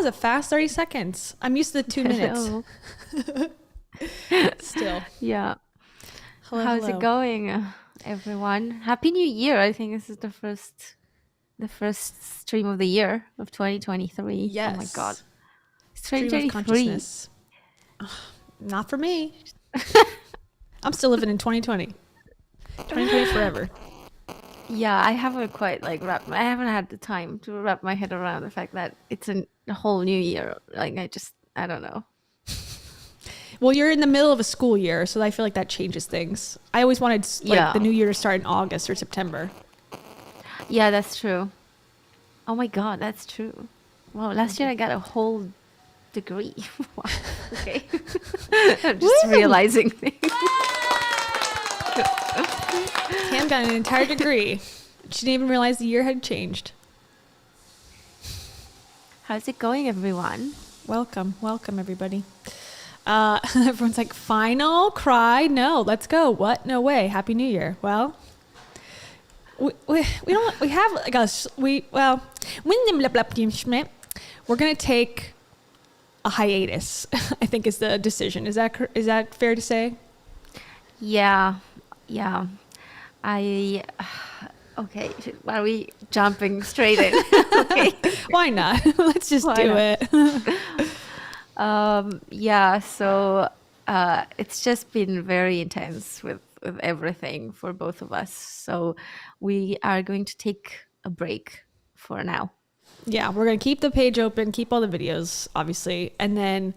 a fast 30 seconds. I'm used to the 2 minutes. Still. Yeah. How's Hello. it going, everyone? Happy New Year. I think this is the first stream of the year of 2023. Yes. Oh my God. Stream of 2023. consciousness. Not for me. I'm still living in 2020. 2020 forever. Yeah, I haven't quite I haven't had the time to wrap my head around the fact that it's a whole new year. Like I don't know. Well, you're in the middle of a school year, so I feel like that changes things. I always wanted the new year to start in August or September. Yeah, that's true. Oh my God, that's true. Wow, last year I got a whole degree. Wow. Okay. I'm just realizing things. Cam got an entire degree. She didn't even realize the year had changed. How's it going, everyone? Welcome everybody. Everyone's like, final cry. No, let's go. What? No way. Happy New Year. Well, we're gonna take a hiatus. I think is the decision. Is that fair to say? Yeah. Okay. Are we jumping straight in? Okay. Why not? Let's just do it. Yeah. So it's just been very intense with everything for both of us. So we are going to take a break for now. Yeah, we're going to keep the page open, keep all the videos, obviously, and then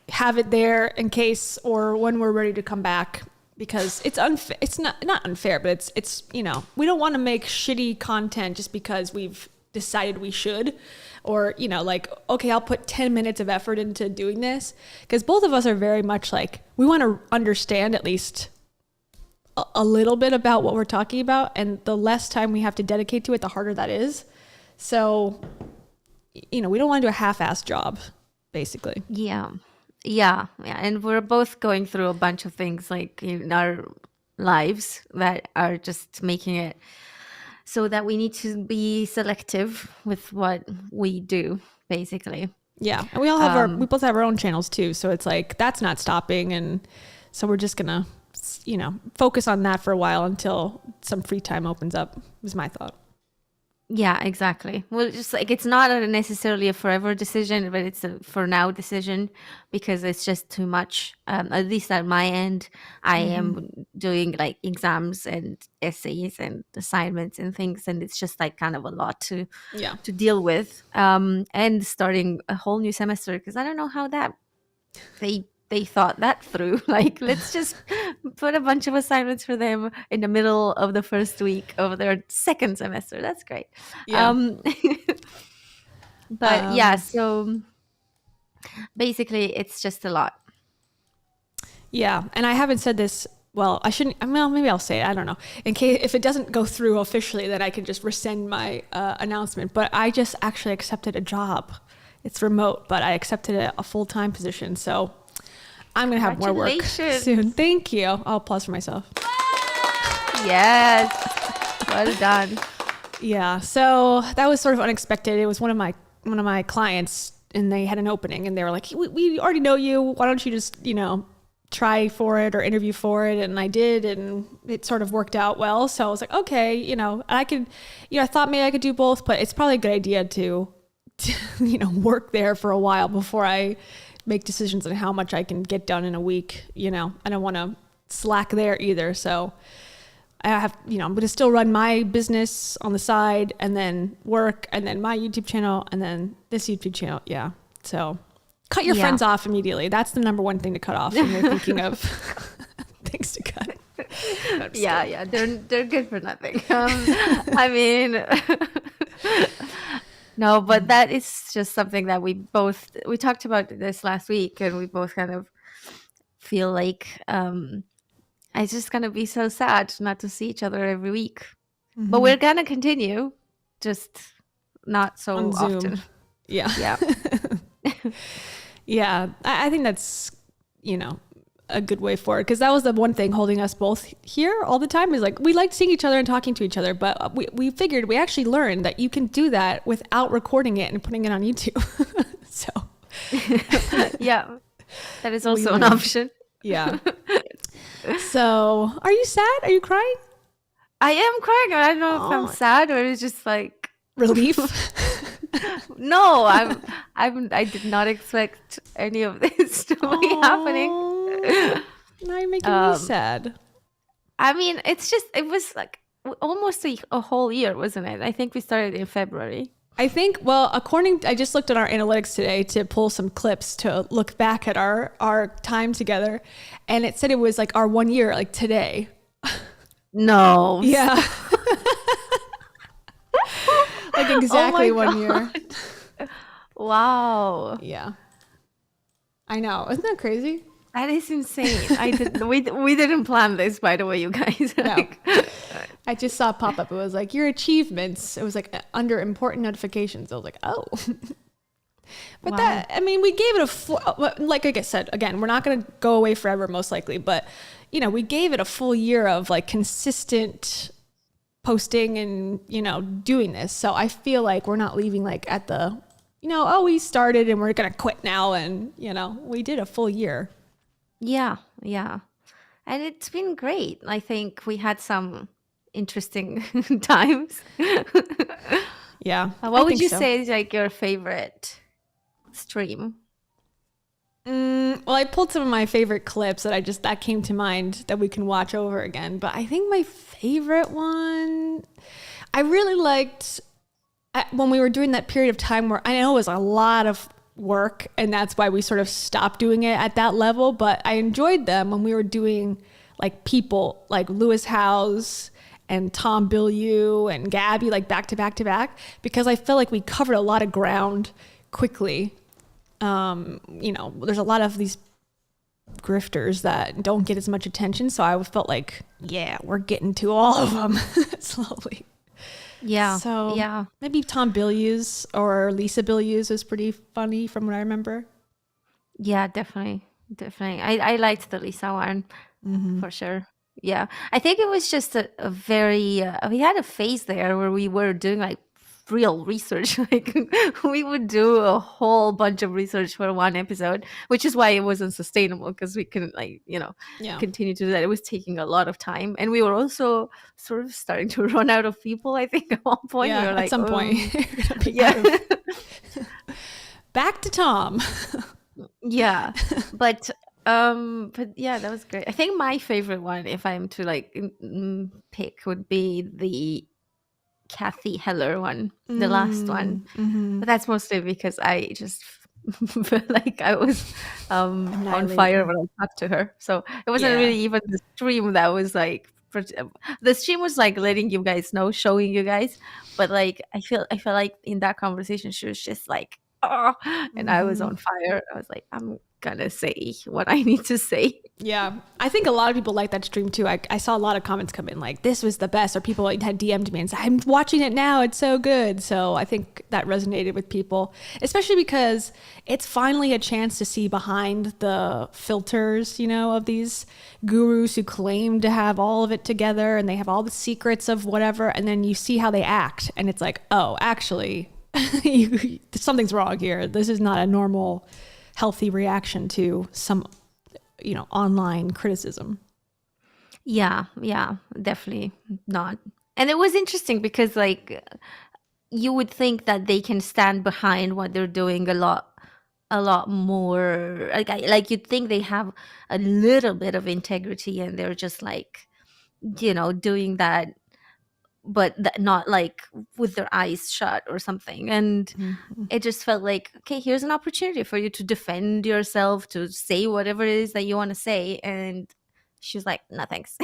have it there in case or when we're ready to come back, because it's unfair. It's not unfair, but it's we don't want to make shitty content just because we've decided we should, or okay, I'll put 10 minutes of effort into doing this, because both of us are very much like, we want to understand at least a little bit about what we're talking about, and the less time we have to dedicate to it, the harder that is. So, we don't want to do a half-assed job, basically. Yeah. And we're both going through a bunch of things in our lives that are just making it so that we need to be selective with what we do, basically. Yeah. And we all have we both have our own channels too. So it's like, that's not stopping. And so we're just going to, focus on that for a while until some free time opens up, was my thought. Yeah, exactly. Well, just it's not necessarily a forever decision, but it's a for now decision, because it's just too much. At least at my end, I am doing exams and essays and assignments and things, and it's just kind of a lot to deal with. And starting a whole new semester, because I don't know how that they thought that through. Let's just put a bunch of assignments for them in the middle of the first week of their second semester. That's great. Yeah. But so basically it's just a lot. Yeah. And I haven't said this. Well, I shouldn't. Well, maybe I'll say it. I don't know. In case if it doesn't go through officially, then I can just rescind my announcement. But I just actually accepted a job. It's remote, but I accepted a full-time position. So I'm going to have more work soon. Thank you. I'll applause for myself. Yes. Well done. Yeah. So that was sort of unexpected. It was one of my clients, and they had an opening, and they were like, we already know you. Why don't you just, try for it or interview for it? And I did, and it sort of worked out well. So I was like, okay, I could, I thought maybe I could do both, but it's probably a good idea to work there for a while before I make decisions on how much I can get done in a week. I don't want to slack there either. So I have, I'm going to still run my business on the side, and then work, and then my YouTube channel, and then this YouTube channel. Yeah. So cut your friends off immediately. That's the number one thing to cut off when you're thinking of things to cut. Yeah. They're good for nothing. I mean, no, but that is just something that we talked about this last week, and we both kind of feel like it's just going to be so sad not to see each other every week. Mm-hmm. But we're going to continue, just not so on Zoom. Often. Yeah. Yeah. I think that's, a good way forward, because that was the one thing holding us both here all the time, is we liked seeing each other and talking to each other, but we figured, we actually learned that you can do that without recording it and putting it on YouTube. So Yeah, that is also an option. yeah. So are you sad? Are you crying? I am crying. I don't know if I'm Oh, sad or it's just like relief. no. I did not expect any of this to be happening. Oh, now you're making me Um, sad. I mean, it was like almost a whole year, wasn't it? I think we started in February. I think, well, I just looked at our analytics today to pull some clips to look back at our time together. And it said it was like our 1 year, like today. No. Yeah. Like exactly Oh my 1 year. Wow. Yeah. I know. Isn't that crazy? That is insane. We didn't plan this, by the way, you guys. No. I just saw a pop up. It was like your achievements. It was like under important notifications. I was like, oh. But Wow. I mean, we gave it a full, like I said, again, we're not going to go away forever, most likely. But, you know, we gave it a full year of like consistent posting and, you know, doing this. So I feel like we're not leaving like at the, you know, oh, we started and we're going to quit now. And, you know, we did a full year. Yeah, yeah. And it's been great. I think we had some interesting times. Yeah. What would you say is like your favorite stream? Well, I pulled some of my favorite clips that came to mind that we can watch over again. But I think my favorite one, I really liked when we were doing that period of time where I know it was a lot of work and that's why we sort of stopped doing it at that level. But I enjoyed them when we were doing like people like Lewis Howes and Tom Bilyeu and Gabby, like back to back to back, because I felt like we covered a lot of ground quickly. You know, there's a lot of these grifters that don't get as much attention. So I felt like, yeah, we're getting to all of them slowly. Yeah. So yeah. maybe Tom Bilyeu's or Lisa Bilyeu's was pretty funny from what I remember. Yeah, definitely. Definitely. I liked the Lisa one for sure. Yeah. I think it was just a very, we had a phase there where we were doing like real research. Like we would do a whole bunch of research for one episode, which is why it wasn't sustainable because we couldn't like, you know, continue to do that. It was taking a lot of time. And we were also sort of starting to run out of people, I think, at one point. Yeah, we were like, at some point. Yeah. Back to Tom. Yeah. But yeah, that was great. I think my favorite one, if I'm to like pick, would be the Kathy Heller one, the last one. But that's mostly because I just felt like I was on fire when I talked to her. So it wasn't really even the stream that was like, the stream was like letting you guys know, showing you guys. But like I feel like in that conversation she was just like, oh, and I was on fire. I was like, I'm gonna say what I need to say. Yeah, I think a lot of people like that stream too. I saw a lot of comments come in like, this was the best, or people had DM'd me and said, I'm watching it now, it's so good. So I think that resonated with people, especially because it's finally a chance to see behind the filters, you know, of these gurus who claim to have all of it together and they have all the secrets of whatever, and then you see how they act and it's like, oh, actually something's wrong here. This is not a normal healthy reaction to some, you know, online criticism. Yeah, definitely not. And it was interesting because like you would think that they can stand behind what they're doing a lot more. Like you'd think they have a little bit of integrity and they're just like, you know, doing that, but not like with their eyes shut or something. And it just felt like, okay, here's an opportunity for you to defend yourself, to say whatever it is that you want to say. And she was like, no thanks.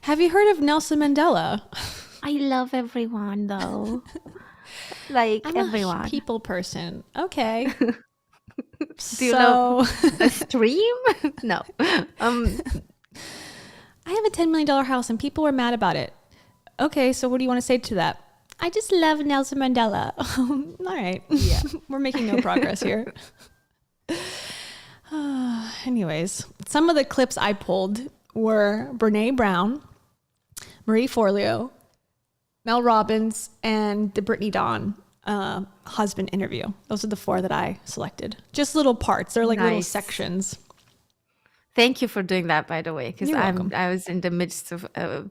Have you heard of Nelson Mandela? I love everyone though. Like I'm everyone. a people person. Okay. Do you know a stream? No. I have a $10 million house and people were mad about it. Okay, so what do you want to say to that? I just love Nelson Mandela. All right. Yeah. We're making no progress here. Anyways, some of the clips I pulled were Brene Brown, Marie Forleo, Mel Robbins, and the Brittany Dawn husband interview. Those are the 4 that I selected. Just little parts. They're like little Nice. sections. Thank you for doing that, by the way, because You're welcome. I was in the midst of an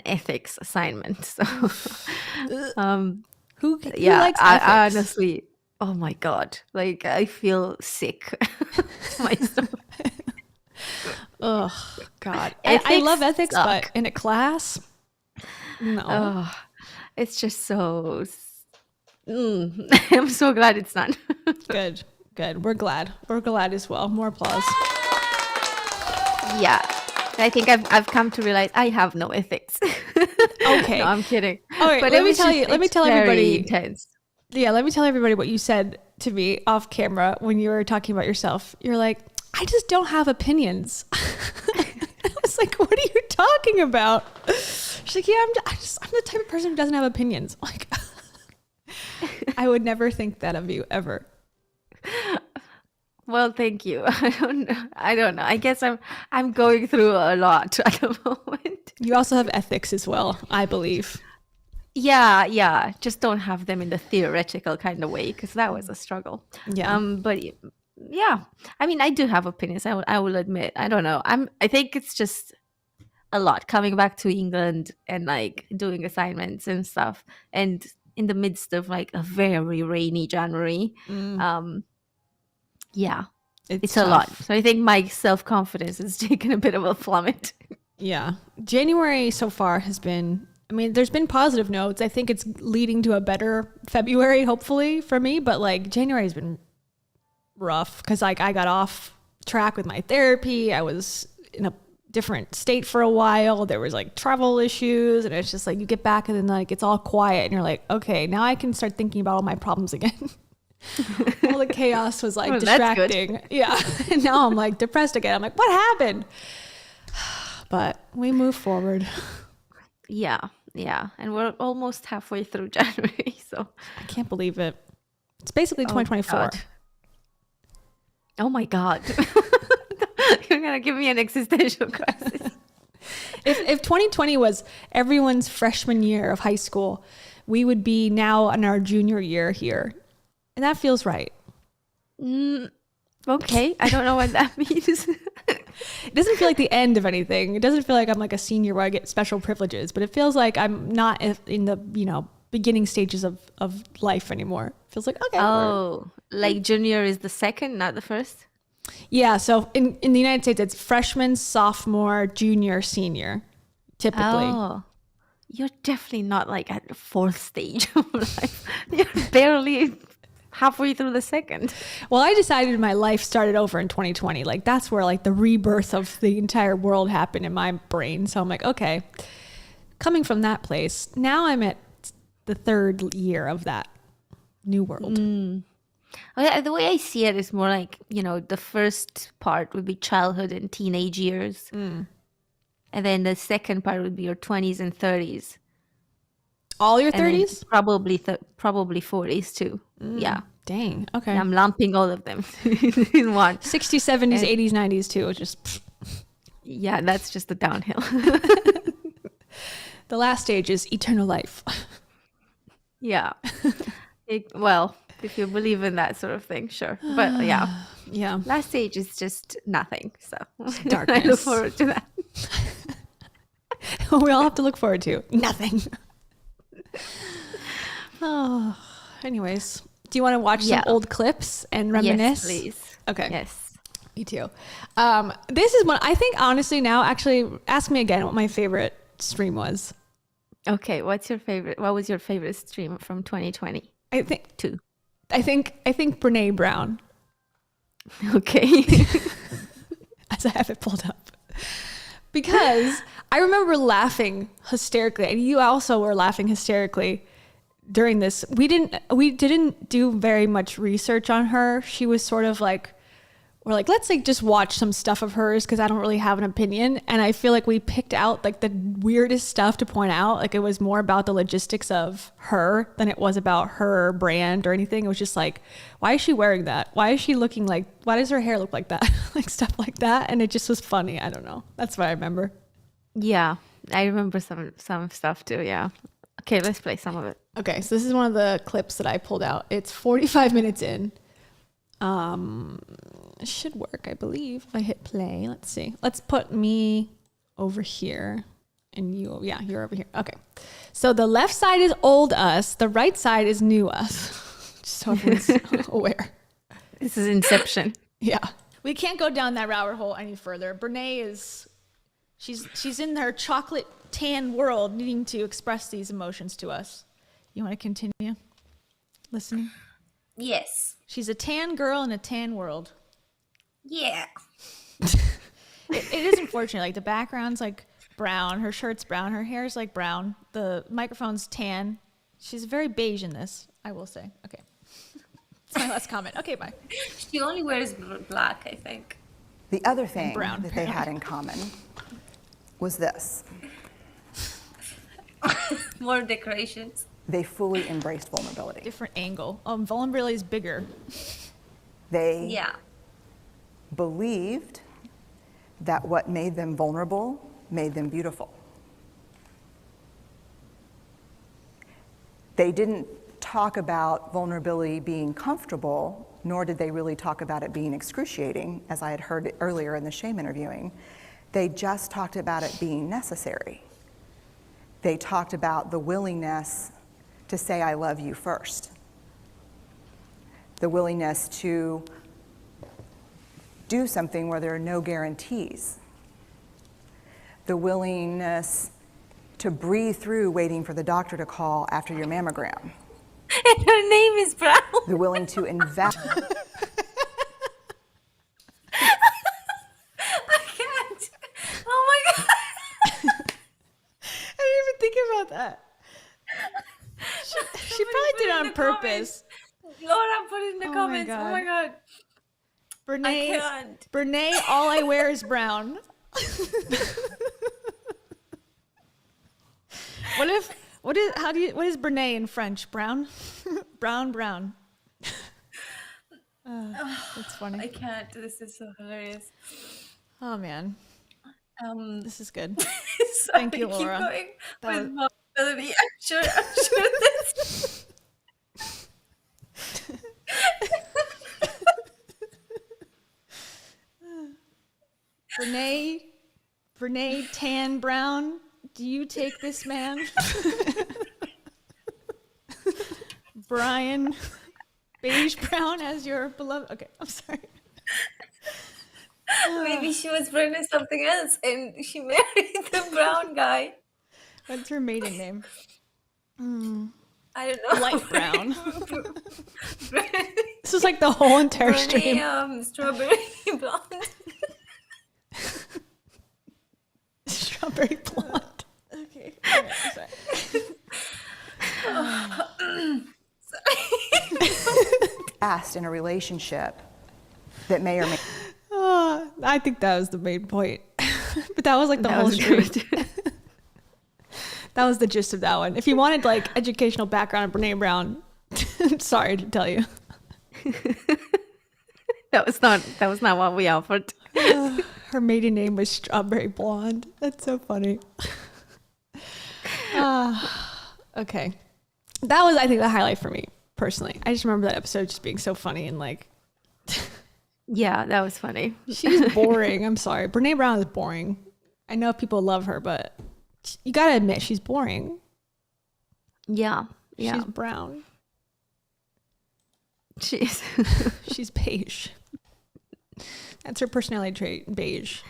ethics assignment. So Who yeah, likes I ethics? honestly, oh my God, like I feel sick. My stomach. Oh God, I love ethics, suck. but in a class, no. Oh, it's just so. I'm so glad it's not. Good. We're glad as well. More applause. Yeah, I think I've come to realize I have no ethics. Okay. No, I'm kidding. All right, But let it me was tell just- you. Let me it's tell very everybody. intense. Yeah, let me tell everybody what you said to me off camera when you were talking about yourself. You're like, I just don't have opinions. I was like, what are you talking about? She's like, yeah, I'm the type of person who doesn't have opinions. Like, I would never think that of you ever. Well, thank you. I don't know. I guess I'm going through a lot at the moment. You also have ethics as well, I believe. Yeah. Just don't have them in the theoretical kind of way because that was a struggle. Yeah. But yeah, I mean, I do have opinions. I will admit. I don't know. I think it's just a lot coming back to England and like doing assignments and stuff, and in the midst of like a very rainy January. Yeah, it's a lot. tough. So I think my self-confidence has taken a bit of a plummet. Yeah. January so far has been, I mean, there's been positive notes. I think it's leading to a better February, hopefully, for me. But like January has been rough because like I got off track with my therapy. I was in a different state for a while. There was like travel issues. And it's just like you get back and then like it's all quiet. And you're like, okay, now I can start thinking about all my problems again. All the chaos was like distracting. Yeah. And now I'm like depressed again. I'm like, what happened? But we move forward. Yeah. And we're almost halfway through January. So I can't believe it. It's basically 2024. Oh my God. You're going to give me an existential crisis. If 2020 was everyone's freshman year of high school, we would be now in our junior year here. And that feels right. Okay. I don't know what that means. It doesn't feel like the end of anything. It doesn't feel like I'm like a senior where I get special privileges, but it feels like I'm not in the, beginning stages of life anymore. It feels like, okay. Oh, like junior is the second, not the first? Yeah. So in the United States, it's freshman, sophomore, junior, senior, typically. Oh, you're definitely not like at the fourth stage of life. You're barely halfway through the second. Well, I decided my life started over in 2020. Like that's where like the rebirth of the entire world happened in my brain. So I'm like, okay, coming from that place, now I'm at the third year of that new world. The way I see it is more like, the first part would be childhood and teenage years. And then the second part would be your 20s and 30s. All your And then 30s? probably 40s too. Yeah. Dang. Okay. And I'm lumping all of them in one. 60s, 70s, 80s, 90s too. Just Yeah, that's just the downhill. the last stage is eternal life. Yeah. Well, if you believe in that sort of thing, sure. But yeah, Yeah. last stage is just nothing. So darkness. I look forward to that. We all have to look forward to nothing. Oh, anyways, do you want to watch some old clips and reminisce? Yes, please. Okay. Yes. Me too. This is one I think honestly now actually ask me again what my favorite stream was. Okay. What was your favorite stream from 2020? I think Two. I think Brene Brown, Okay. as I have it pulled up. Because I remember laughing hysterically, and you also were laughing hysterically during this. We didn't do very much research on her. She was sort of like, we're like, let's like just watch some stuff of hers because I don't really have an opinion. And I feel like we picked out like the weirdest stuff to point out. Like it was more about the logistics of her than it was about her brand or anything. It was just like, why is she wearing that? Why is she looking like, why does her hair look like that? Like stuff like that. And it just was funny. I don't know. That's what I remember. Yeah. I remember some stuff too. Yeah. Okay. Let's play some of it. Okay, so this is one of the clips that I pulled out. It's 45 minutes in. It should work, I believe. If I hit play, let's see. Let's put me over here and you're over here. Okay. So the left side is old us. The right side is new us. Just so everyone's aware. This is Inception. Yeah. We can't go down that rabbit hole any further. Brene she's in her chocolate tan world needing to express these emotions to us. You want to continue listening? Yes. She's a tan girl in a tan world. Yeah. It is unfortunate. Like the background's like brown. Her shirt's brown. Her hair's like brown. The microphone's tan. She's very beige in this, I will say. Okay. That's my last comment. Okay, bye. She only wears black, I think. The other thing Brown, that they had in common was this. More decorations. They fully embraced vulnerability. Different angle. Vulnerability is bigger. They Yeah. believed that what made them vulnerable made them beautiful. They didn't talk about vulnerability being comfortable, nor did they really talk about it being excruciating, as I had heard earlier in the shame interviewing. They just talked about it being necessary. They talked about the willingness to say, I love you first. The willingness to do something where there are no guarantees. The willingness to breathe through waiting for the doctor to call after your mammogram. And her name is Brown. The willing to invest. I can't. Oh my God. I didn't even think about that. She probably did it on purpose. Laura, put it in the Oh my comments. God. Oh my God. I can't. Brene, all I wear is brown. What is Brene in French? Brown? brown. That's funny. I can't. This is so hilarious. Oh man. This is good. Sorry, Thank you, keep Laura. going That with vulnerability. I'm sure this. Brene Tan Brown, do you take this man? Brian Beige Brown as your beloved. Okay, I'm sorry. Maybe she was pregnant something else and she married the brown guy. What's her maiden name? I don't know. Light brown. This is like the whole entire stream. Strawberry blonde. Strawberry blonde. Okay. Sorry. Asked in a relationship that may or may I think that was the main point. But that was like the That whole was stream. good. That was the gist of that one. If you wanted like educational background on Brene Brown, sorry to tell you. That was not what we offered. Her maiden name was Strawberry Blonde. That's so funny. Okay. That was, I think, the highlight for me, personally. I just remember that episode just being so funny and like... Yeah, that was funny. She's boring. I'm sorry. Brene Brown is boring. I know people love her, but you gotta admit, she's boring. Yeah. She's brown. She's She's beige. That's her personality trait, beige.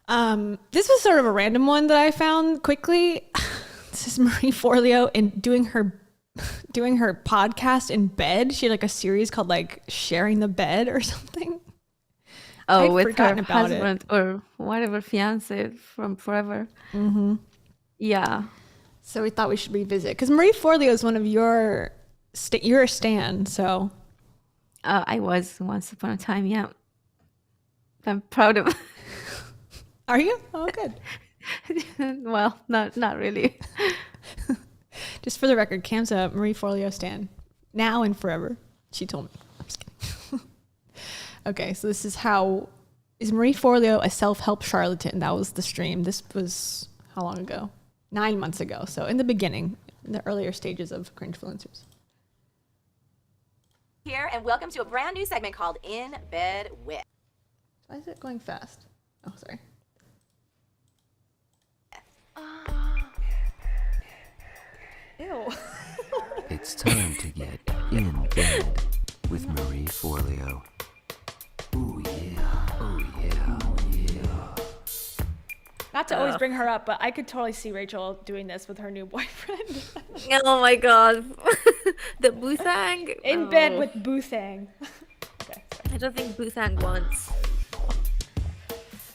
This was sort of a random one that I found quickly. This is Marie Forleo and doing her podcast in bed. She had like a series called like Sharing the Bed or something. I'd with her forgotten about it. husband or whatever, fiance from forever. Mm-hmm. Yeah. So we thought we should revisit because Marie Forleo is one of you're a stan. So I was once upon a time. Yeah. I'm proud of. are you? Oh, good. Well, not really. Just for the record, Cam's a Marie Forleo stan now and forever. She told me. I'm just kidding. Okay, so this is is Marie Forleo a self-help charlatan? That was the stream. This was how long ago? 9 months ago. So in the beginning, in the earlier stages of Cringe-Fluencers. Here, and welcome to a brand new segment called In Bed With. Why is it going fast? Oh, sorry. Ew. It's time to get in bed with Marie Forleo. Ooh yeah, oh yeah, oh yeah. Not to always bring her up, but I could totally see Rachel doing this with her new boyfriend. Oh my god. The Boothang. In bed with Boothang. Okay, sorry. I don't think Boothang wants.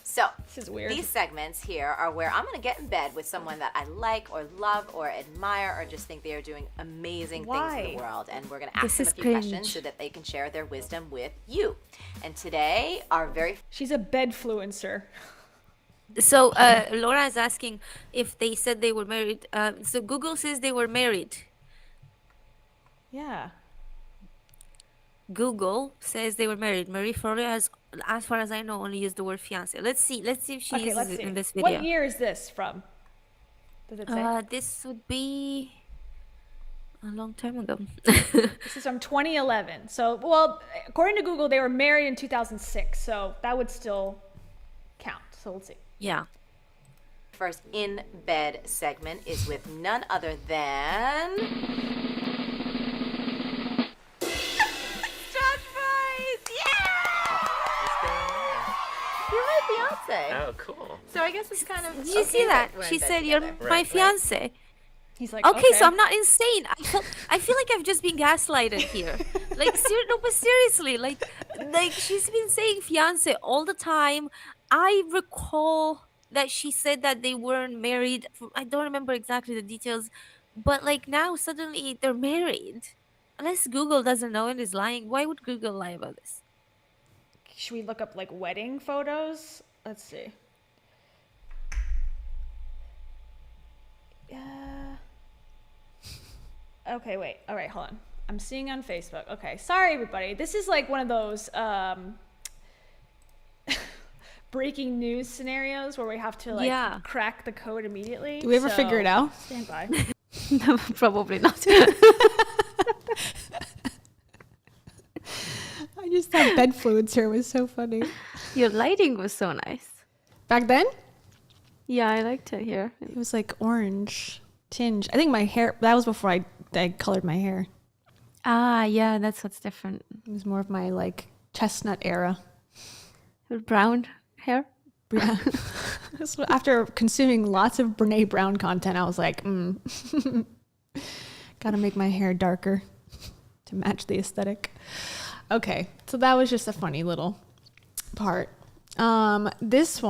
So, This is weird. these segments here are where I'm going to get in bed with someone that I like or love or admire or just think they are doing amazing things in Why? the world. And we're going to ask This them a is few cringe. questions so that they can share their wisdom with you. And today, our very She's a bedfluencer. So Laura is asking if they said they were married. So Google says they were married. Yeah. Google says they were married. Marie Forleo has, as far as I know, only used the word fiance. Let's see if she Okay, uses let's it see. in this video. What year is this from? Does it say? This would be a long time ago. This is from 2011. So, well, according to Google, they were married in 2006. So that would still count. So let's see. Yeah. first In Bed segment is with none other than... Josh Price! Yeah! You're my fiance. Oh, cool. So I guess it's kind of... Did you see that? She said, "You're my fiance." He's like, Okay, so I'm not insane. I feel like I've just been gaslighted here. Like, no, but seriously, like she's been saying fiance all the time. I recall that she said that they weren't married. I don't remember exactly the details, but like now suddenly they're married. Unless Google doesn't know and is lying, why would Google lie about this? Should we look up like wedding photos? Let's see. Yeah. Okay, wait. All right, hold on. I'm seeing on Facebook. Okay, sorry everybody. This is like one of those breaking news scenarios where we have to like Yeah. crack the code immediately. Do we ever figure it out? Stand by. No, probably not. I just thought bedfluencer was so funny. Your lighting was so nice. Back then, Yeah, I liked it here. it was like orange tinge. I think my hair, that was before I colored my hair. Ah, yeah, that's what's different. It was more of my like chestnut era. Brown hair. Yeah. So after consuming lots of Brene Brown content, I was like, gotta make my hair darker to match the aesthetic. Okay, so that was just a funny little part. This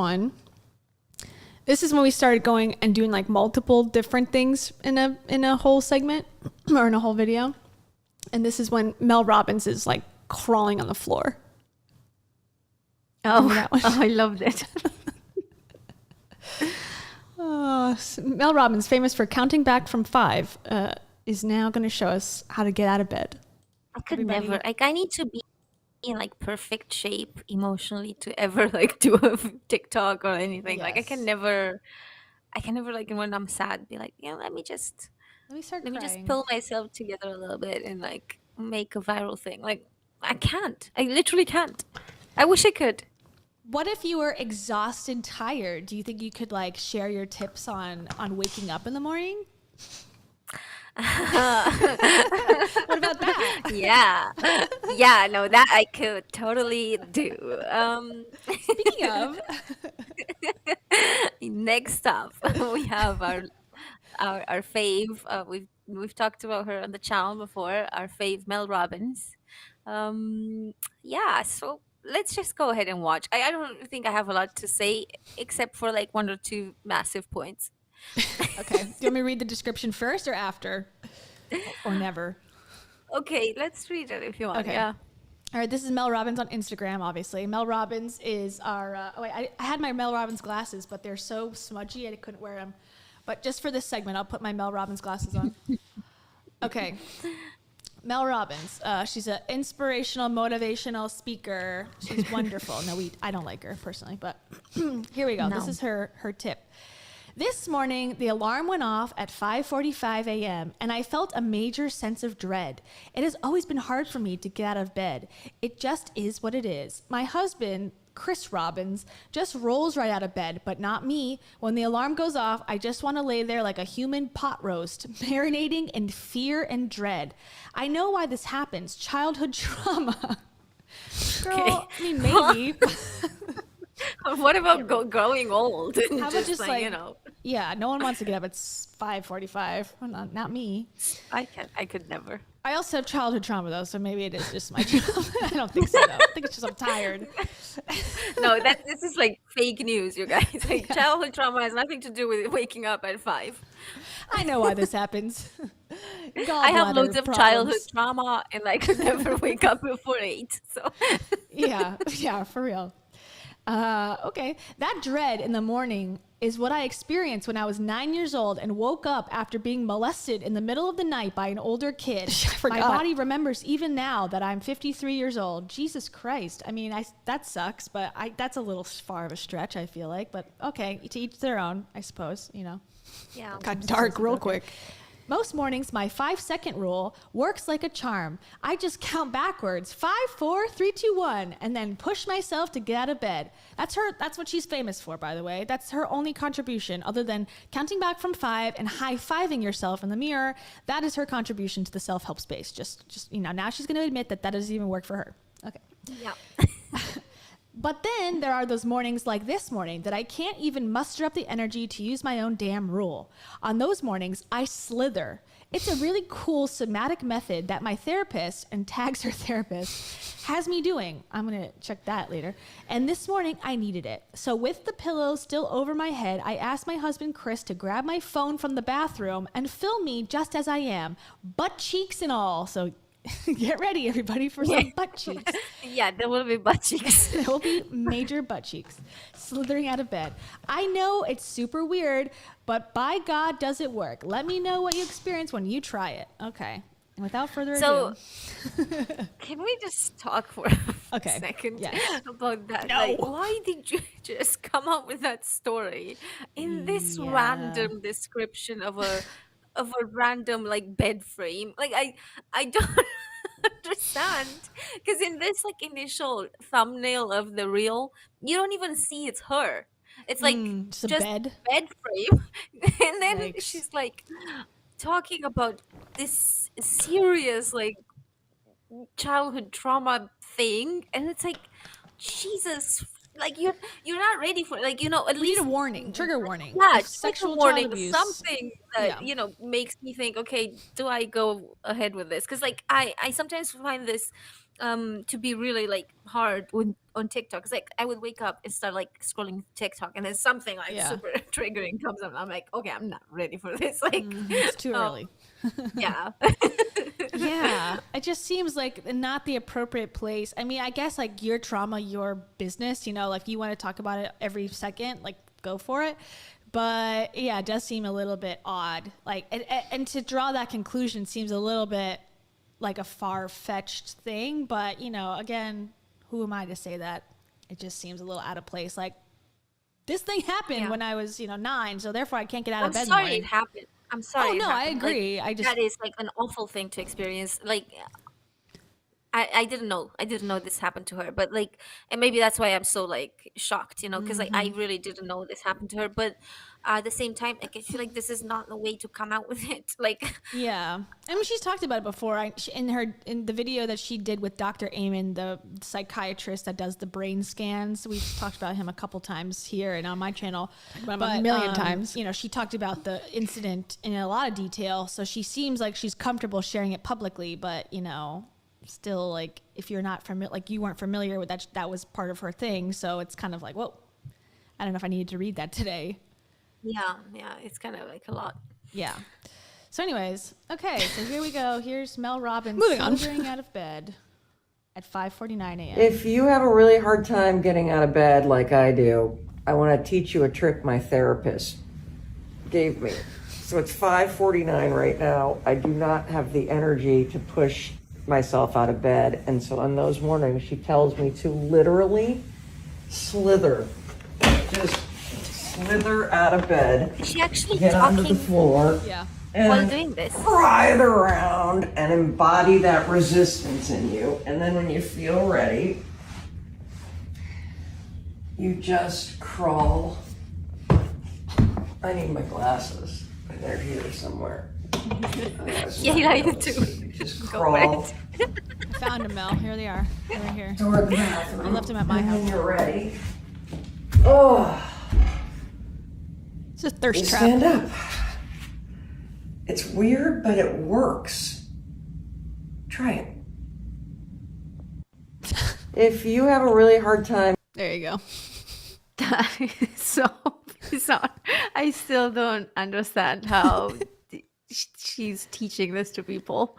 is when we started going and doing like multiple different things in a whole segment or in a whole video. And this is when Mel Robbins is like crawling on the floor. Oh, that one? I loved it. Mel Robbins, famous for counting back from 5, is now going to show us how to get out of bed. I could Everybody- never. Like, I need to be in like perfect shape emotionally to ever like do a TikTok or anything. Like, I Yes. can never like when I'm sad, be like, let me just Let me just pull myself together a little bit and like make a viral thing. Like, I can't. I literally can't. I wish I could. What if you were exhausted and tired? Do you think you could like share your tips on waking up in the morning? What about that? Yeah, no, that I could totally do. Speaking of, Next up, we have our fave. We've talked about her on the channel before. Our fave, Mel Robbins. Yeah, so let's just go ahead and watch. I don't think I have a lot to say except for like 1 or 2 massive points. okay. Do you want me to read the description first or after? Or never? Okay, let's read it if you want. Okay. Yeah. All right, this is Mel Robbins on Instagram, obviously. Mel Robbins is our... I had my Mel Robbins glasses, but they're so smudgy I couldn't wear them. But just for this segment, I'll put my Mel Robbins glasses on. Okay. Mel Robbins. She's an inspirational, motivational speaker. She's wonderful. No, I don't like her personally, but here we go. This is her tip. This morning, the alarm went off at 5:45 a.m. and I felt a major sense of dread. It has always been hard for me to get out of bed. It just is what it is. My husband, Chris Robbins, just rolls right out of bed, but not me. When the alarm goes off, I just want to lay there like a human pot roast, marinating in fear and dread. I know why this happens. Childhood trauma. Girl, I mean, maybe. What about growing old? And How about just like, you know, yeah, no one wants to get up at 5:45. Well, not me. I could never. I also have childhood trauma though, so maybe it is just my trauma. I don't think so though. I think it's just I'm tired. No, this is like fake news, you guys. Like childhood trauma has nothing to do with waking up at 5. I know why this happens. I have loads of childhood problems. trauma, and I could never wake up before 8. So Yeah, for real. Okay. That dread in the morning is what I experienced when I was 9 years old and woke up after being molested in the middle of the night by an older kid. My body remembers even now that I'm 53 years old. Jesus Christ. I mean, that sucks, but that's a little far of a stretch, I feel like. But okay, to each their own, I suppose, you know. yeah. Got dark real quick. Most mornings, my 5-second rule works like a charm. I just count backwards, 5, 4, 3, 2, 1, and then push myself to get out of bed. That's what she's famous for, by the way. That's her only contribution, other than counting back from 5 and high-fiving yourself in the mirror. That is her contribution to the self-help space. Just now she's going to admit that doesn't even work for her. Okay. Yeah. But then there are those mornings like this morning that I can't even muster up the energy to use my own damn rule. On those mornings, I slither. It's a really cool somatic method that my therapist, and tags her therapist, has me doing. I'm going to check that later. And this morning, I needed it. So with the pillow still over my head, I asked my husband, Chris, to grab my phone from the bathroom and film me just as I am, butt cheeks and all. So get ready, everybody, for some butt cheeks. Yeah, there will be butt cheeks. There will be major butt cheeks slithering out of bed. I know it's super weird, but by God, does it work? Let me know what you experience when you try it. Okay. And without further ado. Can we just talk for a second about that? No. Like, why did you just come up with that story in this random description of a random like bed frame? Like I don't understand, because in this like initial thumbnail of the reel, you don't even see it's her. It's like just a bed frame, and then Yikes. she's like talking about this serious like childhood trauma thing, and it's like, Jesus, like you're not ready for it. Like, you know, at We need least a warning, trigger warning. yeah, Of sexual warning, child abuse. something that you know makes me think, okay, do I go ahead with this? Because like I sometimes find this to be really like hard on TikTok. It's like I would wake up and start like scrolling TikTok, and then something like super triggering comes up. I'm like, okay, I'm not ready for this. Like It's too early. yeah. Yeah, it just seems like not the appropriate place. I mean, I guess like your trauma, your business, you know, like you want to talk about it every second, like go for it. But yeah, it does seem a little bit odd. Like, and to draw that conclusion seems a little bit like a far-fetched thing. But, you know, again, who am I to say that? It just seems a little out of place. Like, this thing happened when I was, 9, so therefore I can't get out of bed in the Sorry morning. it happened. I'm sorry. Oh, it no, I happened. agree. Like, I just... that is like an awful thing to experience. Like, I didn't know this happened to her, but like, and maybe that's why I'm so like shocked, you know, because like I really didn't know this happened to her. But at the same time, like, I feel like this is not the way to come out with it. Like, yeah, I mean, she's talked about it before. In the video that she did with Dr. Amen, the psychiatrist that does the brain scans. We've talked about him a couple times here and on my channel, but a million times. You know, she talked about the incident in a lot of detail. So she seems like she's comfortable sharing it publicly, but you know, still, like, if you're not familiar, like you weren't familiar with that was part of her thing. So it's kind of like, whoa, I don't know if I needed to read that today. yeah, it's kind of like a lot. Yeah. So anyways, okay, so here we go. Here's Mel Robbins Moving on. slithering out of bed at 5:49 a.m. If you have a really hard time getting out of bed like I do, I want to teach you a trick my therapist gave me. So it's 5:49 right now. I do not have the energy to push myself out of bed, and so on those mornings she tells me to literally slither, just slither out of bed, Is she actually get onto the talking floor, Yeah. while and doing this? writhe around and embody that resistance in you. And then when you feel ready, you just crawl. I need my glasses. They're here somewhere. Yeah, you too. You just crawl Found them, Mel. Here they are. They're right here. toward the bathroom. I left them at my and house. when you're ready, oh, It's a you thirst trap. stand up. It's weird, but it works. Try it. If you have a really hard time, There you go. That is so bizarre. I still don't understand how she's teaching this to people.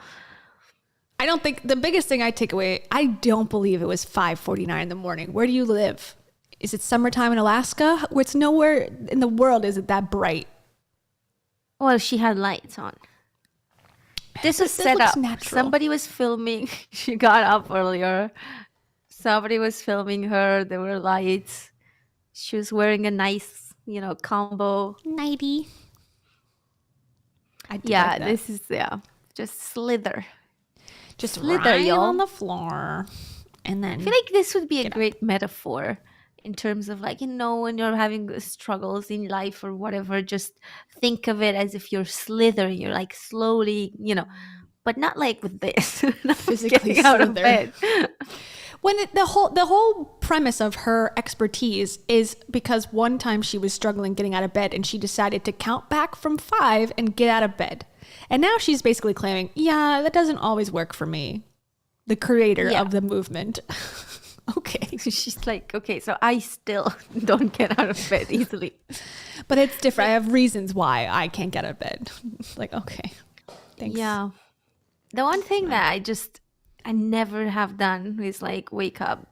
I don't think the biggest thing I take away, I don't believe it was 5:49 in the morning. Where do you live? Is it summertime in Alaska? Where it's nowhere in the world is it that bright. Well, she had lights on. This was This set looks up. natural. Somebody was filming. She got up earlier. Somebody was filming her. There were lights. She was wearing a nice, combo. Nighty. I do Yeah, like that. this is just slither. Just slither, right y'all. on the floor. And then I feel like this would be a great metaphor in terms of when you're having struggles in life or whatever, just think of it as if you're slithering. You're slowly, but not like with this. Not Physically getting out of slither. bed. when the whole premise of her expertise is because one time she was struggling getting out of bed and she decided to count back from 5 and get out of bed. And now she's basically claiming, yeah, that doesn't always work for me. The creator Yeah. of the movement. Okay. She's like, okay, so I still don't get out of bed easily. But it's different. I have reasons why I can't get out of bed. Okay. Thanks. Yeah. The one thing that I never have done is wake up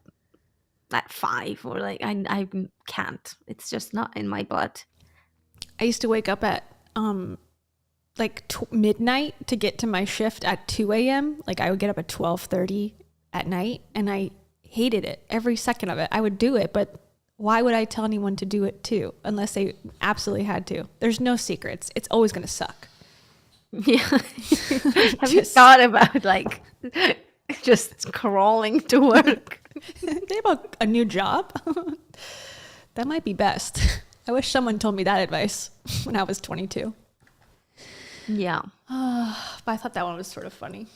at 5 or I can't. It's just not in my blood. I used to wake up at midnight to get to my shift at 2 a.m. I would get up at 12:30 at night, and I hated it. Every second of it. I would do it, but why would I tell anyone to do it too? Unless they absolutely had to. There's no secrets. It's always going to suck. Yeah. Have you thought about just crawling to work? They have a new job. That might be best. I wish someone told me that advice when I was 22. Yeah. But I thought that one was sort of funny.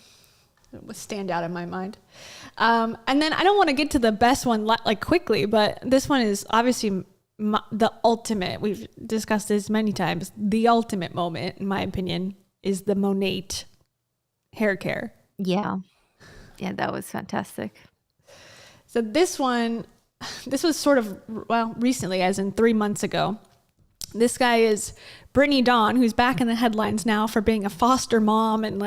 It would stand out in my mind. And then I don't want to get to the best one quickly, but this one is obviously the ultimate. We've discussed this many times. The ultimate moment, in my opinion, is the Monate hair care. Yeah. Yeah, that was fantastic. So this was sort of, recently, as in 3 months ago. This guy is Brittany Dawn, who's back in the headlines now for being a foster mom and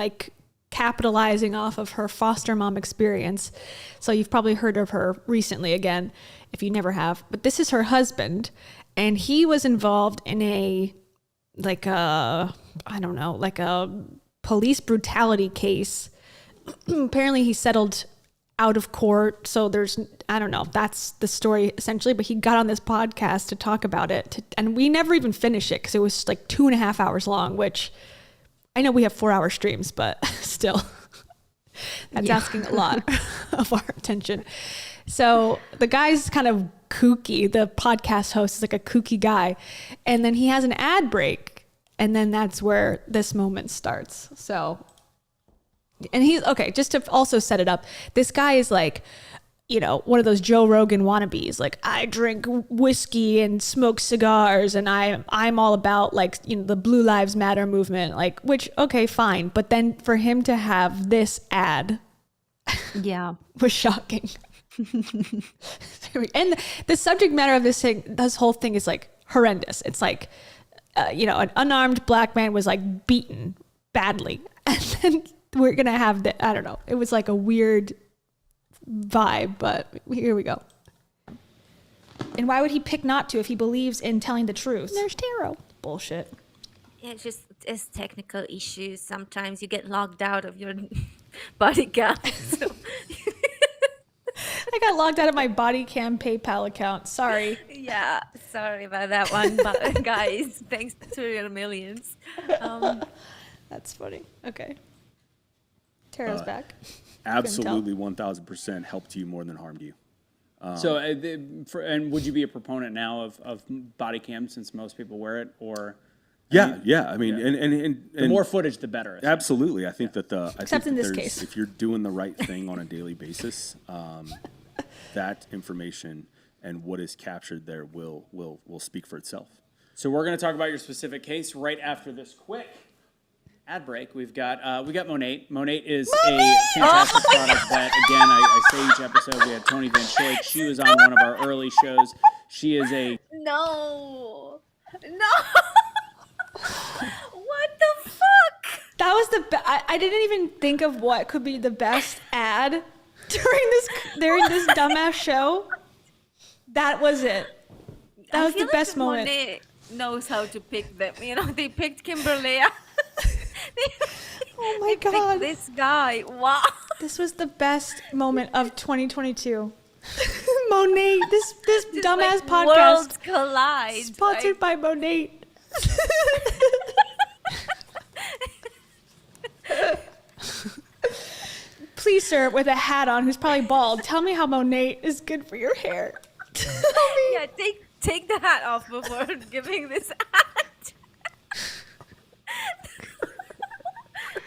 capitalizing off of her foster mom experience. So you've probably heard of her recently again, if you never have. But this is her husband, and he was involved in a police brutality case. Apparently he settled out of court. So that's the story essentially, but he got on this podcast to talk about it. And we never even finished it because it was 2.5 hours long, which I know we have 4-hour streams, but still that's asking a lot of our attention. So the guy's kind of kooky. The podcast host is a kooky guy. And then he has an ad break. And then that's where this moment starts. So, and he's okay, just to also set it up. This guy is one of those Joe Rogan wannabes. I drink whiskey and smoke cigars, and I'm all about the Blue Lives Matter movement. Which, okay, fine. But then for him to have this ad, Yeah. was shocking. And the subject matter of this whole thing is horrendous. It's an unarmed black man was beaten badly, and then we're gonna have I don't know. It was a weird vibe, but here we go. And why would he pick not to if he believes in telling the truth? There's tarot. Bullshit. Yeah, it's technical issues. Sometimes you get logged out of your body count. So. I got logged out of my body cam PayPal account. Sorry. Yeah, Sorry about that one, but guys, thanks to your millions. That's funny. Okay. Tara's back. Absolutely 1,000% helped you more than harmed you. And would you be a proponent now of body cam since most people wear it, or? Yeah. I mean, and The more footage, the better. Absolutely. I think that Except in this case. if you're doing the right thing on a daily basis, that information and what is captured there will speak for itself. So we're going to talk about your specific case right after this quick ad break. We got Monat. Monat is a fantastic product that, again, I say each episode. We had Tony Van Schoik. She was on one of our early shows. She is a No. What the fuck? That was I didn't even think of what could be the best ad during this dumbass show. That was it. That was the best moment. Monet knows how to pick them. You know, they picked Kimberly. Oh my god. This guy. Wow. This was the best moment of 2022. Monet, this dumbass like podcast. Worlds collide. Sponsored by Monet. Please, sir, with a hat on, who's probably bald, tell me how Monet is good for your hair. Yeah, take the hat off before giving this ad.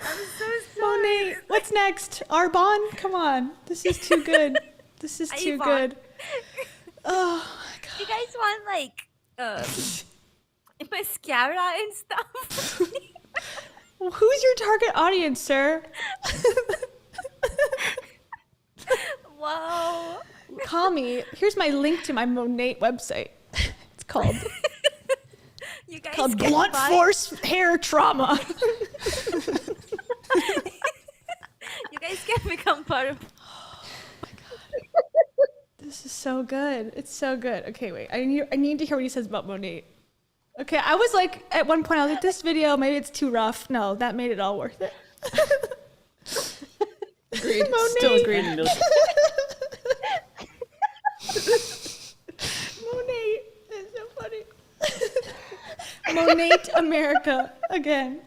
I'm so sorry. Monet, what's next? Arbonne? Come on. This is too good. This is too Avon. good. Oh my god. You guys want like mascara and stuff? Who's your target audience, sir? Wow. Call me. Here's my link to my Monet website. It's called You guys called can Blunt buy- Force Hair Trauma. You guys can become part of. This is so good. It's so good. Okay, wait. I need to hear what he says about Monet. Okay, I was like, at one point, I was like, this video, maybe it's too rough. No, that made it all worth it. Agreed. Monet. Still agreed. Monet. It's so funny. Monet America again.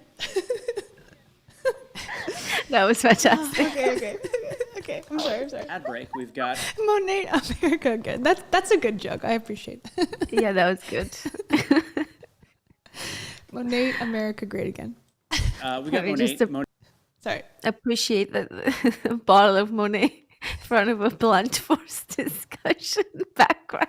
That was fantastic. Okay. I'm sorry. ad break. We've got Monet America again. That's a good joke. I appreciate that. Yeah, that was good. Monet America great again. we got Just Monat. Sorry. Appreciate the bottle of Monet in front of a blunt force discussion background.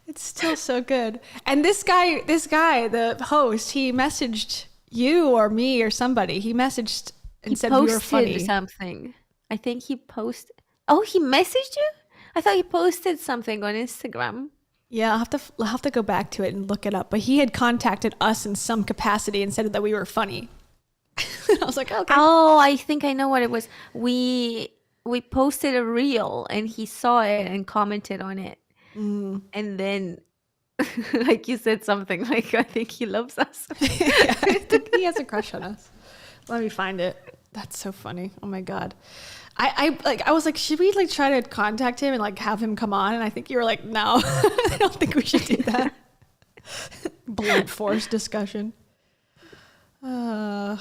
It's still so good. And this guy, the host, he messaged you or me or somebody. He messaged and said we were funny. Something. I think he posted. Oh, he messaged you? I thought he posted something on Instagram. Yeah, I'll have to go back to it and look it up. But he had contacted us in some capacity and said that we were funny. I was like, okay. Oh, I think I know what it was. We posted a reel and he saw it and commented on it. And then, like you said something like, I think he loves us. Yeah, I think he has a crush on us. Let me find it. That's so funny. Oh my god. I was like, should we like try to contact him and like have him come on? And I think you were like, no, I don't think we should do that. Blunt force discussion. But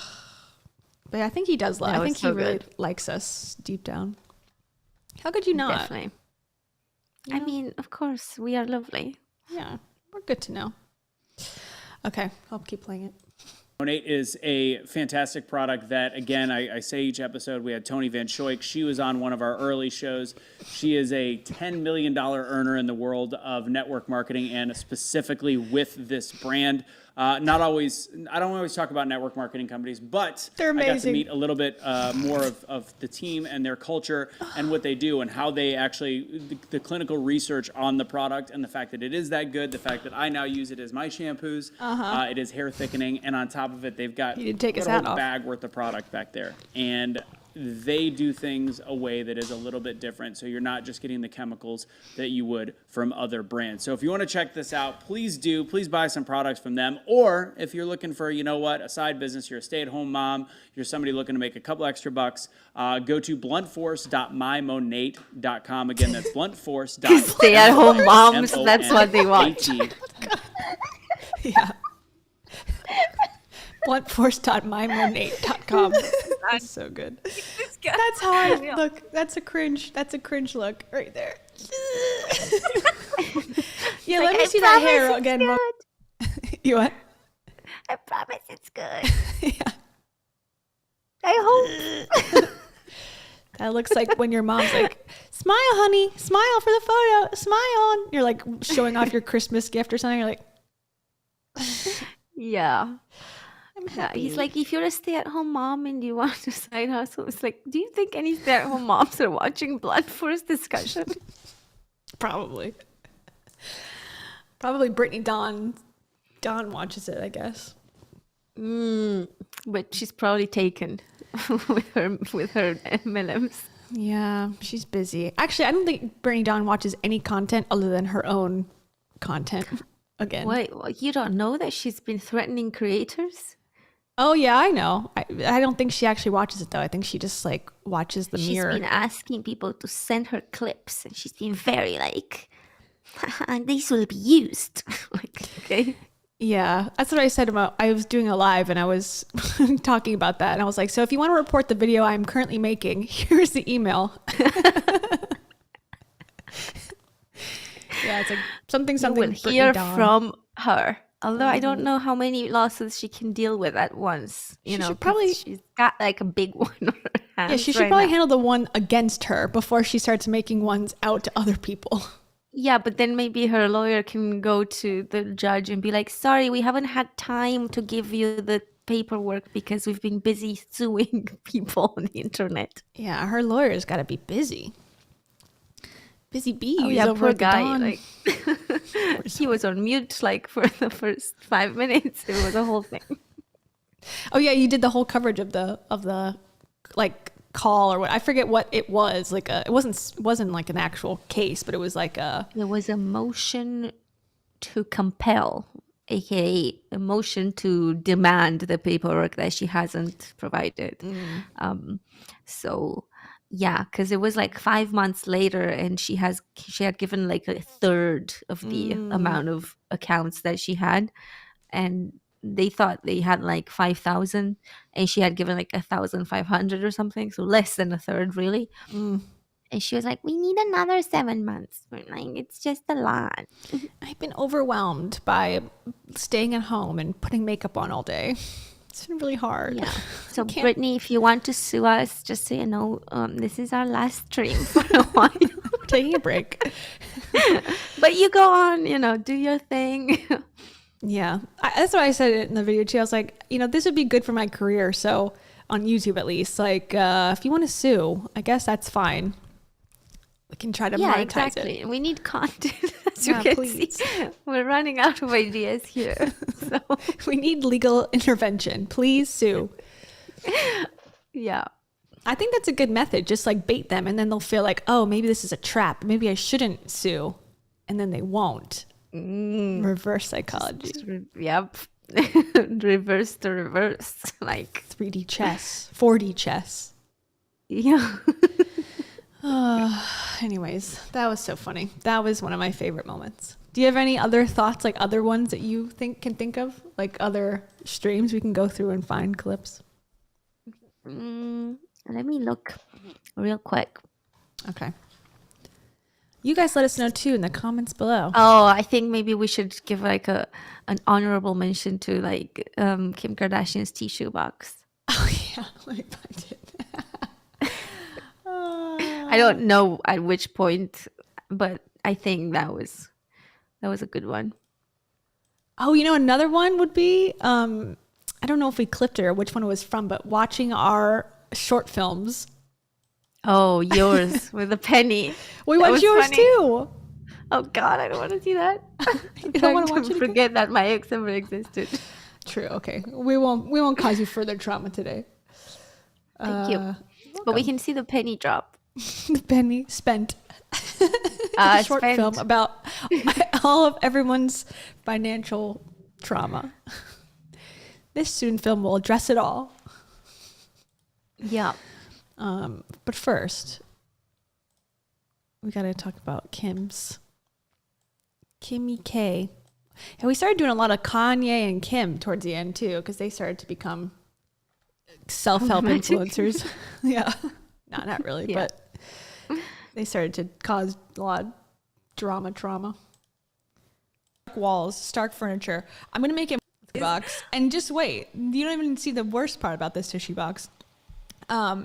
I think he does love. I think he really likes us deep down. How could you not? Definitely. I mean, of course, we are lovely. Yeah, we're good to know. Okay, I'll keep playing it. Monat is a fantastic product that, again, I say each episode, we had Tony Van Schoik. She was on one of our early shows. She is a $10 million earner in the world of network marketing and specifically with this brand. I don't always talk about network marketing companies, but they're amazing. I got to meet a little bit more of the team and their culture and what they do and how they actually, the clinical research on the product and the fact that it is that good, the fact that I now use it as my shampoos, it is hair thickening, and on top of it, they've got He didn't take his a hat whole off. bag worth of product back there. And they do things a way that is a little bit different. So you're not just getting the chemicals that you would from other brands. So if you want to check this out, please do. Please buy some products from them. Or if you're looking for, you know what, a side business, you're a stay-at-home mom, you're somebody looking to make a couple extra bucks, go to bluntforce.mymonate.com. Again, that's bluntforce.mymonate. Stay-at-home moms, that's what they want. Yeah. Bluntforce.mymonate.com. That's so good. That's how I look. That's a cringe look right there. Yeah, let me see that hair again. You what? I promise it's good. Yeah. I hope. That looks like when your mom's like, smile, honey, smile for the photo, smile. And you're like showing off your Christmas gift or something. You're like, Yeah. He's like, if you're a stay-at-home mom and you want to side hustle, it's like, do you think any stay-at-home moms are watching Blood Force discussion? Probably. Probably Brittany Dawn watches it, I guess. But she's probably taken with her MLMs. Yeah, she's busy. Actually, I don't think Brittany Dawn watches any content other than her own content. Again. Wait, you don't know that she's been threatening creators? Oh yeah, I know. I don't think she actually watches it though. I think she just like watches the mirror. She's been asking people to send her clips, and she's been very like, these will be used. Like, okay. Yeah, that's what I said about. I was doing a live and I was talking about that, and I was like, so if you want to report the video I'm currently making, here's the email. Yeah, it's like something. You will hear from her. Although I don't know how many lawsuits she can deal with at once. You know, probably she's got like a big one on her hands. Yeah, she should probably handle the one against her before she starts making ones out to other people. Yeah, but then maybe her lawyer can go to the judge and be like, sorry, we haven't had time to give you the paperwork because we've been busy suing people on the internet. Yeah, her lawyer's got to be busy. Busy bees. Oh, yeah, over poor at the guy. Dawn. Like, he was on mute like for the first 5 minutes. It was a whole thing. Oh yeah, you did the whole coverage of the like call or what? I forget what it was. Like it wasn't like an actual case, but it was like a. There was a motion to compel, aka a motion to demand the paperwork that she hasn't provided. So. Yeah, because it was like 5 months later, and she had given like a third of the amount of accounts that she had, and they thought they had like 5,000, and she had given like 1,500 or something, so less than a third, really. And she was like, "We need another 7 months." We're like, "It's just a lot." I've been overwhelmed by staying at home and putting makeup on all day. It's been really hard. Yeah. So, Brittany, if you want to sue us, just so you know, this is our last stream for a while. We're taking a break. But you go on, do your thing. Yeah. That's what I said in the video too. I was like, this would be good for my career. So on YouTube, at least, like, if you want to sue, I guess that's fine. We can try to monetize it. We need content. As you can see, we're running out of ideas here. So we need legal intervention. Please sue. Yeah. I think that's a good method. Just like bait them, and then they'll feel like, oh, maybe this is a trap. Maybe I shouldn't sue. And then they won't. Reverse psychology. Yep. Reverse to reverse. Like 3D chess, 4D chess. Yeah. Anyways, that was so funny. That was one of my favorite moments. Do you have any other thoughts, like other ones that you can think of? Like other streams we can go through and find clips? Let me look real quick. Okay. You guys let us know too in the comments below. Oh, I think maybe we should give like an honorable mention to like Kim Kardashian's tissue box. Oh yeah, let me find it. I don't know at which point, but I think that was a good one. Oh, another one would be I don't know if we clipped it or which one it was from, but watching our short films. Oh, yours with a penny. We watched yours too. Oh God, I don't want to see that. You don't want to watch it? Forget that my ex ever existed. True. Okay, we won't cause you further trauma today. Thank you. But we can see the penny drop. The penny spent. A short Spent. film about all of everyone's financial trauma. This student film will address it all. Yeah. But first, we got to talk about Kimmy K. And we started doing a lot of Kanye and Kim towards the end too, because they started to become self-help influencers. Yeah, not really, Yeah. but they started to cause a lot of trauma. Walls, Stark furniture. I'm gonna make it box, and just wait. You don't even see the worst part about this tissue box.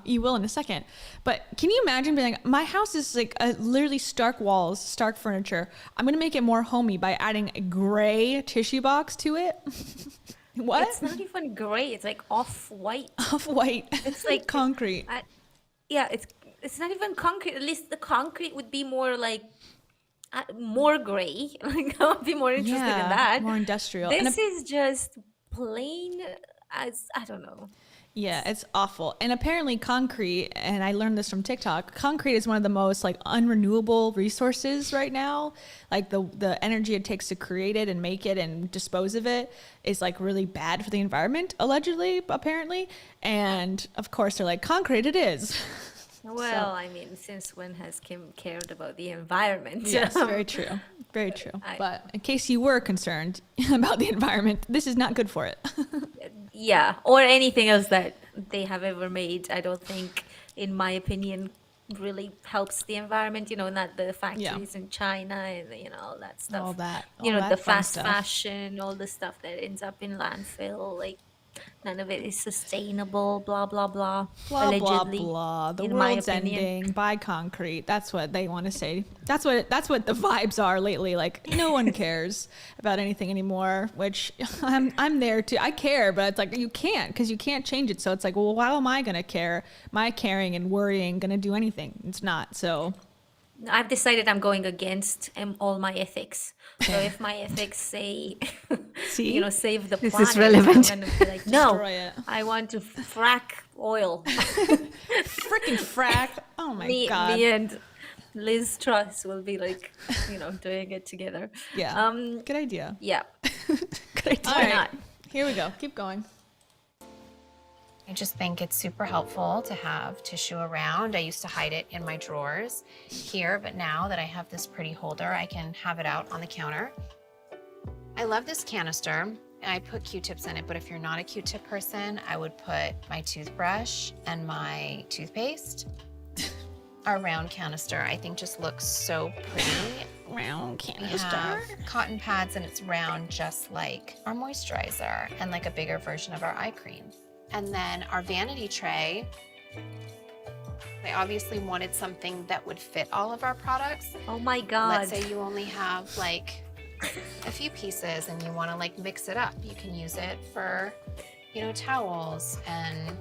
You will in a second. But can you imagine being like, my house is like literally stark walls, stark furniture. I'm going to make it more homey by adding a gray tissue box to it. What? It's not even gray. It's like off-white. Off-white. It's like concrete. Yeah, it's not even concrete. At least the concrete would be more like more gray. Like I would be more interested in that. More industrial. This is just plain as I don't know. Yeah, it's awful. And apparently concrete, and I learned this from TikTok, concrete is one of the most like unrenewable resources right now. Like the energy it takes to create it and make it and dispose of it is like really bad for the environment, allegedly, apparently. And of course they're like, concrete it is. Well, I mean, since when has Kim cared about the environment? Yes, very true. Very true. But in case you were concerned about the environment, this is not good for it. Yeah, or anything else that they have ever made, I don't think, in my opinion, really helps the environment. You know, not the factories in China and, you know, all that stuff. All that. You know, that the fun fast stuff. fashion, all the stuff that ends up in landfill. Like, none of it is sustainable, blah, blah, blah. Blah, allegedly, blah, blah. The in my world's opinion. ending. Buy concrete. That's what they want to say. That's what the vibes are lately. Like, no one cares about anything anymore, which I'm there too. I care, but it's like, you can't, because you can't change it. So it's like, well, how am I going to care? My caring and worrying going to do anything? It's not. So I've decided I'm going against all my ethics. So if my ethics say, See? you know, save the This planet, is relevant. I'm going to be like, no, Destroy it. I want to frack oil. freaking frack. Oh my God. Me and Liz Truss will be like, you know, doing it together. Yeah. Good idea. Yeah. Good idea. Why All right. not? Here we go. Keep going. I just think it's super helpful to have tissue around. I used to hide it in my drawers here, but now that I have this pretty holder, I can have it out on the counter. I love this canister. I put Q-tips in it, but if you're not a Q-tip person, I would put my toothbrush and my toothpaste. Our round canister, I think, just looks so pretty. Round We canister. have cotton pads and it's round, just like our moisturizer and like a bigger version of our eye cream. And then our vanity tray, I obviously wanted something that would fit all of our products. Oh my God. Let's say you only have like a few pieces and you want to like mix it up. You can use it for, you know, towels and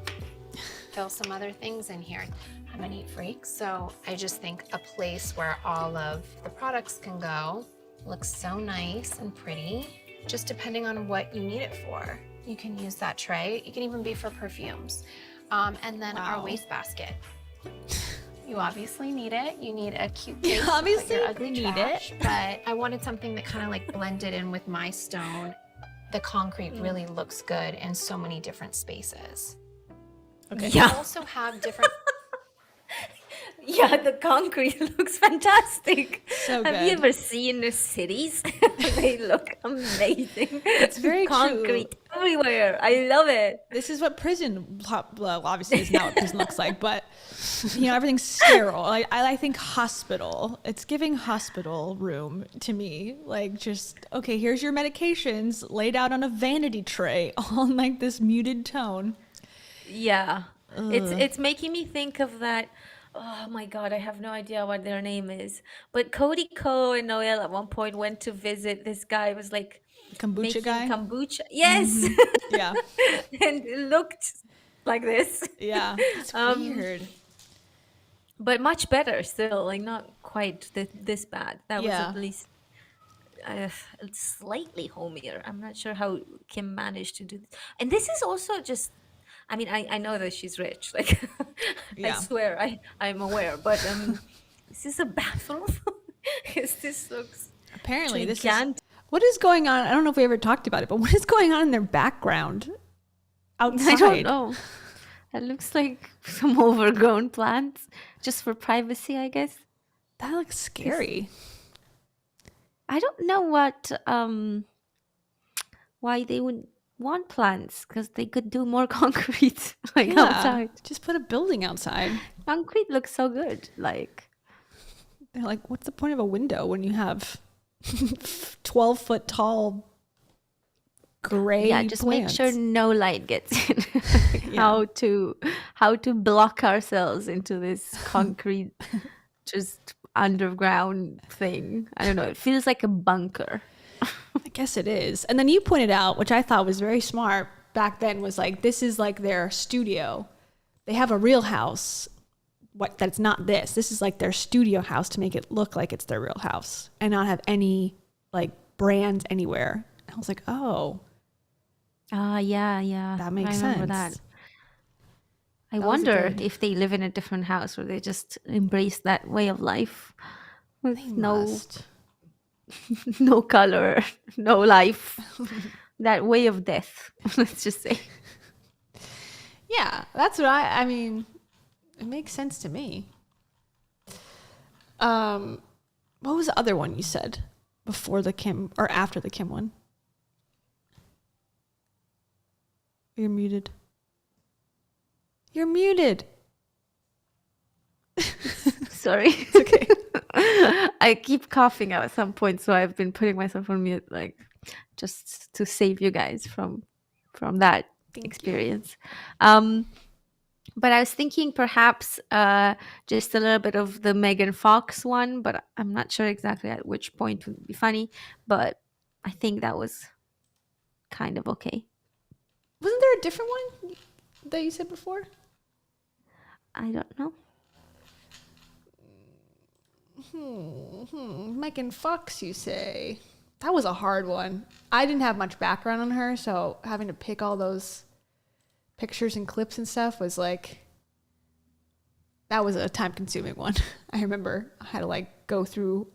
fill some other things in here. I'm a neat freak, so I just think a place where all of the products can go looks so nice and pretty, just depending on what you need it for. You can use that tray. It can even be for perfumes. And then our wastebasket. You obviously need it. You need a cute place to put obviously your ugly need trash, but I wanted something that kind of like blended in with my stone. The concrete really looks good in so many different spaces. Okay. You also have different Yeah, the concrete looks fantastic. So Have you good. ever seen the cities? They look amazing. It's very true. concrete everywhere. I love it. This is what prison, well, obviously it's not what prison looks like, but you know, everything's sterile. I think hospital, it's giving hospital room to me. Like, just, okay, here's your medications laid out on a vanity tray, all in like this muted tone. Yeah. It's making me think of that. Oh my God, I have no idea what their name is. But Cody Ko and Noel at one point went to visit this guy who was like Kombucha making guy. kombucha. Yes. Yeah. And it looked like this. Yeah. It's weird. But much better still, like not quite this bad. That was Yeah. at least slightly homier. I'm not sure how Kim managed to do this. And this is also just I mean, I know that she's rich. Like, I Yeah. swear, I'm aware. But is this a bathroom? Because this looks Apparently, this is gigantic. what is going on. I don't know if we ever talked about it, but what is going on in their background outside? I don't know. It looks like some overgrown plants, just for privacy, I guess. That looks scary. I don't know why they would want plants, because they could do more concrete outside. Just put a building outside. Concrete looks so good. Like, They're like, what's the point of a window when you have 12-foot tall gray yeah, just plants? make sure no light gets in. Yeah. How to block ourselves into this concrete, just underground thing. I don't know. It feels like a bunker. I guess it is. And then you pointed out, which I thought was very smart back then, was like, this is like their studio. They have a real house. That's not this. This is like their studio house to make it look like it's their real house and not have any like brands anywhere. I was like, oh, Yeah. that makes I sense. remember that. I That was a wonder good- if they live in a different house or they just embrace that way of life with Must. no color, no life, that way of death. Let's just say. Yeah, that's what I mean, it makes sense to me. What was the other one you said before the Kim or after the Kim one? You're muted. You're muted. Sorry. It's okay. I keep coughing at some point, so I've been putting myself on mute, like, just to save you guys from that experience. But I was thinking perhaps just a little bit of the Megan Fox one, but I'm not sure exactly at which point would be funny. But I think that was kind of okay. Wasn't there a different one that you said before? I don't know. Megan Fox, you say? That was a hard one. I didn't have much background on her, so having to pick all those pictures and clips and stuff was like, that was a time-consuming one. I remember I had to like go through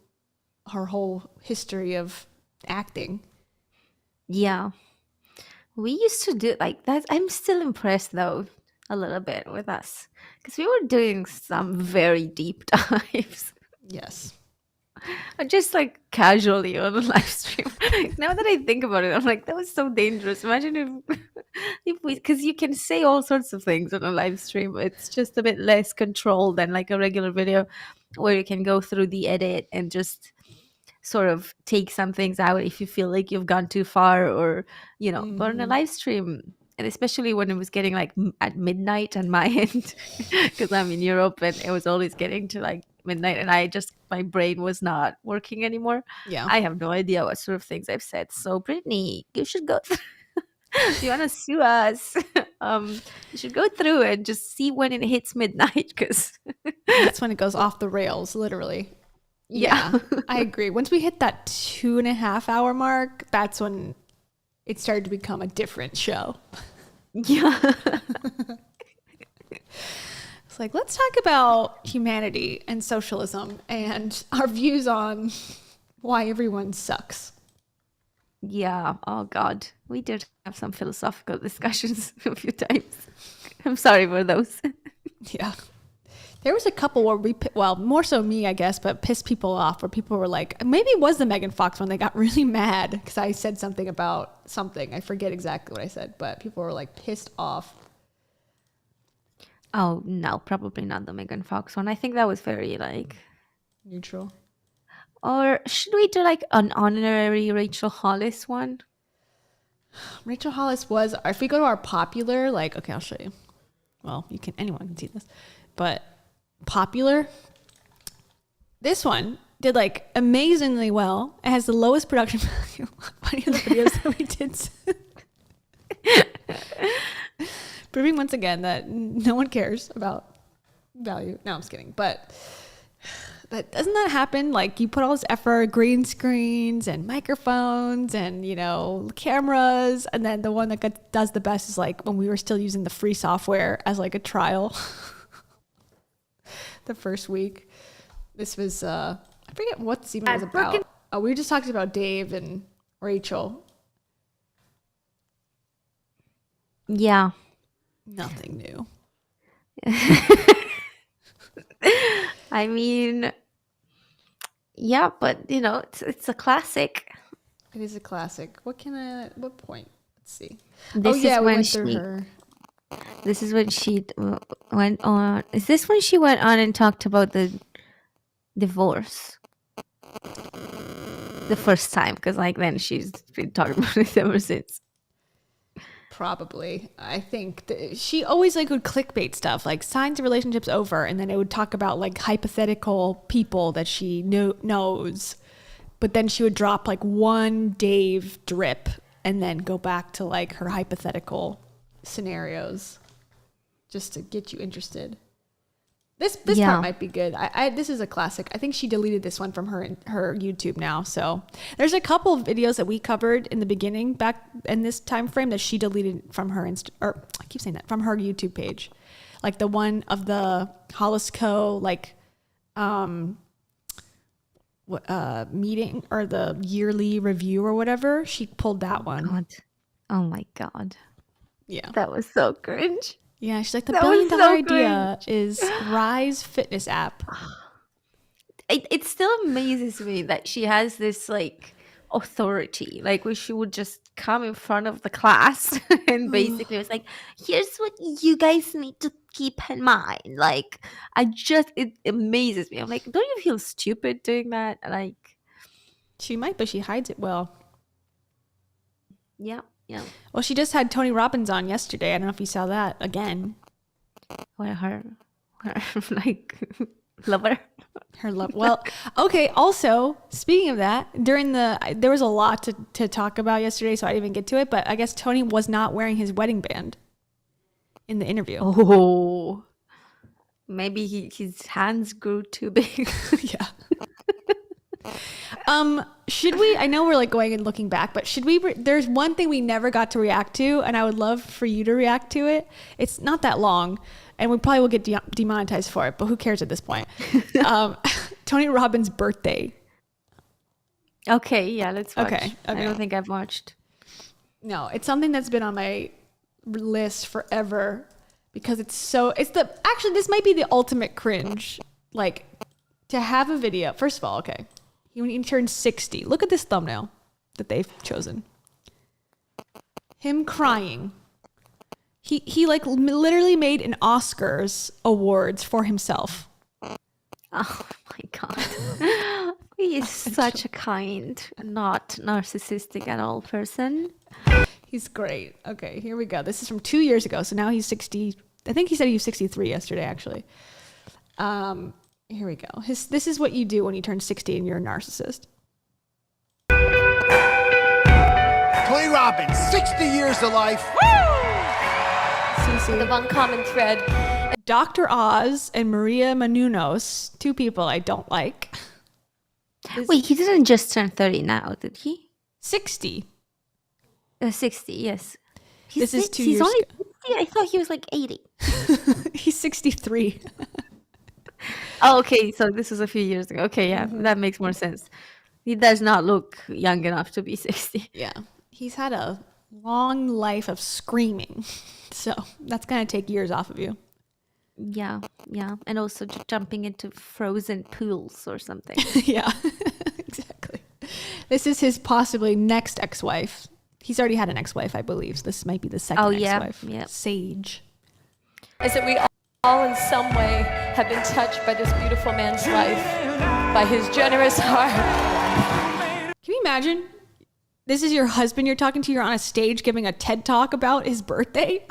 her whole history of acting. Yeah. We used to do like that. I'm still impressed though, a little bit with us, because we were doing some very deep dives. Yes. Just like casually on a live stream. Now that I think about it, I'm like, that was so dangerous. Imagine if we, because you can say all sorts of things on a live stream. It's just a bit less controlled than like a regular video where you can go through the edit and just sort of take some things out if you feel like you've gone too far, or, you know, but on a live stream, and especially when it was getting like at midnight on my end, because I'm in Europe and it was always getting to like midnight and my brain was not working anymore. Yeah. I have no idea what sort of things I've said. So Brittany, you should go if you want to sue us, you should go through and just see when it hits midnight, because That's when it goes off the rails, literally. yeah. I agree. Once we hit that 2.5 hour mark, that's when it started to become a different show. Yeah. It's like, let's talk about humanity and socialism and our views on why everyone sucks. Yeah. Oh God, we did have some philosophical discussions a few times. I'm sorry for those. Yeah. There was a couple where well, more so me, I guess, but pissed people off, where people were like, maybe it was the Megan Fox one. They got really mad because I said something about something. I forget exactly what I said, but people were like pissed off. Oh no, probably not the Megan Fox one. I think that was very like Neutral. Or should we do like an honorary Rachel Hollis one? Rachel Hollis was, if we go to our popular, like, okay, I'll show you. Well, anyone can see this, but popular, this one did like amazingly well. It has the lowest production value of any of the videos that we did. Proving once again that no one cares about value. No, I'm just kidding. But But doesn't that happen? Like you put all this effort, green screens and microphones and, cameras. And then the one that does the best is like when we were still using the free software as like a trial the first week. This was, I forget what this even was about. Oh, we just talked about Dave and Rachel. Yeah. Nothing new. I mean, yeah, but it's a classic. It is a classic. What point? Let's see. This we is when went through her. This is when she went on. Is this when she went on and talked about the divorce? The first time, because like then she's been talking about it ever since. Probably. I think she always like would clickbait stuff, like signs of relationships over, and then it would talk about like hypothetical people that she knows. But then she would drop like one Dave drip and then go back to like her hypothetical scenarios just to get you interested. This part might be good. This is a classic. I think she deleted this one from her YouTube now. So there's a couple of videos that we covered in the beginning back in this time frame that she deleted from her from her YouTube page, like the one of the Hollis Co. Meeting or the yearly review or whatever. She pulled that one. God. Oh my God. Yeah, that was so cringe. Yeah, she's like, the $1 billion idea is Rise fitness app. It still amazes me that she has this like authority, like where she would just come in front of the class and basically was like, here's what you guys need to keep in mind. Like, it amazes me. I'm like, don't you feel stupid doing that? Like, she might, but she hides it well. Yeah. Yeah. Well, she just had Tony Robbins on yesterday. I don't know if you saw that again. Well, her like lover. Her love. Well, okay. Also, speaking of that, there was a lot to talk about yesterday, so I didn't even get to it. But I guess Tony was not wearing his wedding band in the interview. Oh, maybe his hands grew too big. Yeah. Should we, I know we're like going and looking back, but should we, there's one thing we never got to react to, and I would love for you to react to it. It's not that long, and we probably will get demonetized for it, but who cares at this point? Tony Robbins' birthday. Okay, yeah, let's watch. Okay. I don't think I've watched. No, it's something that's been on my list forever because this might be the ultimate cringe. Like, to have a video, first of all, okay. When he turned 60, look at this thumbnail that they've chosen. Him crying. He like literally made an Oscars awards for himself. Oh my God. He is such a kind, not narcissistic at all person. He's great. Okay, here we go. This is from 2 years ago. So now he's 60. I think he said he was 63 yesterday, actually. Here we go. This is what you do when you turn 60 and you're a narcissist. Tony Robbins, 60 years to life. CC. The one common thread. Dr. Oz and Maria Menounos, two people I don't like. Wait, he didn't just turn 30 now, did he? 60. 60, yes. This is 2 he's years only ago. 60? I thought he was like 80. He's 63. Oh, okay. So this was a few years ago. Okay, yeah, that makes more sense. He does not look young enough to be 60. Yeah. He's had a long life of screaming. So that's going to take years off of you. Yeah, yeah. And also just jumping into frozen pools or something. Yeah, exactly. This is his possibly next ex-wife. He's already had an ex-wife, I believe. So this might be the second ex-wife. Yeah. Sage. Is that we all in some way have been touched by this beautiful man's life, by his generous heart. Can you imagine? This is your husband you're talking to. You're on a stage giving a TED talk about his birthday.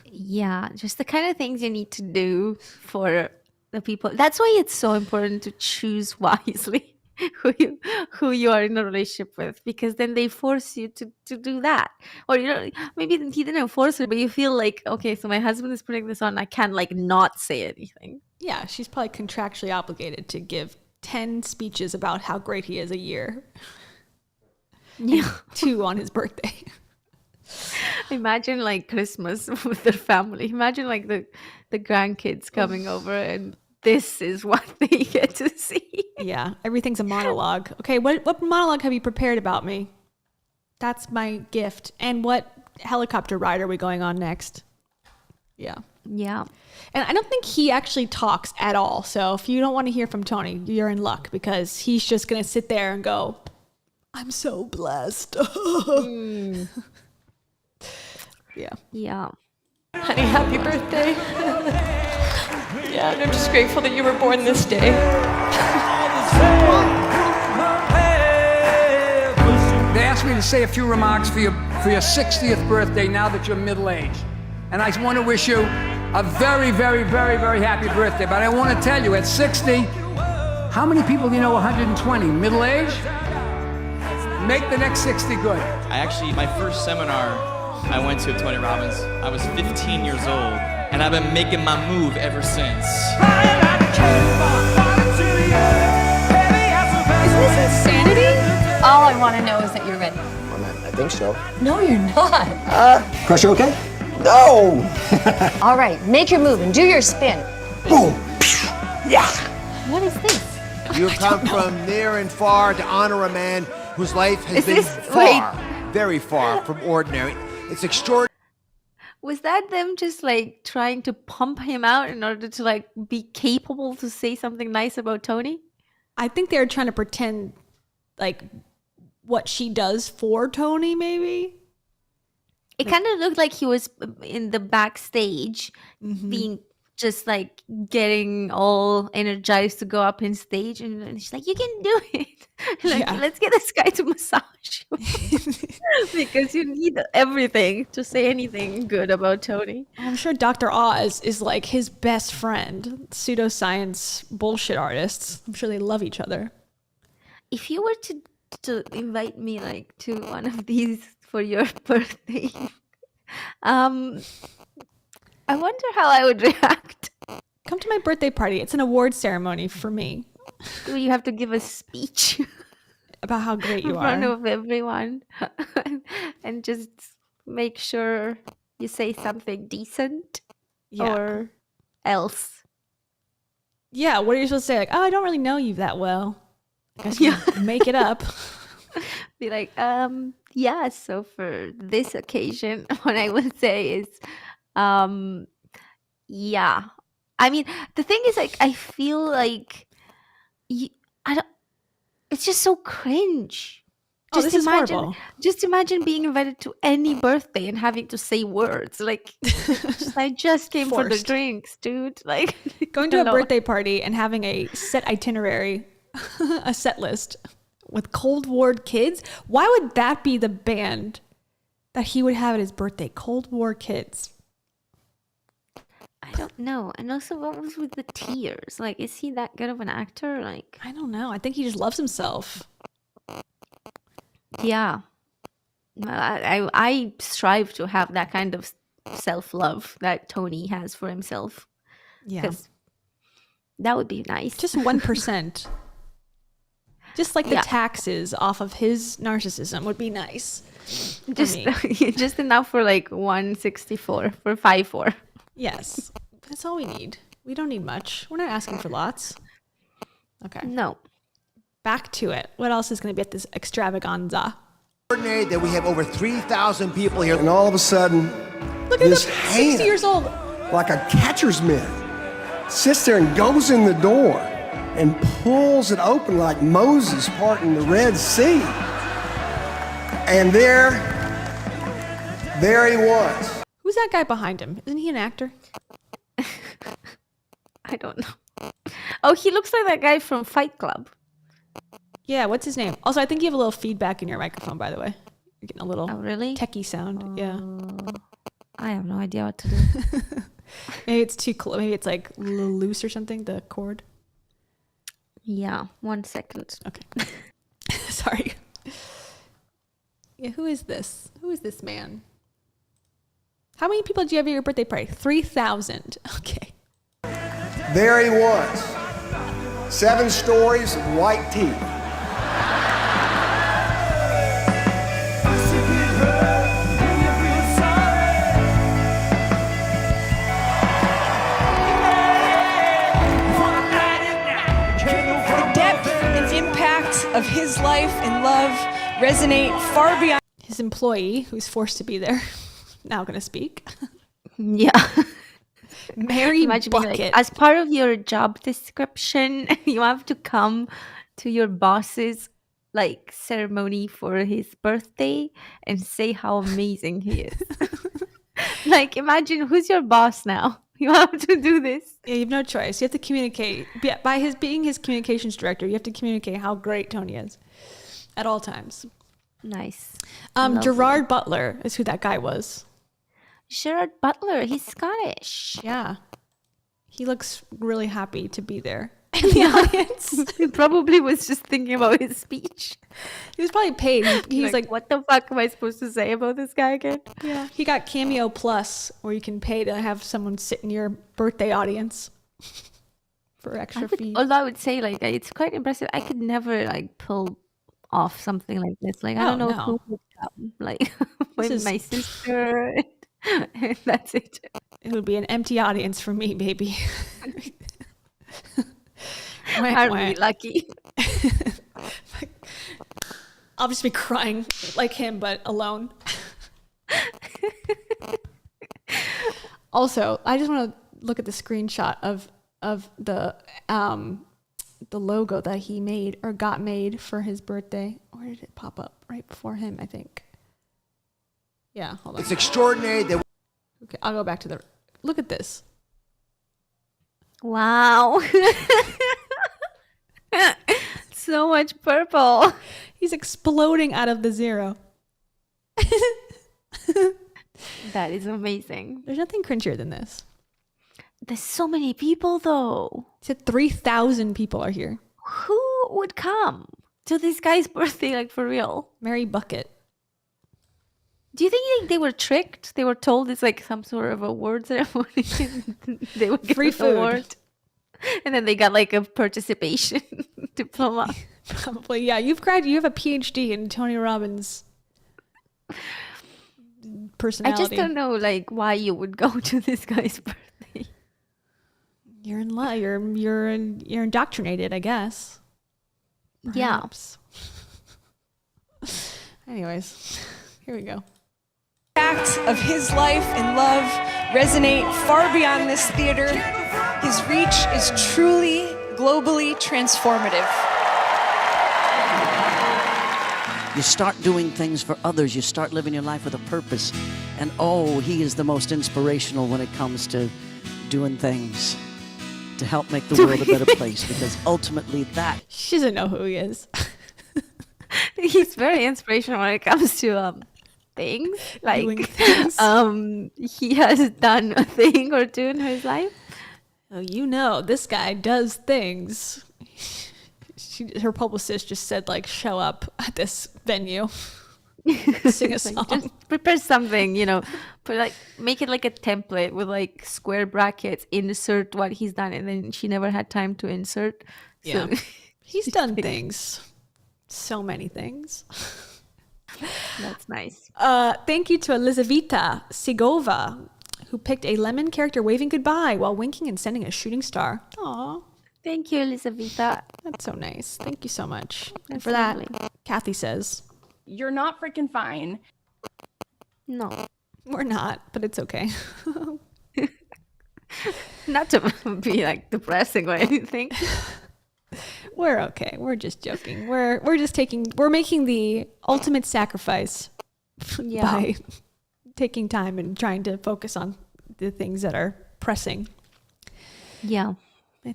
Yeah, just the kind of things you need to do for the people. That's why it's so important to choose wisely who you are in a relationship with, because then they force you to do that. Or maybe he didn't force it, but you feel like, okay, so my husband is putting this on, I can't like not say anything. Yeah, she's probably contractually obligated to give 10 speeches about how great he is a year. Yeah. 2 on his birthday. Imagine like Christmas with their family. Imagine like the grandkids coming over and this is what they get to see. Yeah, everything's a monologue. Okay, what monologue have you prepared about me? That's my gift. And what helicopter ride are we going on next? Yeah. Yeah. And I don't think he actually talks at all. So if you don't want to hear from Tony, you're in luck because he's just going to sit there and go, I'm so blessed. Yeah. Yeah. Honey, happy birthday. Yeah, and I'm just grateful that you were born this day. They asked me to say a few remarks for your 60th birthday now that you're middle-aged. And I want to wish you a very, very, very, very happy birthday. But I want to tell you, at 60, how many people do you know 120? Middle-aged? Make the next 60 good. My first seminar I went to of Tony Robbins, I was 15 years old, and I've been making my move ever since. Is this insanity? All I want to know is that you're ready. I think so. No, you're not. Pressure okay? No! All right, make your move and do your spin. Boom! Yeah! What is this? You have come from near and far to honor a man whose life has been very far from ordinary. It's extraordinary. Was that them just like trying to pump him out in order to like be capable to say something nice about Tony? I think they're trying to pretend like what she does for Tony, maybe. It kind of looked like he was in the backstage being just like getting all energized to go up in stage, and she's like, you can do it. Like, let's get this guy to massage you. Because you need everything to say anything good about Tony. I'm sure Dr. Oz is like his best friend. Pseudoscience bullshit artists. I'm sure they love each other. If you were to invite me like to one of these for your birthday, I wonder how I would react. Come to my birthday party. It's an award ceremony for me. Do you have to give a speech about how great you in front of everyone and just make sure you say something decent or else? Yeah, what are you supposed to say? Like, oh, I don't really know you that well. I guess you make it up. Be like, yeah, so for this occasion, what I would say is, yeah. I mean, the thing is, like, I feel like it's just so cringe. This is horrible. Just imagine being invited to any birthday and having to say words like, I just came for the drinks, dude. Like, going to a birthday party and having a set itinerary, a set list with Cold War Kids. Why would that be the band that he would have at his birthday? Cold War Kids. I don't know. And also, what was with the tears? Like, is he that good of an actor? Like, I don't know. I think he just loves himself. Yeah. I strive to have that kind of self-love that Tony has for himself. Yeah. Because that would be nice. Just 1%. Just like the taxes off of his narcissism would be nice. Just enough for like 164 for 5-4. Yes. That's all we need. We don't need much. We're not asking for lots. Okay. No. Back to it. What else is going to be at this extravaganza? Extraordinary that we have over 3,000 people here. And all of a sudden, look at this him, hand, 60 years old, like a catcher's mitt, sits there and goes in the door and pulls it open like Moses parting the Red Sea. And there he was. Who's that guy behind him? Isn't he an actor? I don't know. Oh, he looks like that guy from Fight Club. Yeah, what's his name? Also, I think you have a little feedback in your microphone, by the way. You're getting a little really techie sound. Yeah. I have no idea what to do. Maybe it's too close. Maybe it's like a little loose or something, the cord. Yeah, 1 second. Okay. Sorry. Yeah, who is this? Who is this man? How many people do you have at your birthday party? 3,000. Okay. there he was. 7 stories of white teeth. Of his life and love resonate far beyond. His employee, who's forced to be there, now going to speak. Yeah. Mary Imagine being Bucket. like, as part of your job description, you have to come to your boss's like ceremony for his birthday and say how amazing he is. Like, imagine who's your boss now. You have to do this. Yeah, you have no choice. You have to communicate. By his being his communications director, you have to communicate how great Tony is at all times. Nice. Gerard Butler is who that guy was. Gerard Butler, he's Scottish. Yeah. He looks really happy to be there in the audience. He probably was just thinking about his speech. He was probably paid. He was like, what the fuck am I supposed to say about this guy again? Yeah. He got Cameo Plus, where you can pay to have someone sit in your birthday audience for extra fee. Although I would say, like, it's quite impressive. I could never, like, pull off something like this. Like, I don't know who would come. Like, my sister. And that's it. It would be an empty audience for me, baby. Aren't we lucky? I'll just be crying like him, but alone. Also, I just want to look at the screenshot of the logo that he made or got made for his birthday. Where did it pop up? Right before him, I think. Yeah, hold on. It's extraordinary that. Okay, I'll go back to the. Look at this. Wow. So much purple. He's exploding out of the zero. That is amazing. There's nothing cringier than this. There's so many people, though. He said 3,000 people are here. Who would come to this guy's birthday, like, for real? Mary Bucket. Do you think like, they were tricked? They were told it's like some sort of award ceremony. They would get free food. Award. And then they got like a participation diploma. Probably, yeah. You have a PhD in Tony Robbins' personality. I just don't know like why you would go to this guy's birthday. You're in love. You're indoctrinated, I guess. Perhaps. Yeah. Anyways, here we go. Acts of his life and love resonate far beyond this theater. His reach is truly globally transformative. You start doing things for others. You start living your life with a purpose. And oh, he is the most inspirational when it comes to doing things to help make the world a better place. Because ultimately that... She doesn't know who he is. He's very inspirational when it comes to things. Like, things. He has done a thing or two in his life. Oh, you know, this guy does things. Her publicist just said, like, show up at this venue, sing a song. Just prepare something, you know, make it like a template with like square brackets, insert what he's done, and then she never had time to insert. Yeah, so he's done things, so many things. That's nice. Thank you to Elizaveta Sigova, who picked a lemon character waving goodbye while winking and sending a shooting star. Aw. Thank you, Elizaveta. That's so nice. Thank you so much. And for that, Kathy says, "You're not freaking fine." No, we're not, but it's okay. Not to be like depressing or anything. We're okay. We're just joking. We're making the ultimate sacrifice by taking time and trying to focus on the things that are pressing. Yeah.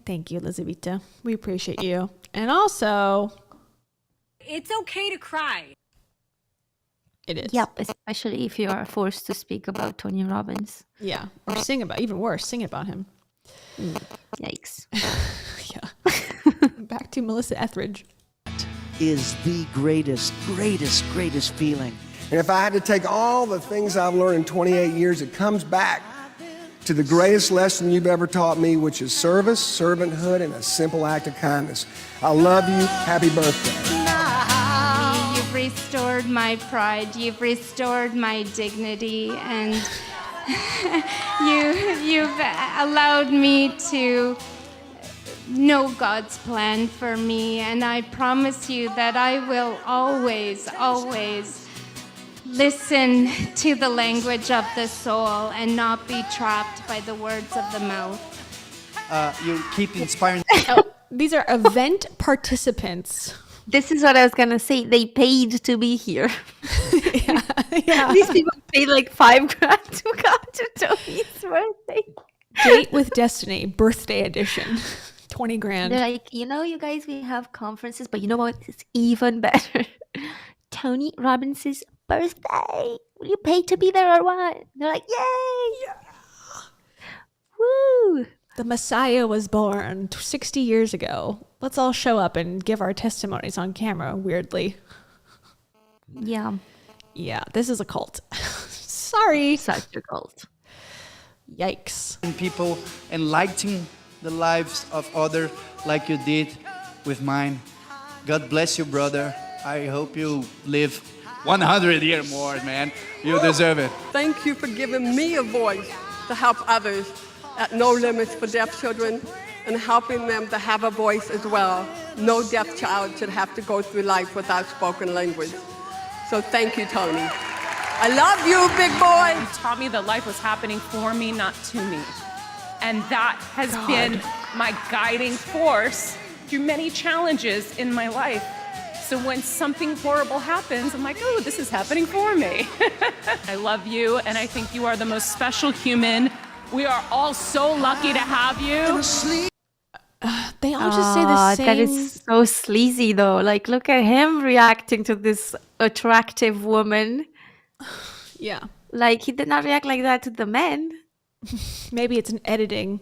Thank you, Elizaveta. We appreciate you. And also, it's okay to cry. It is. Yep, especially if you are forced to speak about Tony Robbins. Yeah, or sing about, even worse, sing about him. Yikes. Yeah. Back to Melissa Etheridge. Is the greatest feeling. And if I had to take all the things I've learned in 28 years, it comes back to the greatest lesson you've ever taught me, which is service, servanthood, and a simple act of kindness. I love you. Happy birthday. You've restored my pride. You've restored my dignity, and you've allowed me to know God's plan for me. And I promise you that I will always, always listen to the language of the soul and not be trapped by the words of the mouth. You keep inspiring. Oh, these are event participants. This is what I was gonna say. They paid to be here. Yeah. These people paid like $5,000 to come to Tony's birthday. Date with Destiny, birthday edition. 20 grand. They're like, you guys, we have conferences, but you know what? It's even better. Tony Robbins' birthday. Will you pay to be there or what? They're like, yay! Yeah. Woo! The Messiah was born 60 years ago. Let's all show up and give our testimonies on camera, weirdly. Yeah. Yeah, this is a cult. Sorry. Such a cult. Yikes. People enlightening the lives of others like you did with mine. God bless you, brother. I hope you live 100 years more, man. You deserve it. Thank you for giving me a voice to help others at No Limits for Deaf Children and helping them to have a voice as well. No deaf child should have to go through life without spoken language. So thank you, Tony. I love you, big boy. You taught me that life was happening for me, not to me. And that has been my guiding force through many challenges in my life. So when something horrible happens, I'm like, oh, this is happening for me. I love you, and I think you are the most special human. We are all so lucky to have you. They all just say the same. That is so sleazy, though. Like, look at him reacting to this attractive woman. Yeah. Like, he did not react like that to the men. Maybe it's an editing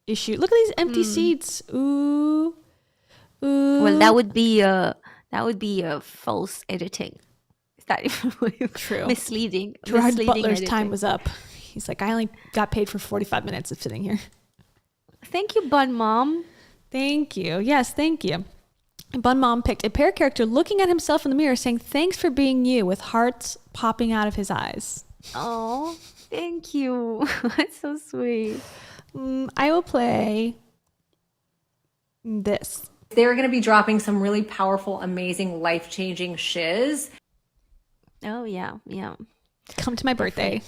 issue. Look at these empty seats. Ooh. Ooh. Well, that would be a false editing. Is that even true? Misleading. Gerard misleading Butler's editing. time was up. He's like, I only got paid for 45 minutes of sitting here. Thank you, Bun Mom. Thank you. Yes, thank you. Bun Mom picked a pair character looking at himself in the mirror saying, thanks for being you, with hearts popping out of his eyes. Oh, thank you. That's so sweet. I will play this. They're going to be dropping some really powerful, amazing, life-changing shiz. Oh, yeah, yeah. Come to my birthday.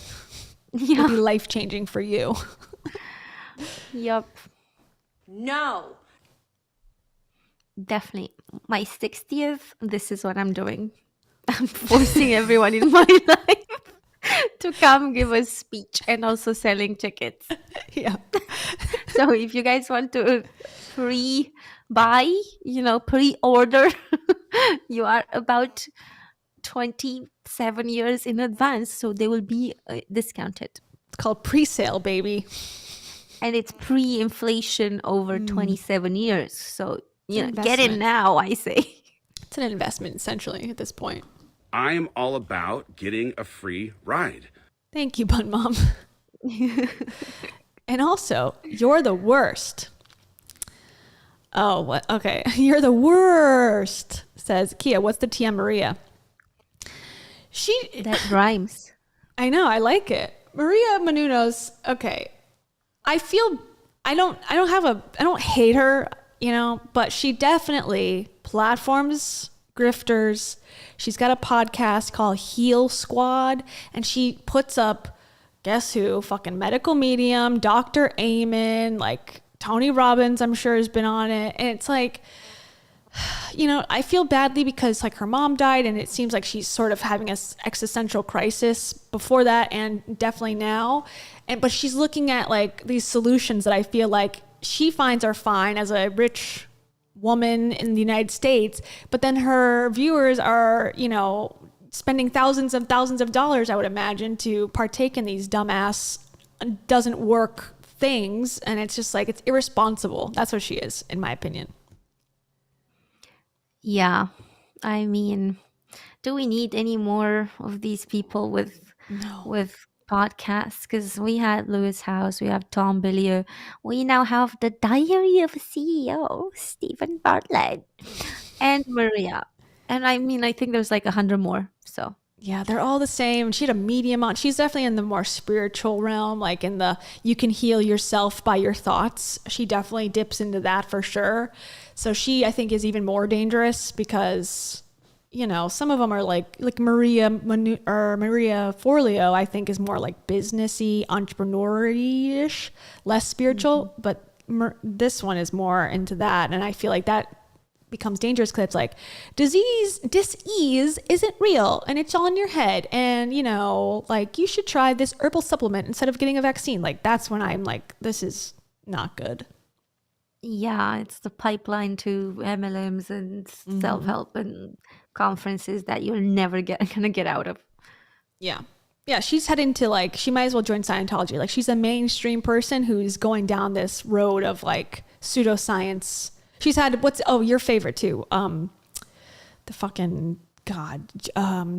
Yeah. It'll be life-changing for you. Yep. No. Definitely. My 60th, this is what I'm doing. I'm forcing everyone in my life to come give a speech and also selling tickets. Yeah. So if you guys want to pre-buy, pre-order, you are about 27 years in advance. So they will be discounted. It's called pre-sale, baby. And it's pre-inflation over 27 years. So, get in investment. now, I say. It's an investment, essentially, at this point. I am all about getting a free ride. Thank you, Bun Mom. And also, you're the worst. Oh, what? Okay. You're the worst, says Keya. What's the Tia Maria? That rhymes. I know. I like it. Maria Menounos. Okay. I don't hate her, but she definitely platforms grifters. She's got a podcast called Heal Squad, and she puts up, guess who? Fucking medical medium, Dr. Amen, like Tony Robbins, I'm sure has been on it. And it's like, I feel badly because like her mom died, and it seems like she's sort of having an existential crisis before that and definitely now. But she's looking at like these solutions that I feel like she finds are fine as a rich woman in the United States, but then her viewers are, spending thousands of dollars, I would imagine, to partake in these dumbass, doesn't work things. And it's just like, it's irresponsible. That's what she is, in my opinion. Yeah. I mean, do we need any more of these people with podcasts, because we had Lewis House, we have Tom Billier, we now have the Diary of a CEO, Stephen Bartlett, and Maria. And I mean, I think there's like 100 more. So yeah, they're all the same. She had a medium on. She's definitely in the more spiritual realm, like in the you can heal yourself by your thoughts. She definitely dips into that for sure. So she, I think, is even more dangerous because, you know, some of them are like Maria Forleo, I think, is more like businessy, entrepreneur-ish, less spiritual. But this one is more into that. And I feel like that becomes dangerous because it's like disease isn't real and it's all in your head, and you know, like you should try this herbal supplement instead of getting a vaccine. Like that's when I'm like, this is not good. yeah, it's the pipeline to MLMs and self-help and conferences that you're never gonna get out of. Yeah, she's heading to like, she might as well join Scientology. Like she's a mainstream person who's going down this road of like pseudoscience. She's had your favorite too. The fucking God,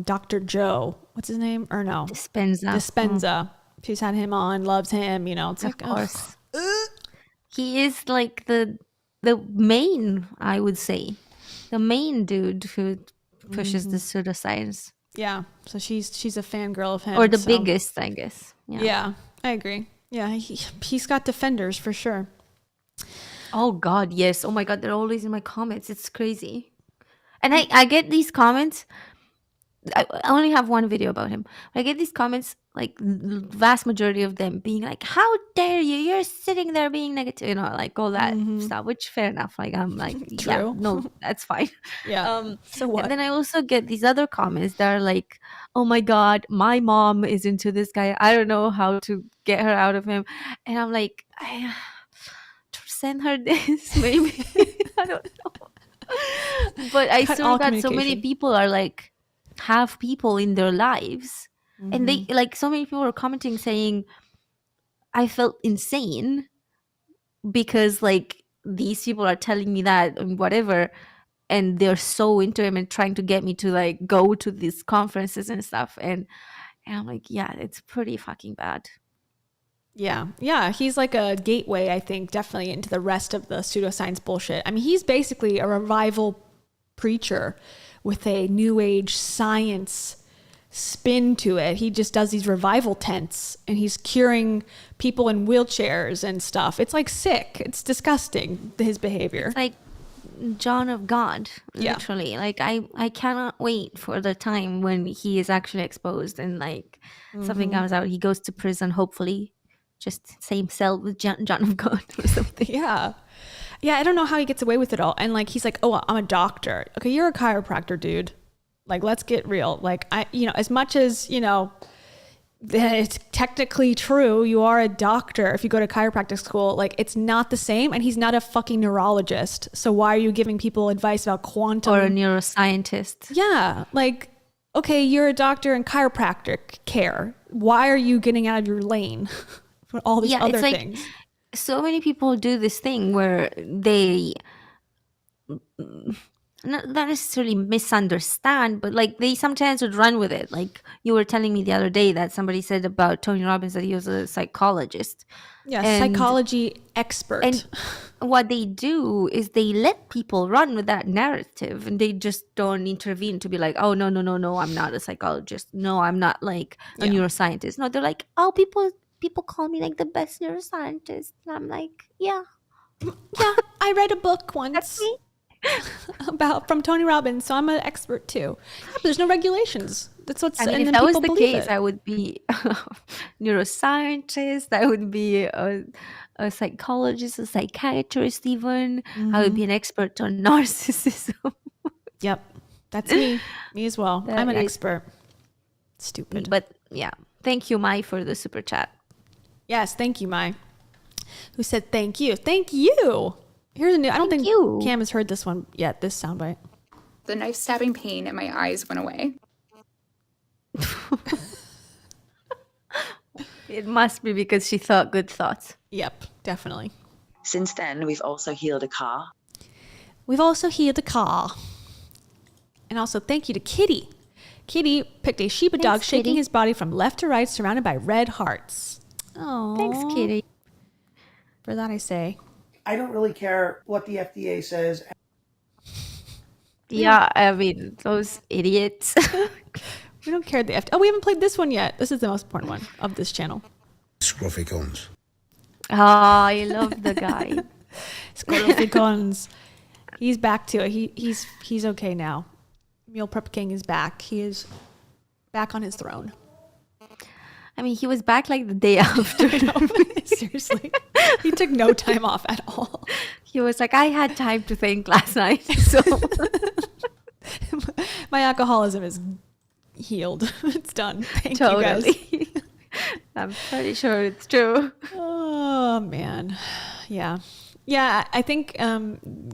Dr. Joe. What's his name? Or no, Dispenza. She's had him on, loves him. You know, it's like, of course, he is like the main, I would say, the main dude who pushes the pseudoscience. Yeah, so she's a fangirl of him, or the biggest, I guess. Yeah, I agree. Yeah, he's got defenders for sure. Oh God, yes. Oh my God, they're always in my comments. It's crazy. And I get these comments. I only have one video about him. I get these comments, like the vast majority of them being like, "How dare you? You're sitting there being negative," you know, like all that stuff. Which fair enough. Like I'm like, True. yeah, no, that's fine. Yeah. So what? And then I also get these other comments that are like, "Oh my God, my mom is into this guy. I don't know how to get her out of him." And I'm like, send her this, maybe. I don't know. But I saw that so many people are like, have people in their lives, and they like, so many people are commenting saying, I felt insane because like these people are telling me that and whatever, and they're so into him and trying to get me to like go to these conferences and stuff, and I'm like, yeah, it's pretty fucking bad. Yeah, he's like a gateway, I think, definitely into the rest of the pseudoscience bullshit. I mean, he's basically a revival preacher with a new age science spin to it. He just does these revival tents and he's curing people in wheelchairs and stuff. It's like sick. It's disgusting, his behavior. It's like John of God, literally. Like I cannot wait for the time when he is actually exposed and like something comes out. He goes to prison, hopefully. Just same cell with John of God or something. Yeah, I don't know how he gets away with it all. And like, he's like, oh, I'm a doctor. Okay, you're a chiropractor, dude. Like, let's get real. Like, as much as, you know, it's technically true, you are a doctor if you go to chiropractic school. Like, it's not the same. And he's not a fucking neurologist. So why are you giving people advice about quantum? Or a neuroscientist. Yeah, like, okay, you're a doctor in chiropractic care. Why are you getting out of your lane? For all these other things. So many people do this thing where they not necessarily misunderstand, but like they sometimes would run with it. Like you were telling me the other day that somebody said about Tony Robbins that he was a psychologist. Yeah, psychology expert. And what they do is they let people run with that narrative and they just don't intervene to be like, oh, no, I'm not a psychologist. No, I'm not like a neuroscientist. No, they're like, oh, people call me like the best neuroscientist. And I'm like, yeah, I read a book once from Tony Robbins, so I'm an expert too. But there's no regulations. That's what's. I mean, if that was the case, I would be a neuroscientist. I would be a psychologist, a psychiatrist, even. I would be an expert on narcissism. Yep, that's me. Me as well. I'm an expert. Stupid. But yeah, thank you, Mai, for the super chat. Yes, thank you, Mai. Who said thank you? Thank you. Here's a new. I don't think Cam has heard this one yet. This soundbite. The knife stabbing pain in my eyes went away. It must be because she thought good thoughts. Yep, definitely. Since then, we've also healed a car. And also thank you to Kitty. Kitty picked a sheepdog, Thanks, shaking Kitty. his body from left to right, surrounded by red hearts. Oh, Thanks, Kitty. For that I say. I don't really care what the FDA says. Yeah, I mean, those idiots. We don't care the FDA. Oh, we haven't played this one yet. This is the most important one of this channel. Scruffy Cones. Oh, I love the guy. Scruffy Cones. He's back to it. He's okay now. Meal Prep King is back. He is back on his throne. I mean, he was back like the day after. Seriously. He took no time off at all. He was like, I had time to think last night. So my alcoholism is healed. It's done. Thank you guys. I'm pretty sure it's true. Oh, man. Yeah. Yeah, I think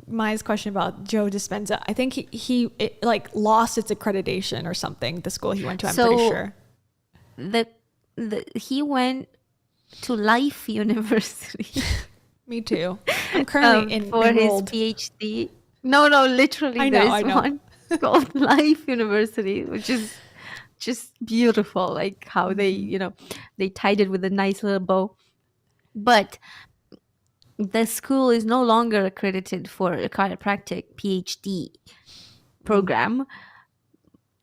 Maya's question about Joe Dispenza, I think he lost its accreditation or something, the school he went to, I'm pretty sure. He went to Life University. Me too. I'm currently enrolled. His PhD. No, literally there's one called Life University, which is just beautiful, like how they tied it with a nice little bow. But the school is no longer accredited for a chiropractic PhD program.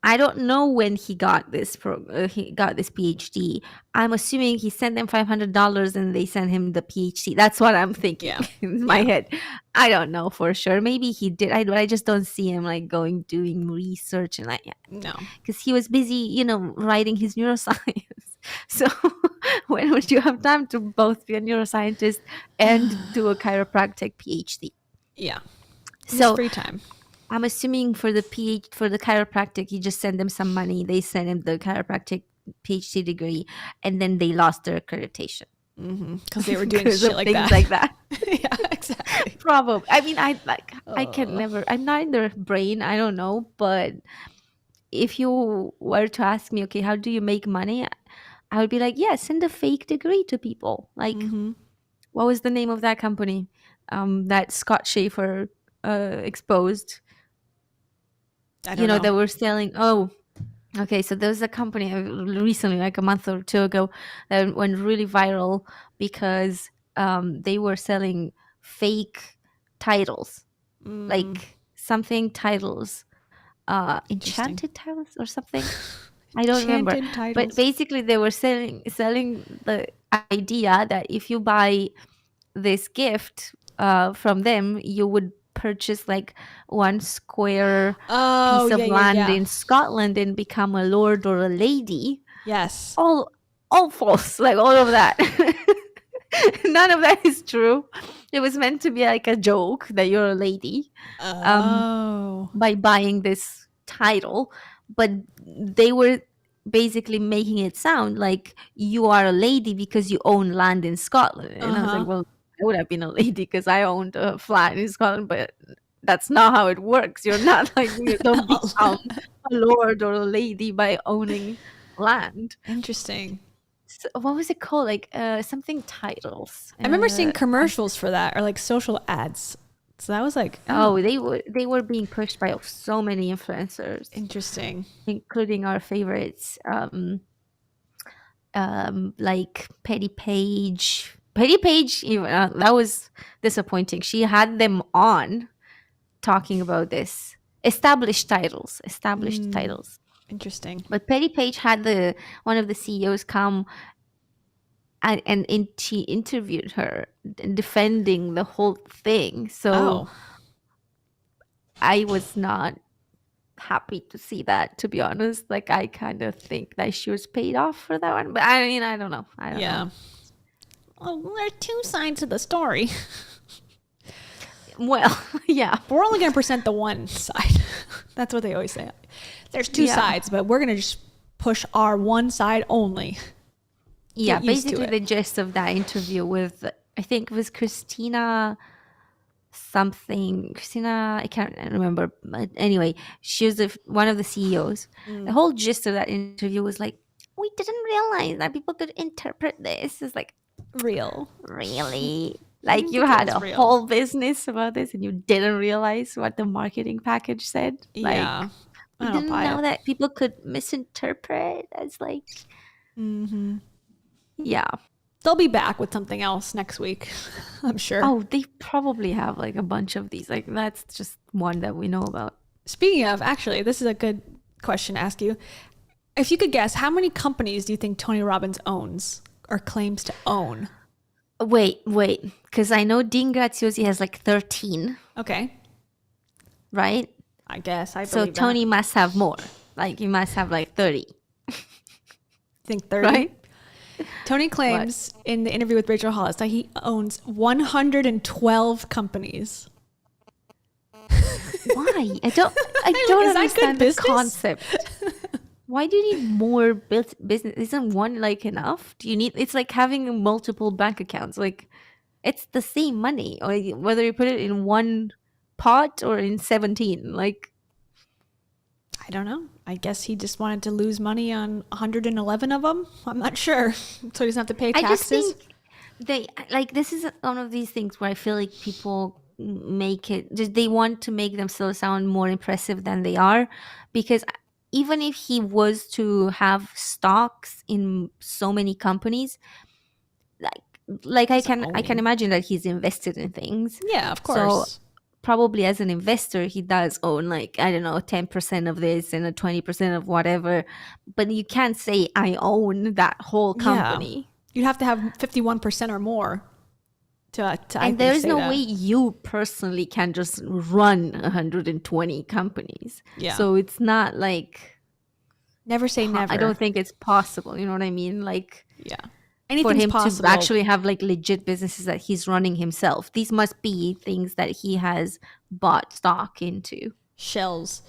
I don't know when he got this PhD. I'm assuming he sent them $500 and they sent him the PhD. That's what I'm thinking in my head. I don't know for sure. Maybe he did. I just don't see him like doing research and no, because he was busy, writing his neuroscience. So when would you have time to both be a neuroscientist and do a chiropractic PhD? Yeah. So free time. I'm assuming for the chiropractic, he just sent them some money. They sent him the chiropractic PhD degree, and then they lost their accreditation because they were doing shit like things that. like that. Yeah, exactly. Probably. I mean, I can never. I'm not in their brain. I don't know, but if you were to ask me, okay, how do you make money? I would be like, yeah, send a fake degree to people. Like, what was the name of that company that Scott Schaefer exposed? I don't know. They were selling. Oh, okay. So there was a company recently, like a month or two ago, that went really viral because they were selling fake titles, like something titles, enchanted titles or something. I don't remember. Titles. But basically, they were selling the idea that if you buy this gift from them, you would purchase like 1 square piece of land in Scotland and become a lord or a lady. Yes. All false, like all of that. None of that is true. It was meant to be like a joke that you're a lady by buying this title, but they were basically making it sound like you are a lady because you own land in Scotland. And I was like, well, I would have been a lady because I owned a flat in Scotland, but that's not how it works. You're not like, you don't become a lord or a lady by owning land. Interesting. So what was it called? Like something titles. I remember seeing commercials for that, or like social ads. So that was like, they were being pushed by so many influencers. Interesting. Including our favorites, like Petty Page. Petty Page, that was disappointing. She had them on talking about this. Established titles. Interesting. But Petty Page had one of the CEOs come and she interviewed her, defending the whole thing. So I was not happy to see that, to be honest. Like, I kind of think that she was paid off for that one. But I mean, I don't know. I don't know. Well, there are two sides to the story. Well, yeah. But we're only going to present the one side. That's what they always say. There's two sides, but we're going to just push our one side only. Yeah, basically the gist of that interview with, I think it was Christina, I can't remember. But anyway, she was one of the CEOs. The whole gist of that interview was like, we didn't realize that people could interpret this as like, really? Like, you had a whole business about this and you didn't realize what the marketing package said? Yeah. I I don't didn't buy know it. that people could misinterpret as like, Mm-hmm. yeah. They'll be back with something else next week, I'm sure. Oh, they probably have like a bunch of these. Like that's just one that we know about. Speaking of, actually, this is a good question to ask you. If you could guess, how many companies do you think Tony Robbins owns or claims to own? Wait, because I know Dean Graziosi has like 13. Okay. Right? I guess. I So believe Tony that. must have more. Like he must have like 30. Think 30? Right? Tony claims in the interview with Rachel Hollis that he owns 112 companies. Why? I don't Is that understand good the concept. Why do you need more business? Isn't one like enough? Do you need? It's like having multiple bank accounts. Like it's the same money, or whether you put it in one pot or in 17. Like I don't know. I guess he just wanted to lose money on 111 of them. I'm not sure. So he doesn't have to pay I taxes. just think they like this is one of these things where I feel like people make it just they want to make themselves sound more impressive than they are, because even if he was to have stocks in so many companies, like I can imagine that he's invested in things. Yeah, of So course. probably as an investor, he does own like, I don't know, 10% of this and a 20% of whatever. But you can't say I own that whole company. You'd have to have 51% or more to I And think, there's say no that. way you personally can just run 120 companies. Yeah. So it's not like Never say never. I don't think it's possible. You know what I mean? Like, yeah. for Anything's him possible. to actually have like legit businesses that he's running himself. These must be things that he has bought stock into. Shells.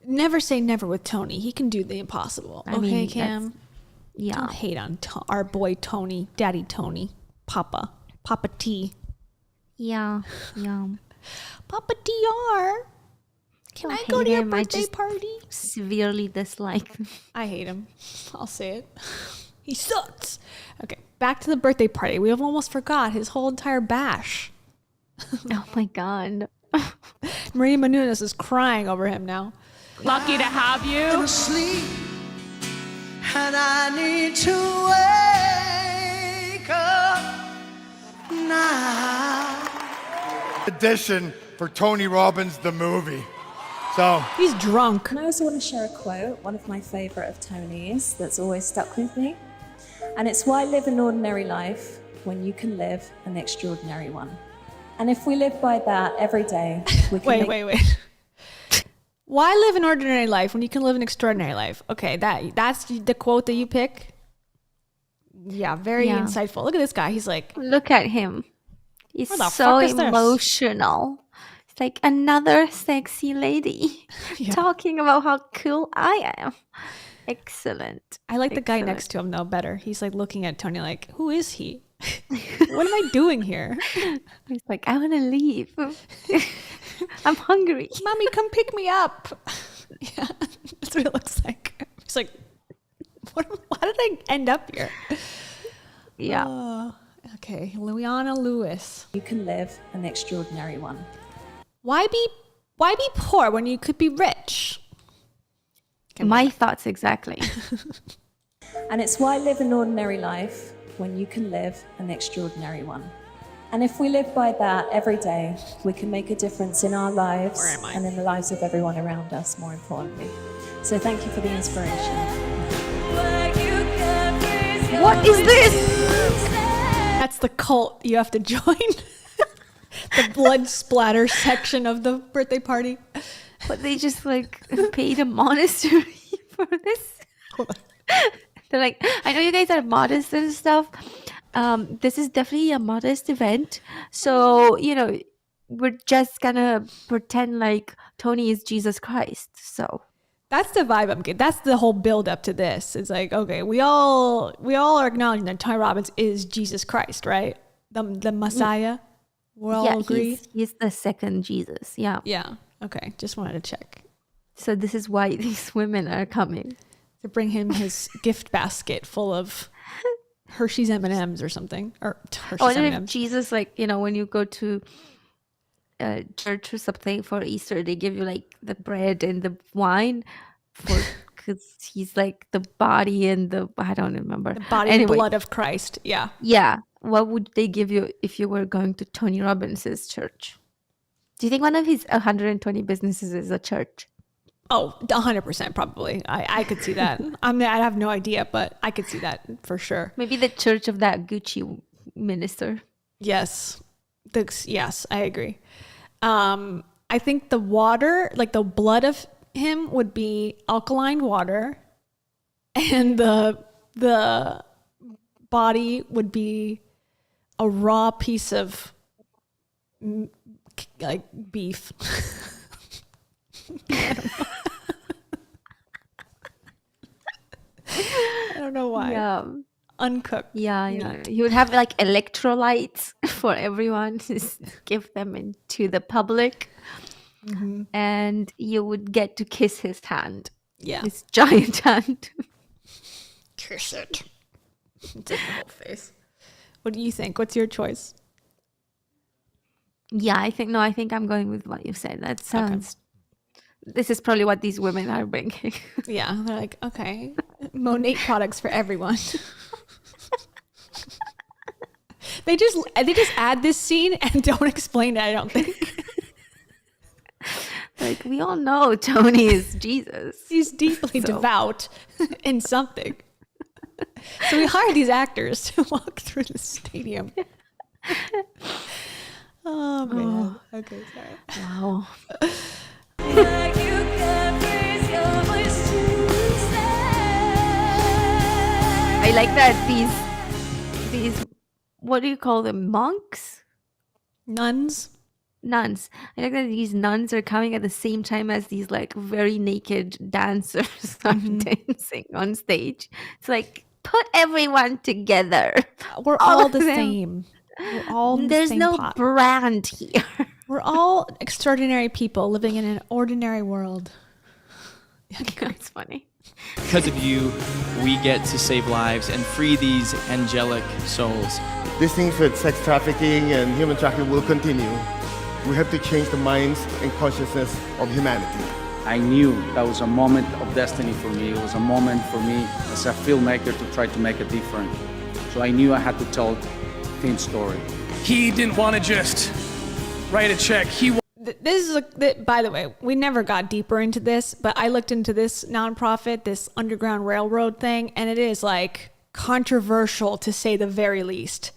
Never say never with Tony. He can do the impossible. I Okay, mean, Cam? Yeah. Don't hate on our boy Tony. Daddy Tony. Papa T. Yeah. Papa DR. Can I go to your birthday party? Severely dislike him. I hate him. I'll say it. He sucks. Okay, back to the birthday party. We almost forgot his whole entire bash. Oh my God. Maria Menounos is crying over him now. Lucky to have you. And I need to wake up now. Edition for Tony Robbins, the movie. So he's drunk. And I also want to share a quote, one of my favorite of Tony's, that's always stuck with me. And it's, why live an ordinary life when you can live an extraordinary one? And if we live by that every day, we can Wait. Why live an ordinary life when you can live an extraordinary life? Okay, that's the quote that you pick. Yeah, very insightful. Look at this guy. He's like, look at him. He's What the so fuck is this? emotional. It's like another sexy lady talking about how cool I am. Excellent. I like the guy next to him though better. He's like looking at Tony like, who is he? What am I doing here? He's like, I want to leave. I'm hungry. Mommy, come pick me up. Yeah, that's what it looks like. He's like, why did I end up here? Yeah. Okay, Luana Lewis. You can live an extraordinary one. Why be poor when you could be rich? My thoughts exactly. And it's, why live an ordinary life when you can live an extraordinary one? And if we live by that every day, we can make a difference in our lives and in the lives of everyone around us, more importantly. So thank you for the inspiration. What is this? That's the cult you have to join. The blood splatter section of the birthday party. But they just like paid a monastery for this. They're like, I know you guys are modest and stuff. This is definitely a modest event. So, we're just gonna pretend like Tony is Jesus Christ. So that's the vibe I'm getting. That's the whole build up to this. It's like, okay, we all are acknowledging that Tony Robbins is Jesus Christ, right? The Messiah. We all agree. He's the second Jesus. Yeah. Yeah. Okay. Just wanted to check. So this is why these women are coming to bring him his gift basket full of Hershey's M&Ms or something, or Hershey's I wonder M&Ms. if Jesus, like, when you go to church or something for Easter, they give you like the bread and the wine because he's like the body and the I don't remember The body anyway. and blood of Christ. Yeah. Yeah. What would they give you if you were going to Tony Robbins' church? Do you think one of his 120 businesses is a church? Oh, 100% probably. I could see that. I mean, I have no idea, but I could see that for sure. Maybe the church of that Gucci minister. Yes. Yes, I agree. I think the water, like the blood of him would be alkaline water, and the body would be a raw piece of like beef. I don't know why. Yeah. Uncooked. Yeah. He would have like electrolytes for everyone to give them into the public. Mm-hmm. And you would get to kiss his hand. Yeah. His giant hand. Kiss it. Take the whole face. What do you think? What's your choice? Yeah, I think I'm going with what you said. That sounds... This is probably what these women are bringing. Yeah, they're like, okay, Monat products for everyone. They just add this scene and don't explain it, I don't think. Like, we all know Tony is Jesus. He's deeply devout in something. So we hired these actors to walk through the stadium. Oh, man. Okay, sorry. Wow. I like that these what do you call them, monks? Nuns. I like that these nuns are coming at the same time as these like very naked dancers are dancing on stage. It's like, put everyone together. We're all the same. We're all in the There's same no pot. brand here. We're all extraordinary people living in an ordinary world. That's funny. Because of you, we get to save lives and free these angelic souls. These things with sex trafficking and human trafficking will continue. We have to change the minds and consciousness of humanity. I knew that was a moment of destiny for me. It was a moment for me as a filmmaker to try to make a difference. So I knew I had to tell Tim's story. He didn't want to just write a check. This is by the way, we never got deeper into this, but I looked into this nonprofit, this Underground Railroad thing, and it is like controversial to say the very least.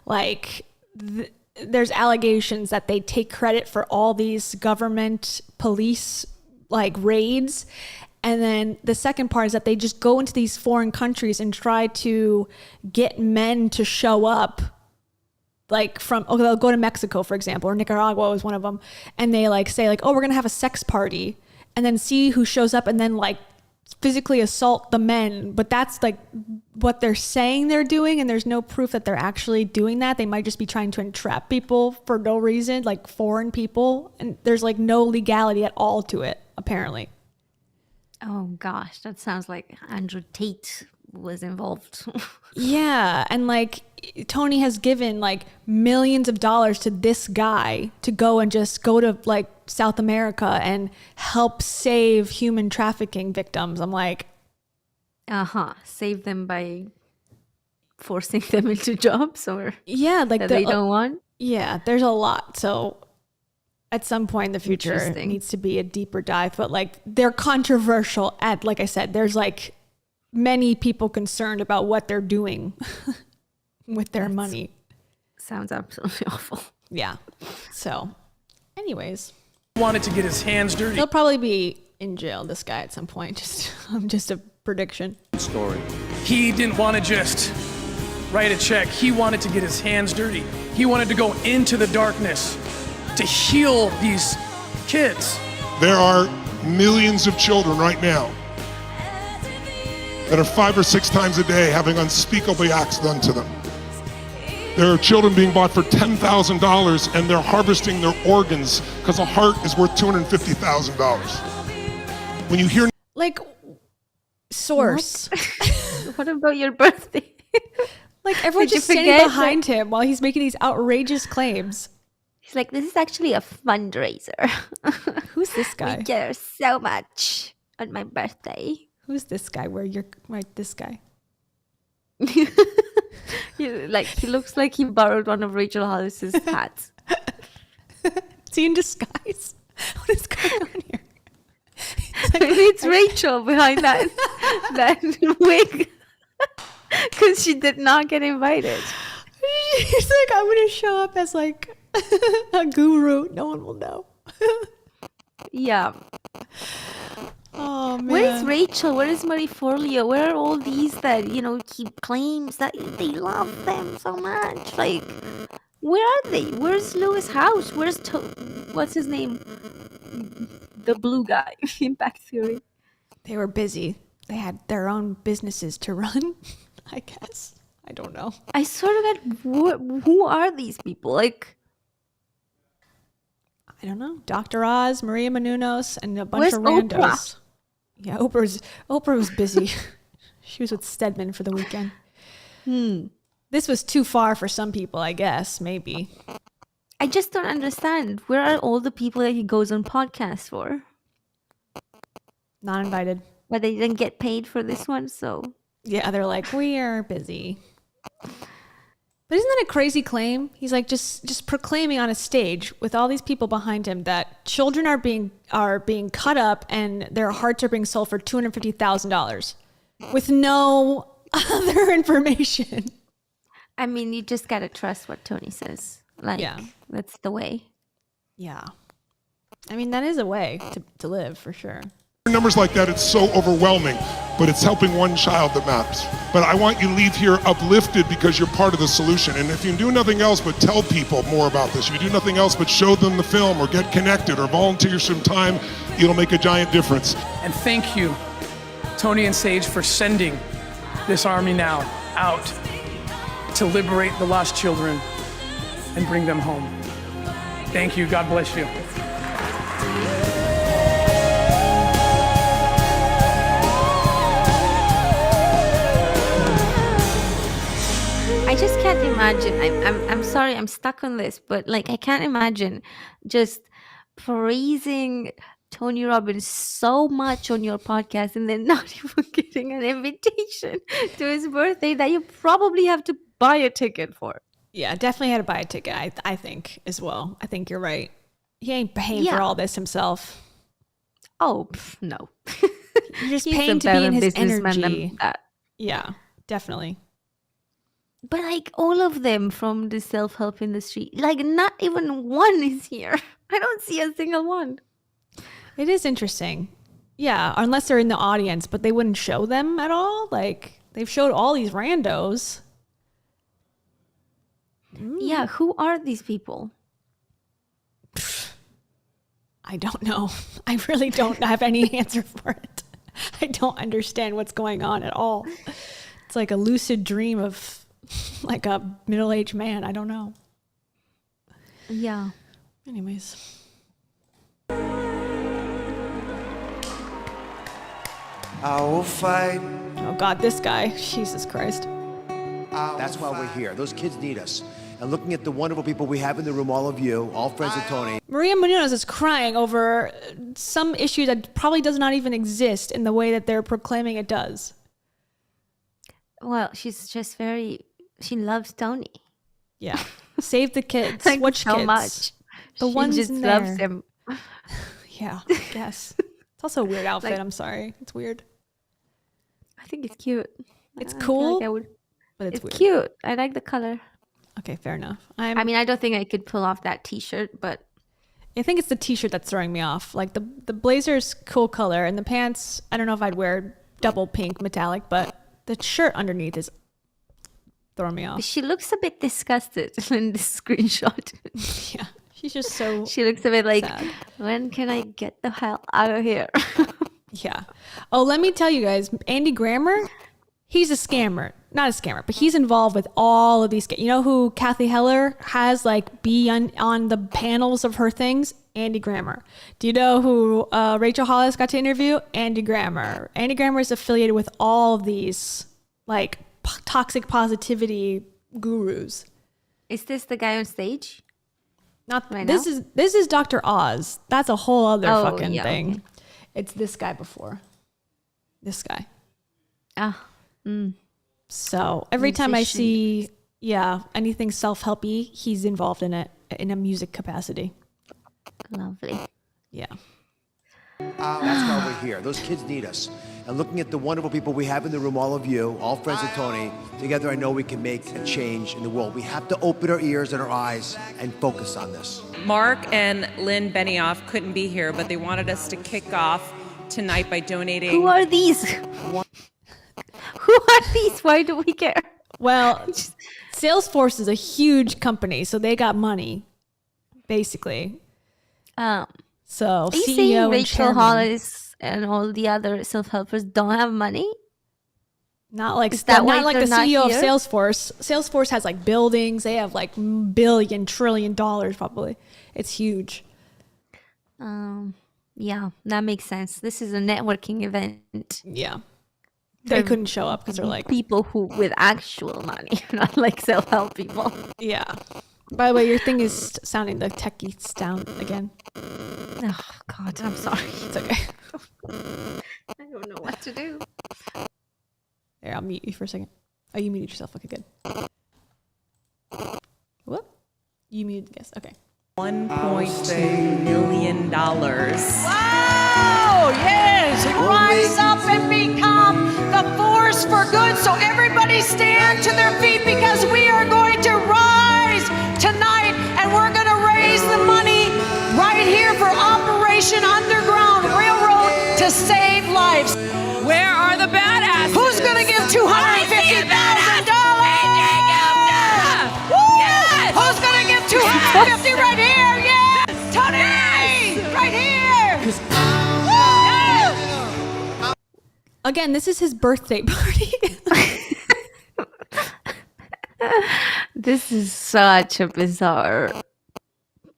Like there's allegations that they take credit for all these government police like raids. And then the second part is that they just go into these foreign countries and try to get men to show up. Like they'll go to Mexico, for example, or Nicaragua was one of them. And they like say like, oh, we're going to have a sex party, and then see who shows up and then like physically assault the men. But that's like what they're saying they're doing. And there's no proof that they're actually doing that. They might just be trying to entrap people for no reason, like foreign people. And there's like no legality at all to it, apparently. Oh gosh, that sounds like Andrew Tate was involved. Yeah, and like Tony has given like millions of dollars to this guy to go and just go to like South America and help save human trafficking victims. I'm like, save them by forcing them into jobs or like that they don't want. Yeah, there's a lot. So at some point in the future, it needs to be a deeper dive. But like they're controversial. Like I said, there's like many people concerned about what they're doing with their money. Sounds absolutely awful. Yeah. So, anyways, wanted to get his hands dirty. He'll probably be in jail, this guy, at some point. Just a prediction. Story. He didn't want to just write a check. He wanted to get his hands dirty. He wanted to go into the darkness to heal these kids. There are millions of children right now that are 5 or 6 times a day having unspeakable acts done to them. There are children being bought for $10,000 and they're harvesting their organs because a heart is worth $250,000. When you hear... Like, source. What about your birthday? Like, everyone's just standing behind him while he's making these outrageous claims. He's like, this is actually a fundraiser. Who's this guy? We care so much on my birthday. Who's this guy? Where you're right? This guy. He looks like he borrowed one of Rachel Hollis's hats. Is he in disguise? What is going on here? Maybe it's Rachel behind that wig. Because she did not get invited. He's like, I'm going to show up as like a guru. No one will know. Yeah. Oh, man. Where is Rachel? Where is Marie Forleo? Where are all these that, keep claims that they love them so much? Like, where are they? Where's Lewis House? Where's what's his name? The blue guy in Back Theory. They were busy. They had their own businesses to run, I guess. I don't know. I sort of get, who are these people? Like, I don't know. Dr. Oz, Maria Menounos, and a bunch of randos. Oprah? Yeah, Oprah was busy. She was with Stedman for the weekend. This was too far for some people, I guess, maybe. I just don't understand. Where are all the people that he goes on podcasts for? Not invited. But they didn't get paid for this one, so... Yeah, they're like, we are busy. But isn't that a crazy claim? He's like just proclaiming on a stage with all these people behind him that children are being cut up and their hearts are being sold for $250,000 with no other information. I mean, you just gotta trust what Tony says. Like, that's the way. Yeah. I mean, that is a way to live, for sure. Numbers like that, it's so overwhelming, but it's helping one child that matters. But I want you to leave here uplifted because you're part of the solution. And if you do nothing else but tell people more about this, if you do nothing else but show them the film or get connected or volunteer some time, it'll make a giant difference. And thank you, Tony and Sage, for sending this army now out to liberate the lost children and bring them home. Thank you. God bless you. I just can't imagine. I'm sorry, I'm stuck on this, but like I can't imagine just praising Tony Robbins so much on your podcast and then not even getting an invitation to his birthday that you probably have to buy a ticket for. Yeah, definitely had to buy a ticket, I think, as well. I think you're right. He ain't paying for all this himself. Oh, no. You're just He's paying a to be in better his businessman than energy. that. Yeah, definitely. But like all of them from the self-help industry, like not even one is here. I don't see a single one. It is interesting. Yeah, unless they're in the audience, but they wouldn't show them at all. Like, they've showed all these randos. Yeah, who are these people? I don't know. I really don't have any answer for it. I don't understand what's going on at all. It's like a lucid dream of like a middle-aged man. I don't know. Yeah. Anyways. I will fight. Oh God, this guy. Jesus Christ. That's why we're here. Those kids need us. And looking at the wonderful people we have in the room, all of you, all friends of Tony. Maria Menounos is crying over some issue that probably does not even exist in the way that they're proclaiming it does. Well, she's just she loves Tony. Yeah. Save the kids. Like, Which so kids? much. The She ones just in loves there. him. Yeah, I guess. It's also a weird outfit. Like- I'm sorry. It's weird. I think it's cute. It's I feel cool, like I would, but it's it's weird. cute. I like the color. Okay, fair enough. I mean, I don't think I could pull off that T-shirt, but I think it's the t-shirt that's throwing me off. Like the blazer's cool color and the pants, I don't know if I'd wear double pink metallic, but the shirt underneath is throwing me off. she looks a bit disgusted in this screenshot. Yeah, she's just so She looks a bit like, sad. when can I get the hell out of here? Yeah. Oh, let me tell you guys, Andy Grammer, he's a scammer. Not a scammer, but he's involved with all of these. You know who Kathy Heller has like be on the panels of her things? Andy Grammer. Do you know who Rachel Hollis got to interview? Andy Grammer. Andy Grammer is affiliated with all of these like toxic positivity gurus. Is this the guy on stage? Not right this now? this is Dr. Oz. That's a whole other Oh, fucking yeah, thing. okay. It's this guy before. This guy. Ah. So every time I Musician. see, anything self-helpy, he's involved in it in a music capacity. Lovely. Yeah. That's why we're here. Those kids need us. And looking at the wonderful people we have in the room, all of you, all friends of Tony, together I know we can make a change in the world. We have to open our ears and our eyes and focus on this. Mark and Lynn Benioff couldn't be here, but they wanted us to kick off tonight by donating. Who are these? Who are these? Why do we care? Well, Salesforce is a huge company, so they got money, basically. So Are you CEO saying and Rachel chairman. Hollis and all the other self-helpers don't have money? Not like Is that why not like they're the not CEO here? of Salesforce. Salesforce has like buildings. They have like billion, trillion dollars probably. It's huge. Yeah, that makes sense. This is a networking event. Yeah. They couldn't show up because they're like people who with actual money, not like self-help people. Yeah. By the way, your thing is sounding the techie sound again. Oh God, I'm sorry. It's okay. I don't know what to do. Here, I'll mute you for a second. Oh, you muted yourself. Okay, good. What? You muted the guest. Okay. $1.2 million. Wow, yes, rise up and become the force for good. So everybody stand to their feet because we are going to rise tonight and we're going to raise the money right here for Operation Underground Railroad to save lives. Where are the badasses? Who's going to give $250,000? Yes! Who's going to give $250 right here? Yes! Tony! Right here! Again, this is his birthday party. This is such a bizarre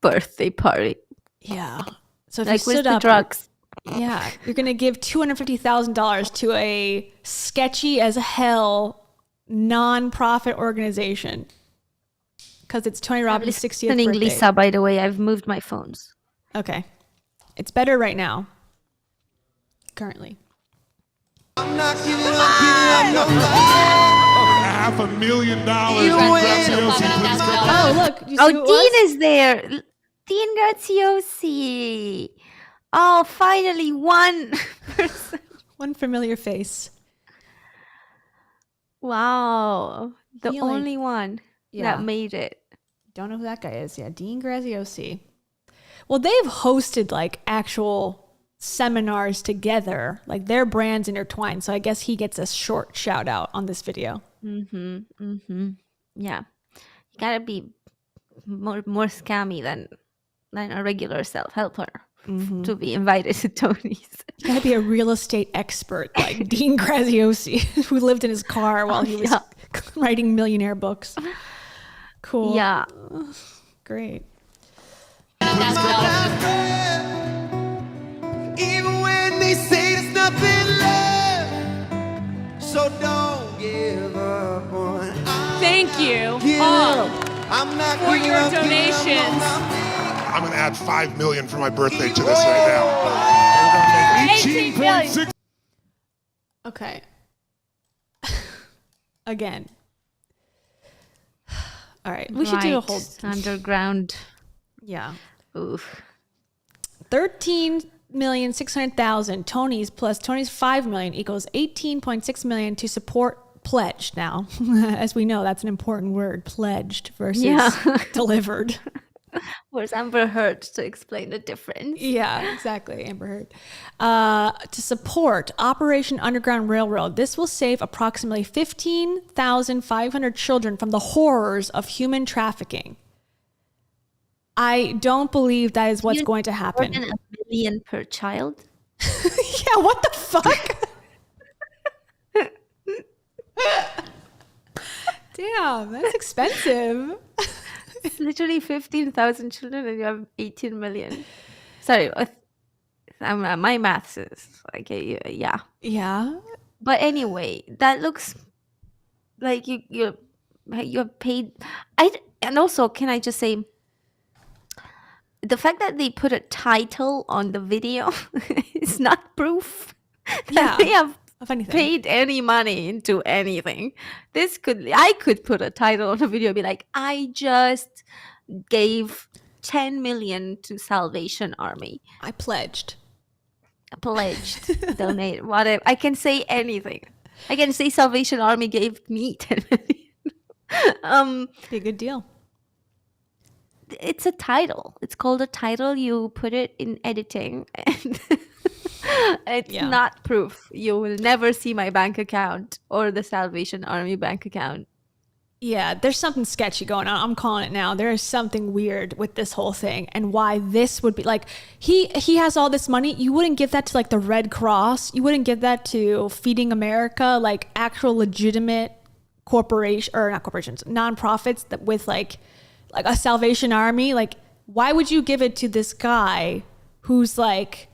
birthday party. Yeah. So if Like, you with stood the up, drugs. Yeah, you're gonna give $250,000 to a sketchy as hell non-profit organization because it's Tony Robbins' 60th Listening, birthday. Lisa, by the way, I've moved my phones. Okay, it's better right now. Currently. $500,000. Oh, look. You see Oh, who it Dean was? is there. Dean Graziosi. Oh, finally, one person. One familiar face. Wow. The He, like- only one Yeah. that made it. Don't know who that guy is. Yeah, Dean Graziosi. Well, they've hosted like actual seminars together, like their brands intertwined. So I guess he gets a short shout out on this video. Yeah. You gotta be more scammy than a regular self-helper to be invited to Tony's. You gotta be a real estate expert like Dean Graziosi, who lived in his car while he was writing millionaire books. Cool. Yeah. Great. Even when they say there's nothing left, so don't give up on. Thank you all I'm not for giving your up, giving up on donations. I'm going to add $5 million for my birthday to this right now. 18.6. Okay. Again. All right. We should do a Right. whole underground. Yeah. Oof. 13,600,000 Tony's plus Tony's 5 million equals 18.6 million to support pledged. Now, as we know, that's an important word, pledged versus delivered. Where's Amber Heard to explain the difference? Yeah, exactly, Amber Heard. To support Operation Underground Railroad, this will save approximately 15,500 children from the horrors of human trafficking. I don't believe that is what's going to happen. More than $1 million per child? Yeah, what the fuck? Damn, that's expensive. It's literally 15,000 children and you have 18 million. Sorry, my maths is like, yeah. Yeah. But anyway, that looks like you're paid. And also, can I just say, the fact that they put a title on the video is not proof that they have of anything. paid any money into anything. I could put a title on the video and be like, I just gave 10 million to Salvation Army. I pledged, donate, whatever. I can say anything. I can say Salvation Army gave me 10 million. Be a good deal. It's a title. It's called a title. You put it in editing, and it's not proof. You will never see my bank account or the Salvation Army bank account. Yeah, there's something sketchy going on. I'm calling it now. There is something weird with this whole thing, and why this would be like he has all this money. You wouldn't give that to like the Red Cross. You wouldn't give that to Feeding America, like actual legitimate corporation or not corporations, nonprofits that with like a Salvation Army. Like, why would you give it to this guy who's like,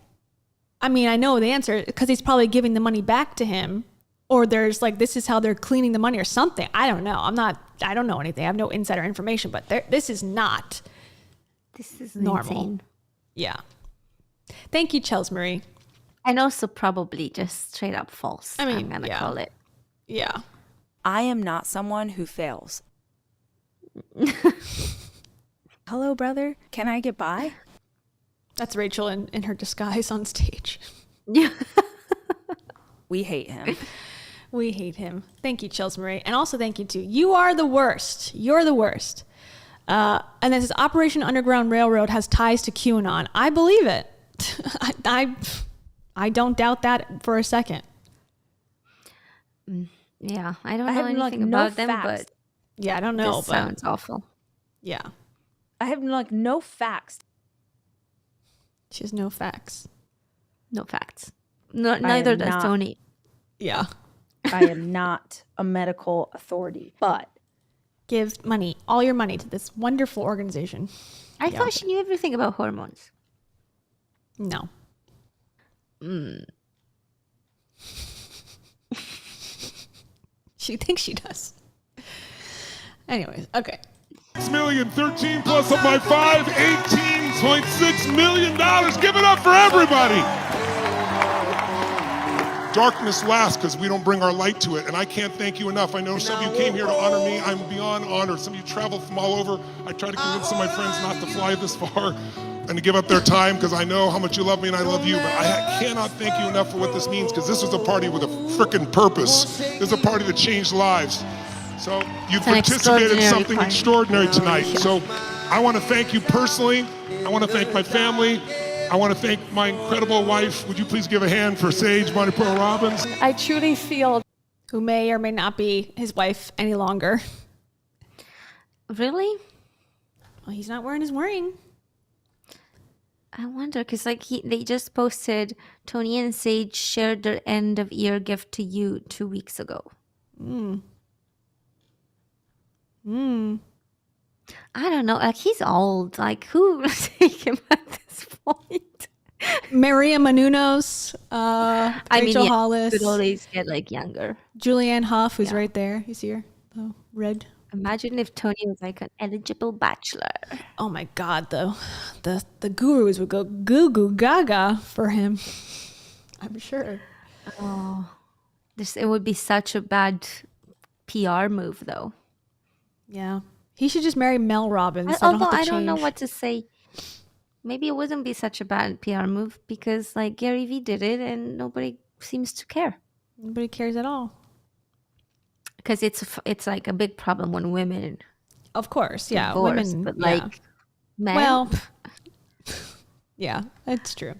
I mean, I know the answer because he's probably giving the money back to him. Or there's like, this is how they're cleaning the money or something. I don't know. I don't know anything. I have no insider information, but this is not normal. Insane. Yeah. Thank you, Chelsea Marie. And also probably just straight up false. I mean, I'm going to call it. Yeah. I am not someone who fails. Hello, brother. Can I get by? That's Rachel in her disguise on stage. Yeah. We hate him. We hate him. Thank you, Chelsea Marie. And also thank you, too. You are the worst. You're the worst. And this is Operation Underground Railroad has ties to QAnon. I believe it. I don't doubt that for a second. Yeah, I don't know anything about them, but yeah, I don't know. This sounds awful. Yeah. I have no facts. She has no facts. No facts. No, neither does Tony. Yeah. I am not a medical authority, but give money, all your money to this wonderful organization. I thought she knew everything about hormones. No. She thinks she does. Anyways, okay. 6 million, 13 plus of my 5, $18.6 million. Give it up for everybody. Darkness lasts because we don't bring our light to it, and I can't thank you enough. I know some of you came here to honor me. I'm beyond honored. Some of you traveled from all over. I try to convince some of my friends not to fly this far and to give up their time because I know how much you love me and I love you, but I cannot thank you enough for what this means because this was a party with a frickin' purpose. This is a party that changed lives. So you've participated in something extraordinary tonight. So I want to thank you personally. I want to thank my family. I want to thank my incredible wife. Would you please give a hand for Sage Money Pearl Robbins? I truly feel who may or may not be his wife any longer. Really? Well, he's not wearing his ring. I wonder because they just posted Tony and Sage shared their end of year gift to you 2 weeks ago. I don't know. Like, he's old. Like, who will take him at this point? Maria Menounos, Rachel Hollis. Could always get like younger. Julianne Hough, who's right there. You see her? Oh, red. Imagine if Tony was like an eligible bachelor. Oh my God, though. The gurus would go goo goo gaga for him. I'm sure. Oh, it would be such a bad PR move, though. Yeah. He should just marry Mel Robbins. Although I don't know what to say. Maybe it wouldn't be such a bad PR move because like Gary Vee did it and nobody seems to care. Nobody cares at all. Because it's like a big problem when women. Of course, yeah. Divorce, Women, but like men. Well, yeah, that's true.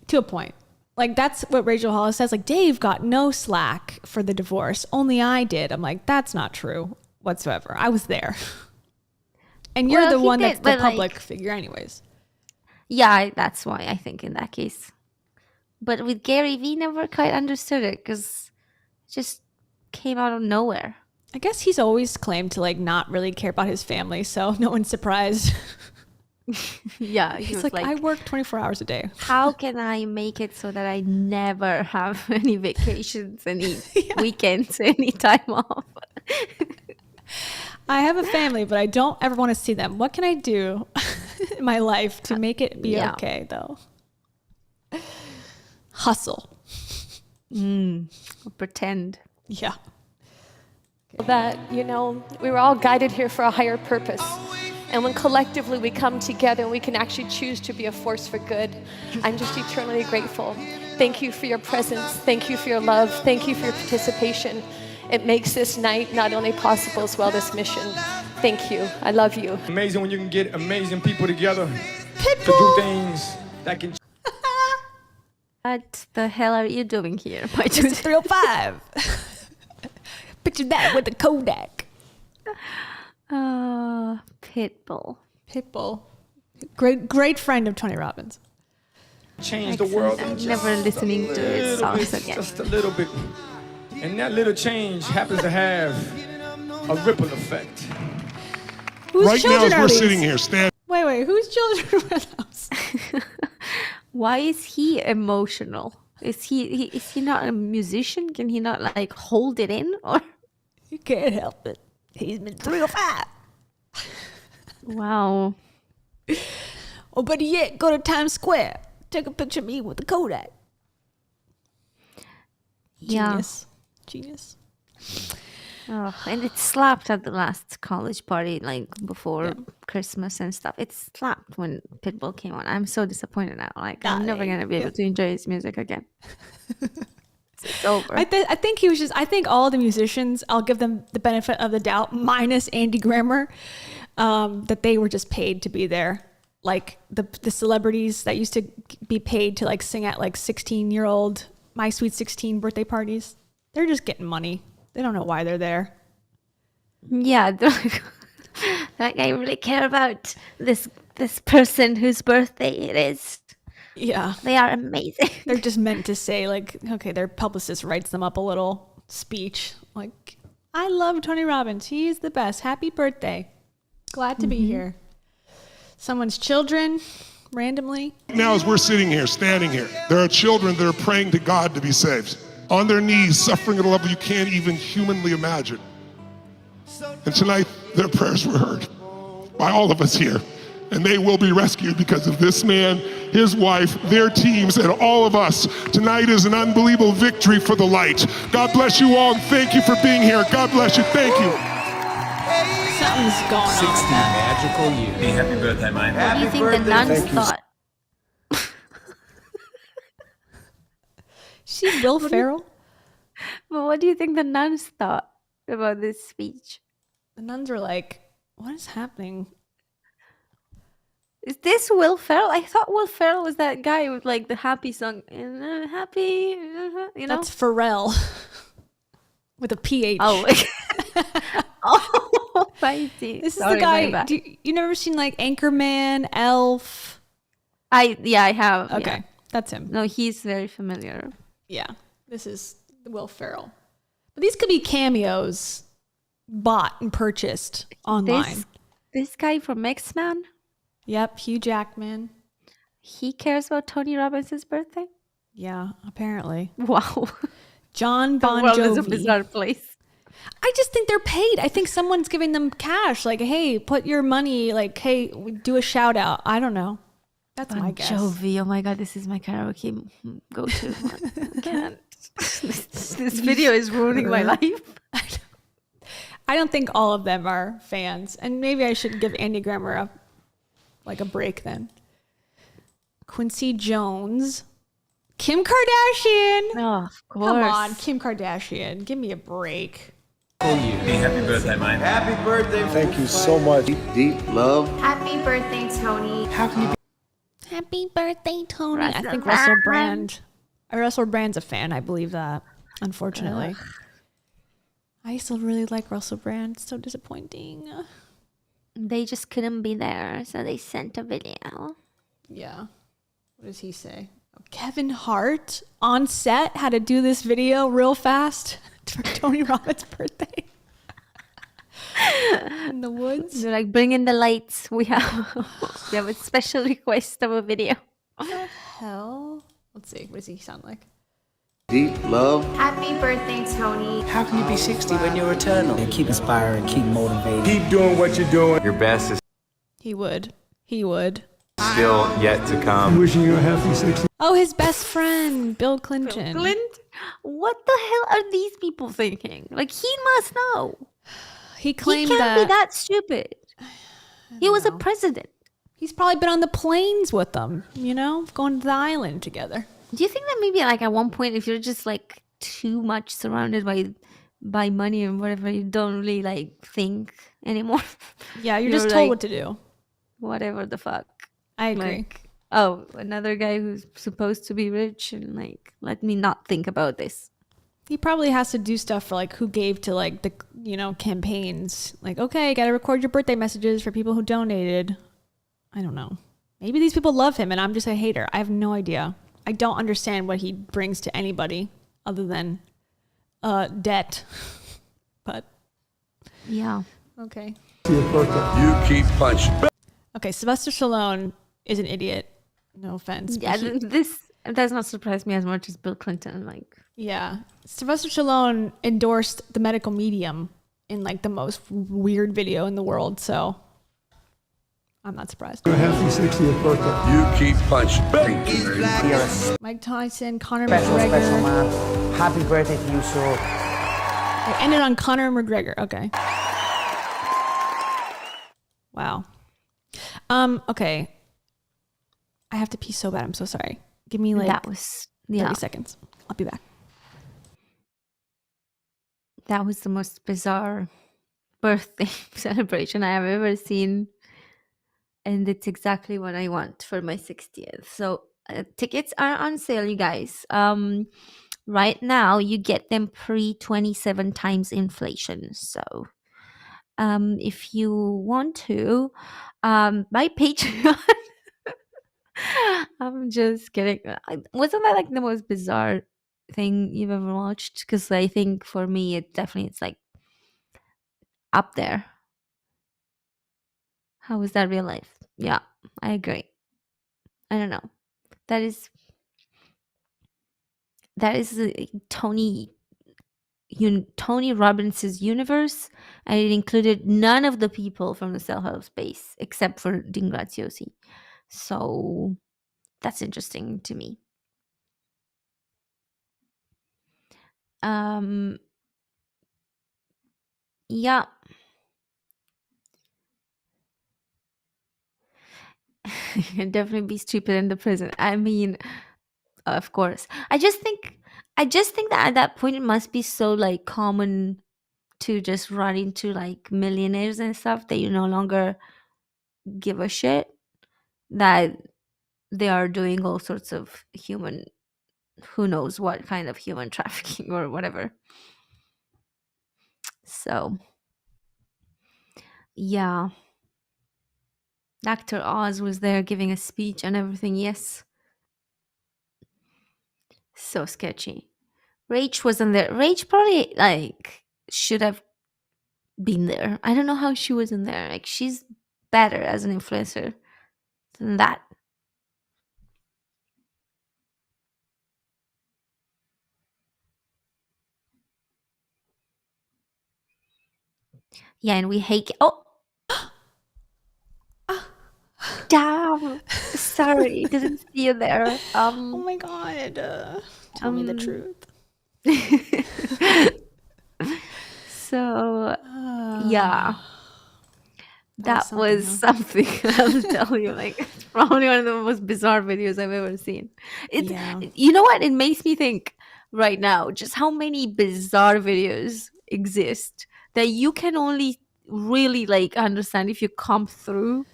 To a point. Like, that's what Rachel Hollis says. Like, Dave got no slack for the divorce. Only I did. I'm like, that's not true whatsoever. I was there. And you're the one that's the public figure anyways. Yeah, that's why I think in that case. But with Gary Vee, never quite understood it because it just came out of nowhere. I guess he's always claimed to like not really care about his family, so no one's surprised. Yeah, he's like, I work 24 hours a day. How can I make it so that I never have any vacations, any weekends, any time off? I have a family, but I don't ever want to see them. What can I do? in my life to make it be Yeah. okay, though. Hustle. Pretend. Yeah. That, you know, we were all guided here for a higher purpose. And when collectively we come together and we can actually choose to be a force for good, I'm just eternally grateful. Thank you for your presence. Thank you for your love. Thank you for your participation. It makes this night not only possible as well this mission. Thank you. I love you. Amazing when you can get amazing people together to do things that can. What the hell are you doing here? It's 305. Picture that with the Kodak. Pitbull. Pitbull. Great friend of Tony Robbins. Change the world. I'm never listening to his songs again. Just a little bit. And that little change happens to have a ripple effect. Whose Right now, children as are we're these? sitting here, stand. Wait, whose children are those? Why is he emotional? Is he not a musician? Can he not like hold it in? Or You can't help it. He's been 305. wow. Or better yet, go to Times Square. Take a picture of me with the Kodak. Genius. Genius. Oh, and it slapped at the last college party, like before Christmas and stuff. It slapped when Pitbull came on. I'm so disappointed now. Like I'm never gonna be able to enjoy his music again. It's over. I think he was just. I think all the musicians. I'll give them the benefit of the doubt, minus Andy Grammer, that they were just paid to be there. Like the celebrities that used to be paid to like sing at like 16-year-old My Sweet 16 birthday parties. They're just getting money. They don't know why they're there. Yeah, like I really care about this person whose birthday it is. Yeah, they are amazing. They're just meant to say like, okay, their publicist writes them up a little speech like, I love Tony Robbins. He's the best. Happy birthday. Glad to be here. Someone's children randomly. Now, as we're sitting here, standing here, there are children that are praying to God to be saved. On their knees, suffering at a level you can't even humanly imagine. And tonight, their prayers were heard by all of us here. And they will be rescued because of this man, his wife, their teams, and all of us. Tonight is an unbelievable victory for the light. God bless you all, and thank you for being here. God bless you. Thank you. Something's going on. 60 magical years. Hey, happy birthday, man. What do you think the nuns thought? She's Will Ferrell. But what do you think the nuns thought about this speech? The nuns were like, what is happening? Is this Will Ferrell? I thought Will Ferrell was that guy with like the happy song. Happy, you know? That's Pharrell. With a PH. Oh, oh, I see. This is Sorry, the guy. You never seen like Anchorman, Elf? I have. Okay, yeah. that's him. No, he's very familiar. Yeah, this is Will Ferrell. But these could be cameos bought and purchased online. This guy from X-Men? Yep, Hugh Jackman. He cares about Tony Robbins' birthday? Yeah, apparently. Wow. John Bon Jovi. Jovi. It's a bizarre place. I just think they're paid. I think someone's giving them cash. Like, hey, put your money. Like, hey, do a shout out. I don't know. That's my guess. Jovi. Oh my God, this is my karaoke go-to. I can't. This video is ruining my life. I don't think all of them are fans. And maybe I should give Andy Grammer a break then. Quincy Jones. Kim Kardashian. Oh, of course. Come on, Kim Kardashian. Give me a break. Hey, happy birthday, man. Happy birthday. Thank you so much. Deep love. Happy birthday, Tony. How can you be? Happy birthday, Tony. I think Russell Russell Brand's a fan. I believe that, unfortunately. I used to really like Russell Brand. It's so disappointing. They just couldn't be there, so they sent a video. Yeah. What does he say? Kevin Hart on set had to do this video real fast for Tony Robbins' birthday. In the woods. They're like, bring in the lights. We have a special request of a video. What the hell? Let's see. What does he sound like? Deep love. Happy birthday, Tony. How can you be 60 when you're eternal? And keep inspiring, keep motivating. Keep doing what you're doing. Your best is. He would. Still yet to come. Wishing you a happy 60th. Oh, his best friend, Bill Clinton. What the hell are these people thinking? Like, he must know. He claimed he can't be that stupid. He was a president. He's probably been on the planes with them, you know, going to the island together. Do you think that maybe like at one point, if you're just like too much surrounded by money and whatever, you don't really like think anymore? Yeah, you're just told what to do. Whatever the fuck. I agree. Like, oh, another guy who's supposed to be rich, and like, let me not think about this. He probably has to do stuff for like who gave to like the, you know, campaigns. Like, okay, got to record your birthday messages for people who donated. I don't know. Maybe these people love him and I'm just a hater. I have no idea. I don't understand what he brings to anybody other than debt. But yeah. Okay. You keep punching. Okay, Sylvester Stallone is an idiot. No offense. Yeah, this does not surprise me as much as Bill Clinton. Like, yeah, Sylvester Stallone endorsed the medical medium in like the most weird video in the world. So I'm not surprised. Your happy 60th birthday. You keep punching. Mike Tyson, Conor Special McGregor. man. Happy birthday to you, so. It ended on Conor McGregor. Okay. Wow. Okay. I have to pee so bad. I'm so sorry. Give me like 30 seconds. I'll be back. That was the most bizarre birthday celebration I have ever seen. And it's exactly what I want for my 60th. So tickets are on sale, you guys. Right now, you get them pre-27 times inflation. So if you want to, my Patreon. I'm just kidding. Wasn't that like the most bizarre thing you've ever watched? Because I think for me, it's like up there. How is that real life? Yeah, I agree. I don't know. That is Tony Robbins' universe, and it included none of the people from the Cell House Space except for Dean Graziosi. So that's interesting to me. Yeah. You can definitely be stupid in the prison. I mean, of course. I just think that at that point it must be so like common to just run into like millionaires and stuff that you no longer give a shit, that they are doing all sorts of human, who knows what kind of human trafficking or whatever. So yeah, Dr. Oz was there giving a speech and everything. Yes, so sketchy. Rach wasn't there. Rach probably like should have been there. I don't know how she wasn't there. Like, she's better as an influencer than that. Yeah, and we hate. Oh, damn! Sorry, didn't see you there. Oh my god! Tell me the truth. So, yeah, that was something. I'll tell you. Like, it's probably one of the most bizarre videos I've ever seen. You know what? It makes me think right now just how many bizarre videos exist that you can only really like understand if you come through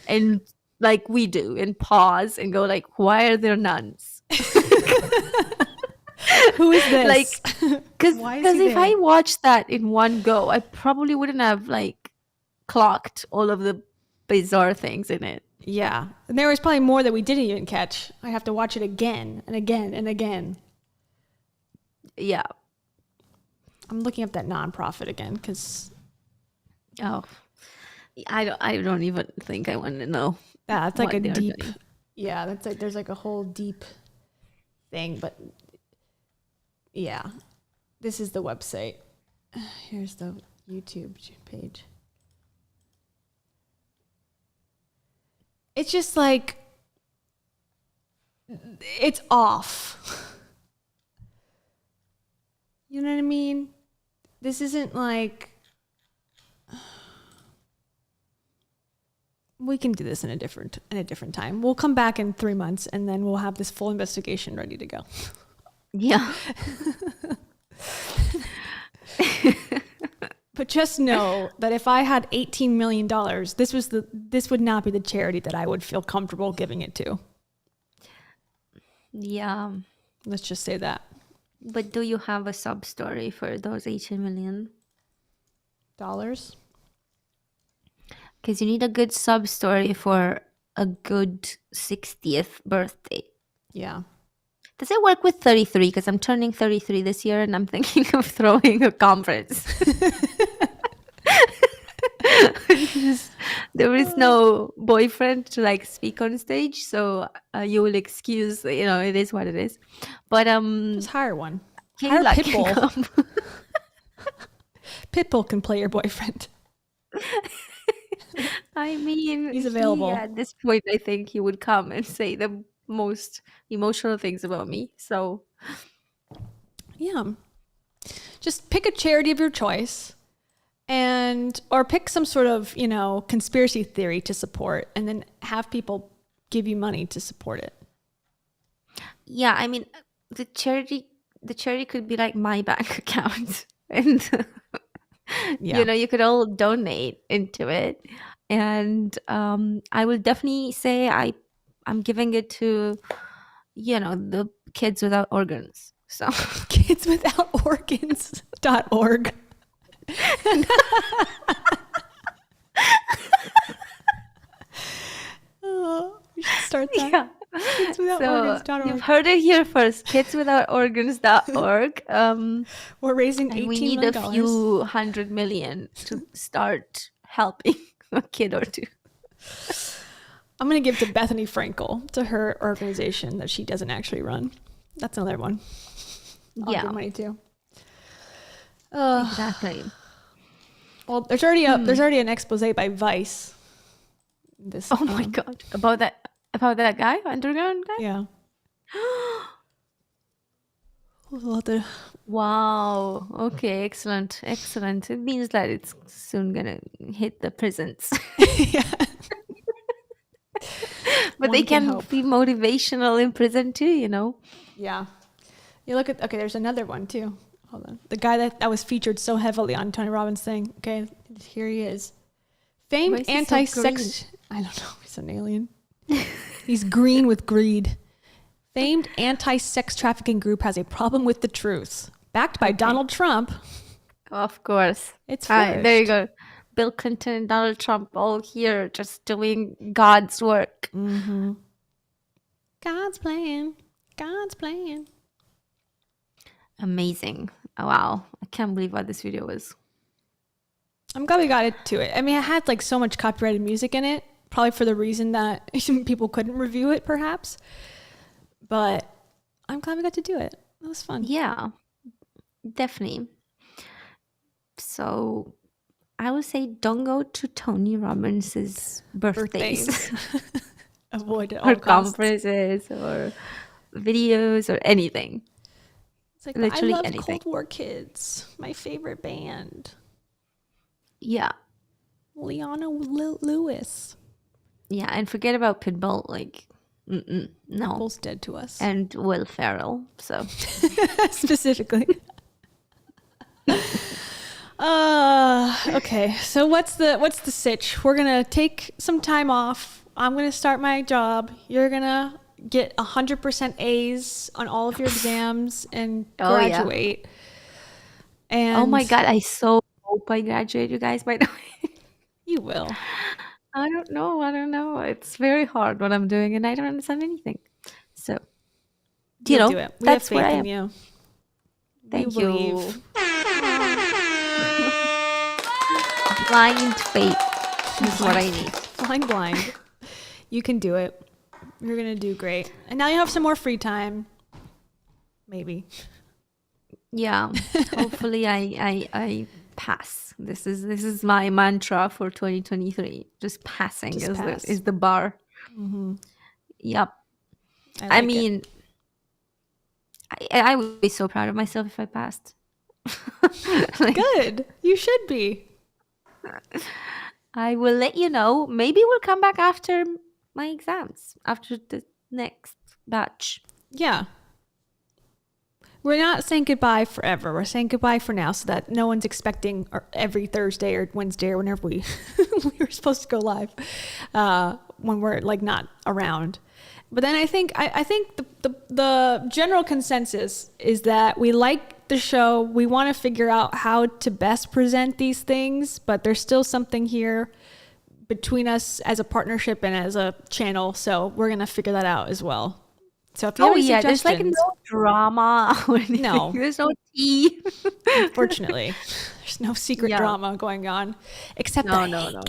and like we do and pause and go like, why are there nuns? Who is this? Like, because if I watched that in one go, I probably wouldn't have like clocked all of the bizarre things in it. Yeah, and there was probably more that we didn't even catch. I have to watch it again and again and again. Yeah, I'm looking up that nonprofit again because I don't even think I want to know. Yeah, it's like a deep. Doing. Yeah, that's like there's like a whole deep thing, but yeah, this is the website. Here's the YouTube page. It's just like it's off. You know what I mean? This isn't like, we can do this in a different time. We'll come back in 3 months and then we'll have this full investigation ready to go. Yeah. But just know that if I had $18 million, this would not be the charity that I would feel comfortable giving it to. Yeah. Let's just say that. But do you have a sub story for those $18 million? Dollars? Because you need a good sub story for a good 60th birthday. Yeah. Does it work with 33? Because I'm turning 33 this year and I'm thinking of throwing a conference. There is no boyfriend to like speak on stage, so you will excuse, it is what it is. But just hire one. Hire Hire Pitbull. Pitbull can play your boyfriend. I mean, he's available. At this point, I think he would come and say the most emotional things about me. So, yeah, just pick a charity of your choice, or pick some sort of conspiracy theory to support, and then have people give you money to support it. Yeah, I mean, the charity could be like my bank account, and you could all donate into it. And I will definitely say I'm giving it to, the kids without organs. So kidswithoutorgans.org. Oh, we should start that. Yeah. Kidswithoutorgans.org. You've heard it here first. Kidswithoutorgans.org. We're raising $18 we need million. a few $100 million to start helping a kid or two. I'm going to give to Bethany Frankel, to her organization that she doesn't actually run. That's another one. I'll give money to. Exactly. Well, there's already an expose by Vice. Oh my God. About that guy, underground guy? Yeah. Wow. Okay, excellent. It means that it's soon gonna hit the prisons. Yeah. But they can be motivational in prison too, Yeah. You look at, there's another one too. Hold on. The guy that was featured so heavily on Tony Robbins' thing. Okay, here he is. Famed anti-sex... I don't know. He's an alien. He's green with greed. Famed anti-sex trafficking group has a problem with the truth. Backed by Donald Trump. Of course. It's there you go. Bill Clinton and Donald Trump all here just doing God's work. Mm-hmm. God's plan. Amazing. Oh, wow. I can't believe what this video was. I'm glad we got it to it. I mean, it had like so much copyrighted music in it, probably for the reason that people couldn't review it, perhaps. But I'm glad we got to do it. It was fun. Yeah, definitely. So I would say don't go to Tony Robbins' birthdays. Avoid it all or costs. conferences or videos or anything. It's like, literally I love anything. Cold War Kids, my favorite band. Yeah. Leona Lewis. Yeah, and forget about Pitbull. Like, no. Pitbull's dead to us. And Will Ferrell, so. Specifically. Okay, so what's the sitch? We're gonna take some time off. I'm gonna start my job. You're gonna get 100% A's on all of your exams and graduate. And oh my God, I so hope I graduate, you guys, by the way. You will. I don't know. It's very hard what I'm doing and I don't understand anything. So, You'll do it. We that's have faith where I in am. you. Thank We you. believe. Blind faith is what I need. Flying blind. You can do it. You're gonna do great. And now you have some more free time. Maybe. Yeah. Hopefully I pass. This is my mantra for 2023. Just passing Just pass. is the bar. Mm-hmm. Yep. I mean, I would be so proud of myself if I passed. Good. You should be. I will let you know. Maybe we'll come back after my exams, after the next batch. Yeah. We're not saying goodbye forever. We're saying goodbye for now so that no one's expecting every Thursday or Wednesday or whenever we were supposed to go live when we're like not around. But then I think the general consensus is that we like the show. We want to figure out how to best present these things, but there's still something here between us as a partnership and as a channel. So we're going to figure that out as well. So if you have any there's like suggestions, no drama or anything. No. There's no tea. Unfortunately, there's no secret drama going on except No. I'm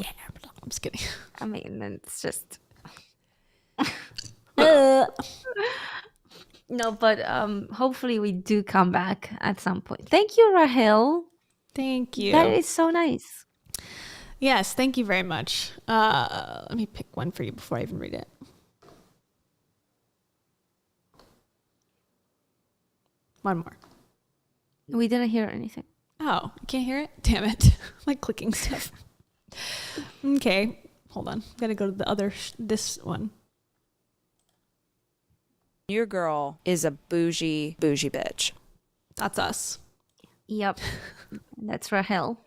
just kidding. I mean, it's just no, but hopefully we do come back at some point. Thank you, Rahel. Thank you. That is so nice. Yes, thank you very much. Let me pick one for you before I even read it. One more. We didn't hear anything. Oh, you can't hear it? Damn it. Like clicking stuff. Okay, hold on. Gotta go to the other, this one. Your girl is a bougie bitch. That's us. Yep. That's Rahel.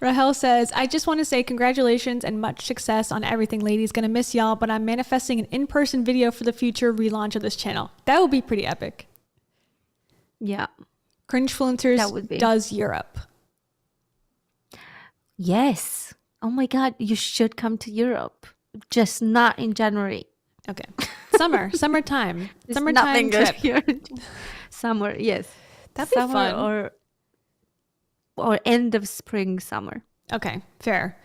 Rahel says, I just want to say congratulations and much success on everything, ladies. Gonna miss y'all, but I'm manifesting an in-person video for the future relaunch of this channel. That would be pretty epic. Yeah. Cringe-Fluencers does Europe. Yes. Oh my God, you should come to Europe. Just not in January. Okay. Summertime. There's Summertime nothing trip. good here. Summer, yes. That'd be Summer fun. Or end of spring, summer. Okay, fair.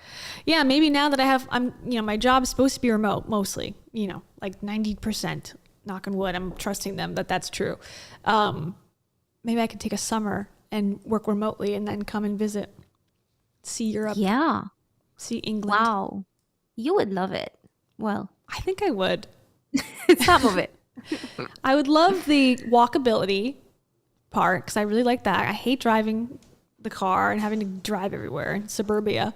Yeah, maybe now that my job's supposed to be remote mostly, like 90%, knock on wood, I'm trusting them that that's true. Maybe I could take a summer and work remotely and then come and visit, see Europe. Yeah. See England. Wow. You would love it. Well, I think I would. Some of it. I would love the walkability part because I really like that. I hate driving the car and having to drive everywhere in suburbia.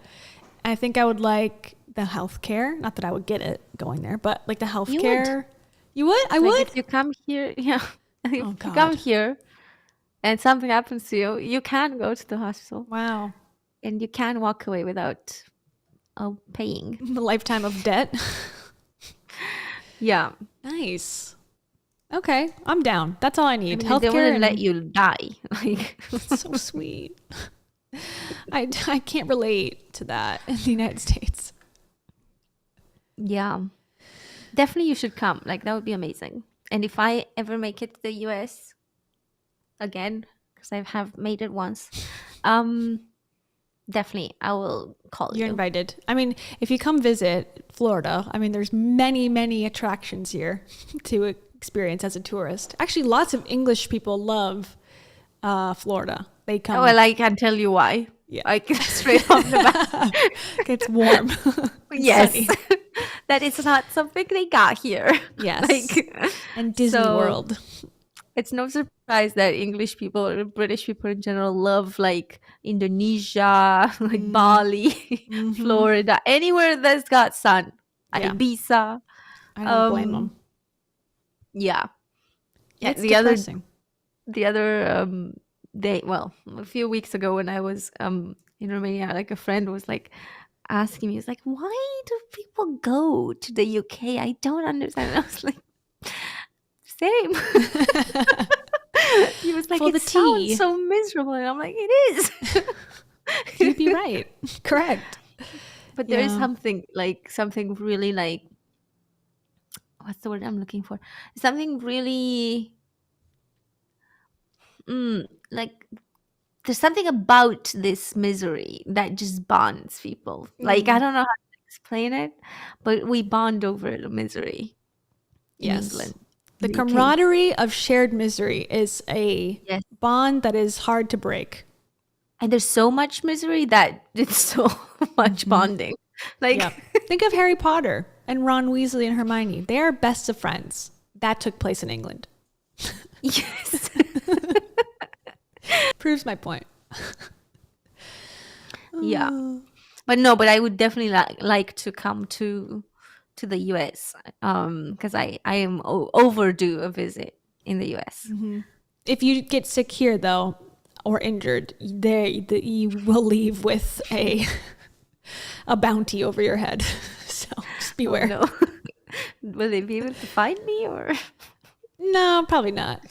I think I would like the healthcare. Not that I would get it going there, but like the healthcare. You would? I would? If you come here, yeah. If you God. come here and something happens to you, you can go to the hospital. Wow. And you can walk away without paying. The lifetime of debt. Yeah. Nice. Okay, I'm down. That's all I need. They Healthcare wouldn't and let you die. Like that's so sweet. I can't relate to that in the United States. Yeah. Definitely you should come. Like that would be amazing. And if I ever make it to the US again, because I have made it once, definitely I will call you. You're invited. I mean, if you come visit Florida, I mean, there's many attractions here to experience as a tourist. Actually, lots of English people love Florida. They come. Oh, well, I can tell you why. Yeah. Like straight off the bat. It's warm. Yes. Sunny. That it's not something they got here. Yes. Like, and Disney World. It's no surprise that English people or British people in general love like Indonesia, like Bali, Florida, anywhere that's got sun. Yeah. Ibiza. I don't blame them. Yeah. Yeah. It's The other day, well, a few weeks ago when I was in Romania, like a friend was like asking me, he's like, why do people go to the UK? I don't understand. And I was like, same. He was like, For it the sounds tea. so miserable. And I'm like, it is. You'd be right. Correct. But there is Yeah. something really like, what's the word I'm looking for? Something really, like, there's something about this misery that just bonds people. Like, I don't know how to explain it, but we bond over the misery in Yes. England. The UK. camaraderie of shared misery is a bond that is hard to break. And there's so much misery that it's so much bonding. Like, Think of Harry Potter and Ron Weasley and Hermione. They are best of friends. that took place in England. Yes. Proves my point. Yeah. But I would definitely like to come to the US because I am overdue a visit in the US. If you get sick here, though, or injured, you will leave with a bounty over your head. So just beware. Oh, no. Will they be able to find me or? No, probably not.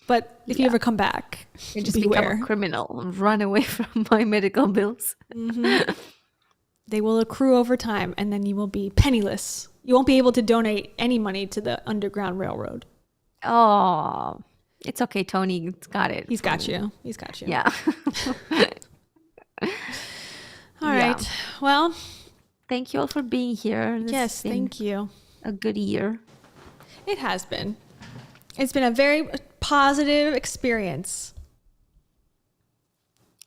But if you ever come back, You just beware. become a criminal and run away from my medical bills. They will accrue over time, and then you will be penniless. You won't be able to donate any money to the Underground Railroad. Oh, it's okay. Tony's got it. He's got you. He's got you. Yeah. All right. Well, thank you all for being here. This yes, has been thank you. A good year. It has been. It's been a very positive experience.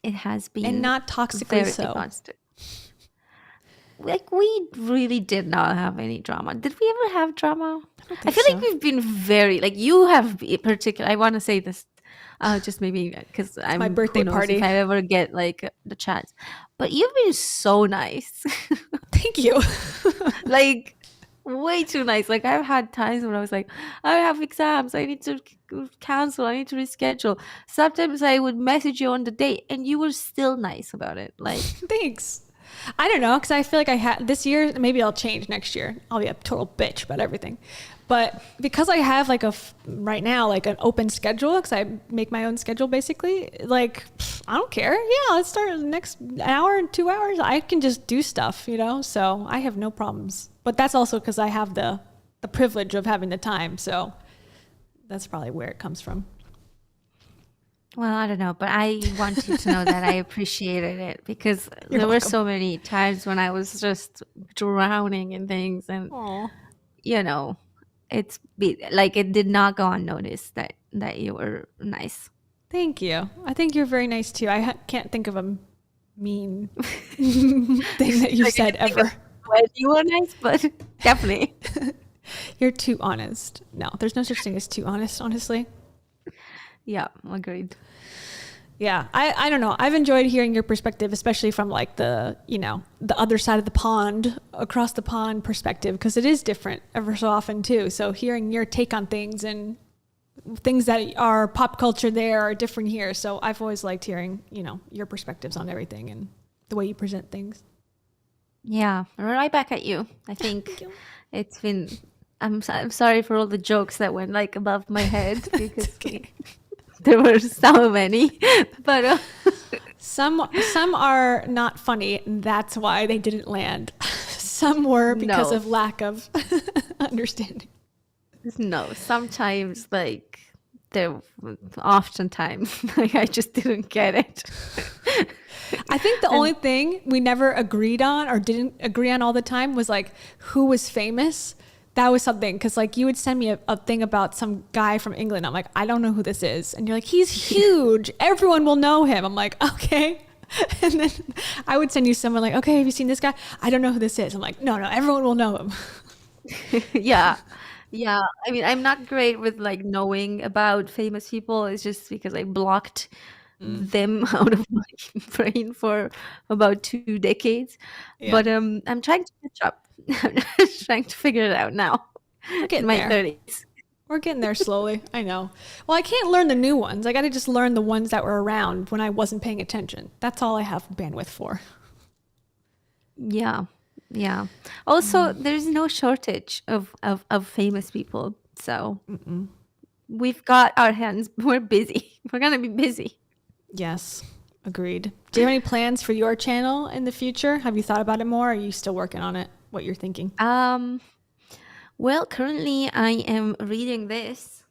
It has been. And not toxically very so. constant. Like, we really did not have any drama. Did we ever have drama? I feel like we've been very, like, you have particular. I want to say this, just maybe because I'm my birthday who knows party. if I ever get like the chance. But you've been so nice. Thank you. Like, way too nice. Like, I've had times when I was like, I have exams, I need to cancel, I need to reschedule. Sometimes I would message you on the date and you were still nice about it. Like, thanks. I don't know, because I feel like I had this year, maybe I'll change next year. I'll be a total bitch about everything. But because I have like right now, like an open schedule, because I make my own schedule basically, like, I don't care. Yeah, let's start the next hour and 2 hours. I can just do stuff, you know? So I have no problems. But that's also because I have the privilege of having the time. So that's probably where it comes from. well, I don't know, but I want you to know that I appreciated it because You're there were welcome. so many times when I was just drowning in things, and you know, like it did not go unnoticed that you were nice. Thank you. I think you're very nice too. I can't think of a mean thing that you said ever. When you were nice, but definitely. You're too honest. No, there's no such thing as too honest, honestly. Yeah, agreed. Yeah, I don't know. I've enjoyed hearing your perspective, especially from like the other side of the pond, across the pond perspective, because it is different ever so often too. So hearing your take on things and things that are pop culture there are different here. So I've always liked hearing, your perspectives on everything and the way you present things. Yeah, right back at you. I think it's been. I'm sorry for all the jokes that went like above my head because there were so many, but some are not funny, and that's why they didn't land. Some were because of lack of understanding. No, sometimes like oftentimes like I just didn't get it. I think the only thing we never agreed on or didn't agree on all the time was like who was famous. That was something, because like you would send me a thing about some guy from England. I'm like, I don't know who this is. And you're like, he's huge. Everyone will know him. I'm like, okay. And then I would send you someone like, okay, have you seen this guy? I don't know who this is. I'm like, no, everyone will know him. Yeah. I mean, I'm not great with like knowing about famous people. It's just because I blocked them out of my brain for about 2 decades. Yeah. But I'm trying to catch up. I'm trying to figure it out now. We're getting in my there. 30s. We're getting there slowly. I know. Well, I can't learn the new ones. I got to just learn the ones that were around when I wasn't paying attention. That's all I have bandwidth for. Yeah. Also, there's no shortage of famous people. So we've got our hands. We're busy. We're going to be busy. Yes. Agreed. Do you have any plans for your channel in the future? Have you thought about it more? Or are you still working on it? What you're thinking? Well, currently I am reading this.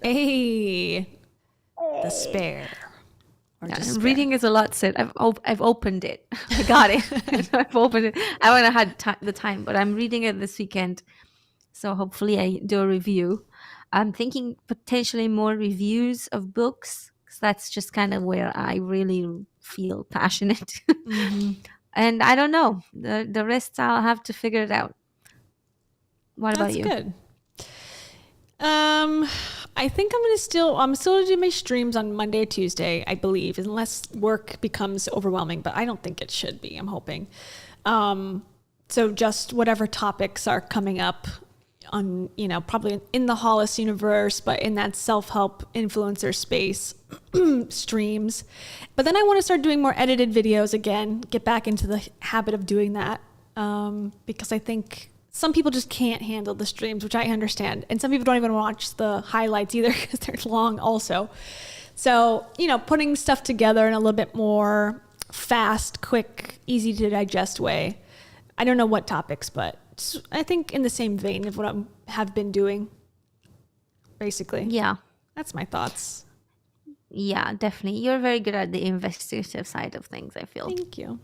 Hey, Despair. Reading is a lot said. I've opened it. I got it. I've opened it. I haven't had the time, but I'm reading it this weekend. So hopefully I do a review. I'm thinking potentially more reviews of books, because that's just kind of where I really feel passionate. And I don't know. The rest I'll have to figure it out. What about you? That's good. I think I'm still gonna do my streams on Monday or Tuesday, I believe, unless work becomes overwhelming, but I don't think it should be, I'm hoping. So just whatever topics are coming up on, probably in the Hollis universe, but in that self-help influencer space, streams. But then I want to start doing more edited videos again, get back into the habit of doing that, because I think some people just can't handle the streams, which I understand. And some people don't even watch the highlights either because they're long also. So, putting stuff together in a little bit more fast, quick, easy to digest way. I don't know what topics, but I think in the same vein of what I have been doing, basically. Yeah. That's my thoughts. Yeah, definitely. You're very good at the investigative side of things, I feel. Thank you.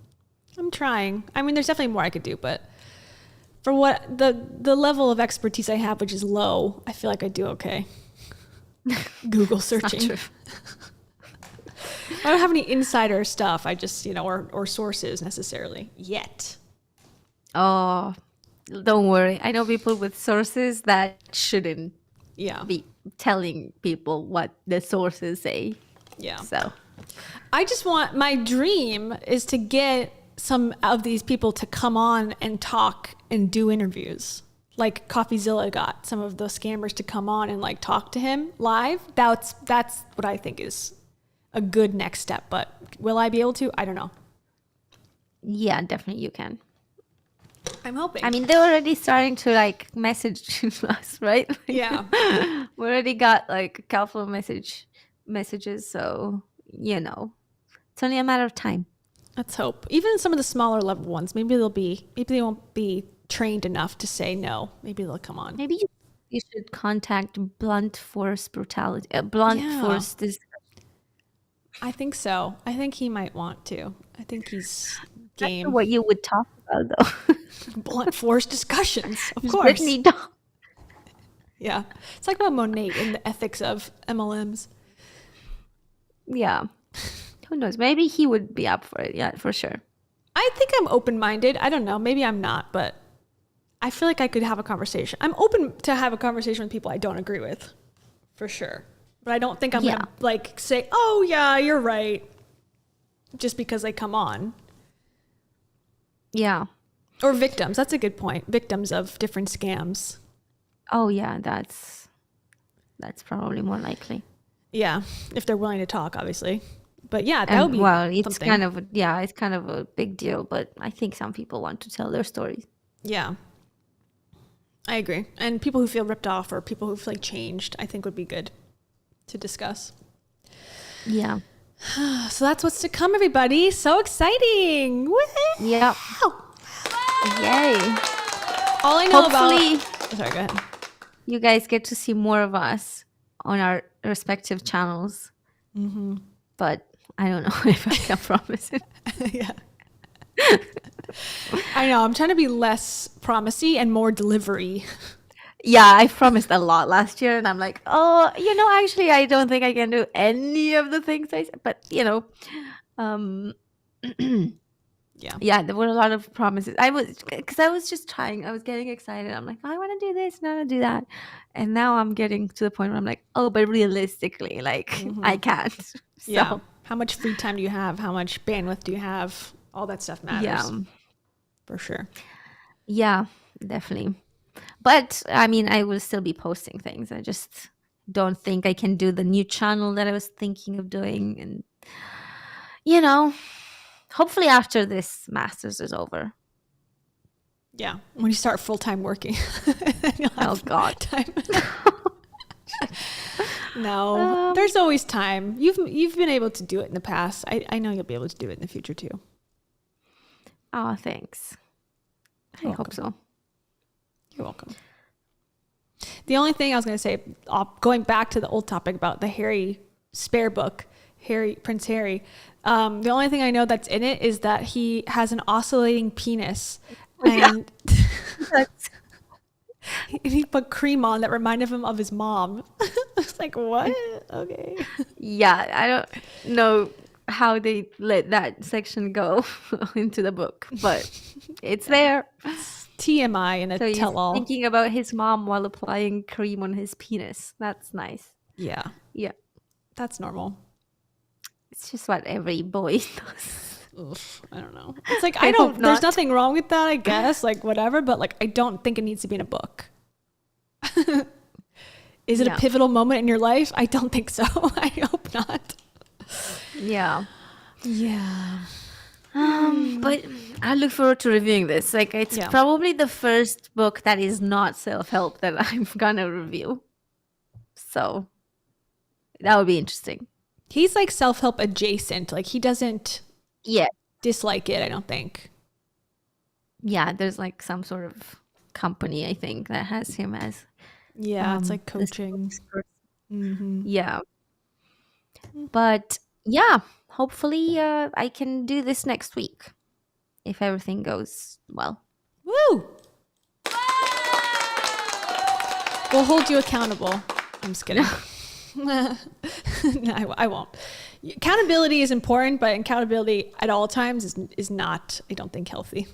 I'm trying. I mean, there's definitely more I could do, but for what the level of expertise I have, which is low, I feel like I do okay. Google searching. Not true. I don't have any insider stuff. I just, or sources necessarily yet. Oh, don't worry. I know people with sources that shouldn't be telling people what the sources say. Yeah. So I just want, my dream is to get some of these people to come on and talk and do interviews. Like CoffeeZilla got some of the scammers to come on and like talk to him live. That's what I think is a good next step. But will I be able to? I don't know. Yeah, definitely you can. I'm hoping. I mean, they're already starting to like message us, right? Yeah. We already got like a couple of messages, so it's only a matter of time. Let's hope. Even some of the smaller level ones, maybe they won't be trained enough to say no. Maybe they'll come on. Maybe you should contact blunt force brutality, force. I think so. I think he might want to. I think he's game. That's what you would talk about, though. Blunt force discussions, of Just course. Brittany Dawn. Yeah, it's like about Monet and the ethics of MLMs. Yeah, who knows? Maybe he would be up for it. Yeah, for sure. I think I'm open-minded. I don't know. Maybe I'm not, but I feel like I could have a conversation. I'm open to have a conversation with people I don't agree with, for sure. But I don't think I'm gonna like say, "Oh yeah, you're right," just because they come on. Yeah. Or victims. That's a good point. Victims of different scams. Oh yeah, that's probably more likely. Yeah, if they're willing to talk, obviously. But yeah, that would be it's something. it's kind of a big deal, but I think some people want to tell their stories. Yeah. I agree. And people who feel ripped off or people who feel like changed, I think would be good to discuss. Yeah. So that's what's to come, everybody. So exciting. Woohoo! Yeah. Yay. All I know Hopefully, sorry, go ahead. You guys get to see more of us on our respective channels. Mm-hmm. But I don't know if I can promise it. Yeah. I know. I'm trying to be less promisey and more delivery. Yeah, I promised a lot last year, and I'm like, oh, actually, I don't think I can do any of the things I said. But yeah, there were a lot of promises. I was just trying. I was getting excited. I'm like, I want to do this and I want to do that, and now I'm getting to the point where I'm like, oh, but realistically, like, I can't. So, yeah. How much free time do you have? How much bandwidth do you have? All that stuff matters. Yeah, for sure. Yeah, definitely. But I mean, I will still be posting things. I just don't think I can do the new channel that I was thinking of doing. And, hopefully after this master's is over. Yeah. When you start full-time working. Oh, God. Time. No, there's always time. You've been able to do it in the past. I know you'll be able to do it in the future, too. Oh, thanks. I hope so. You're welcome. The only thing I was going to say, going back to the old topic about the Harry spare book, Prince Harry, the only thing I know that's in it is that he has an oscillating penis. And he put cream on that reminded him of his mom. I was like, what? Okay. Yeah, I don't know how they let that section go into the book, but it's there. TMI and a So he's tell-all. thinking about his mom while applying cream on his penis. That's nice. Yeah, Yeah. that's normal. It's just what every boy does. Oof, I don't know. It's like I hope there's not. nothing wrong with that, I guess, like whatever, but like I don't think it needs to be in a book. Is it a Yeah. pivotal moment in your life? I don't think so. I hope not. Yeah. Yeah. But I look forward to reviewing this. Like, it's Yeah. probably the first book that is not self-help that I'm gonna review. So that would be interesting. He's like self-help adjacent. Like he doesn't Yeah. dislike it, I don't think. Yeah, there's like some sort of company, I think, that has him as Yeah, it's like this coaching. spokesperson. Yeah. But yeah, hopefully I can do this next week if everything goes well. Woo! We'll hold you accountable. I'm just kidding. No, I won't. Accountability is important, but accountability at all times is not, I don't think, healthy.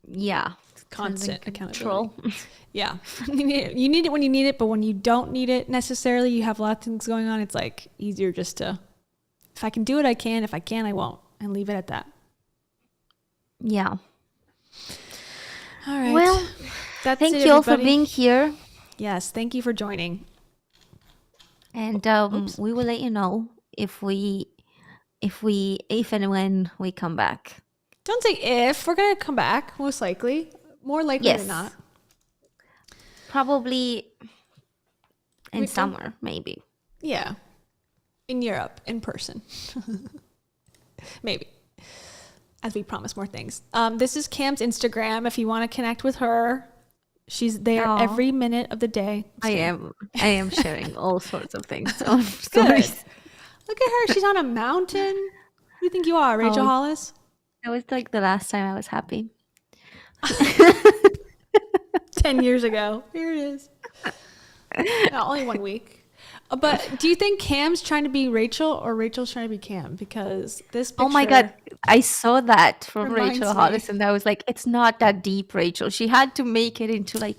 Yeah. Constant Control. accountability. Yeah. You need it when you need it, but when you don't need it necessarily, you have a lot of things going on, it's like easier just to, if I can do it, I can. If I can, I won't. And leave it at that. Yeah. All right. Well, that's thank it, you all for everybody. being here. Yes, thank you for joining. And we will let you know if and when we come back. Don't say if. We're going to come back, most likely. More likely Yes. than not. Probably in We- summer, maybe. Yeah. In Europe, in person. Maybe. As we promise more things. This is Cam's Instagram. If you want to connect with her, she's there Aw. every minute of the day. I am sharing all sorts of things on stories. Good. Look at her. She's on a mountain. Who do you think you are, Rachel Oh. Hollis? It was like the last time I was happy. 10 years ago. Here it is. No, only 1 week. But do you think Cam's trying to be Rachel or Rachel's trying to be Cam? Because this picture... Oh my God. I saw that from reminds Rachel me. Hollis, and I was like, it's not that deep, Rachel. She had to make it into like,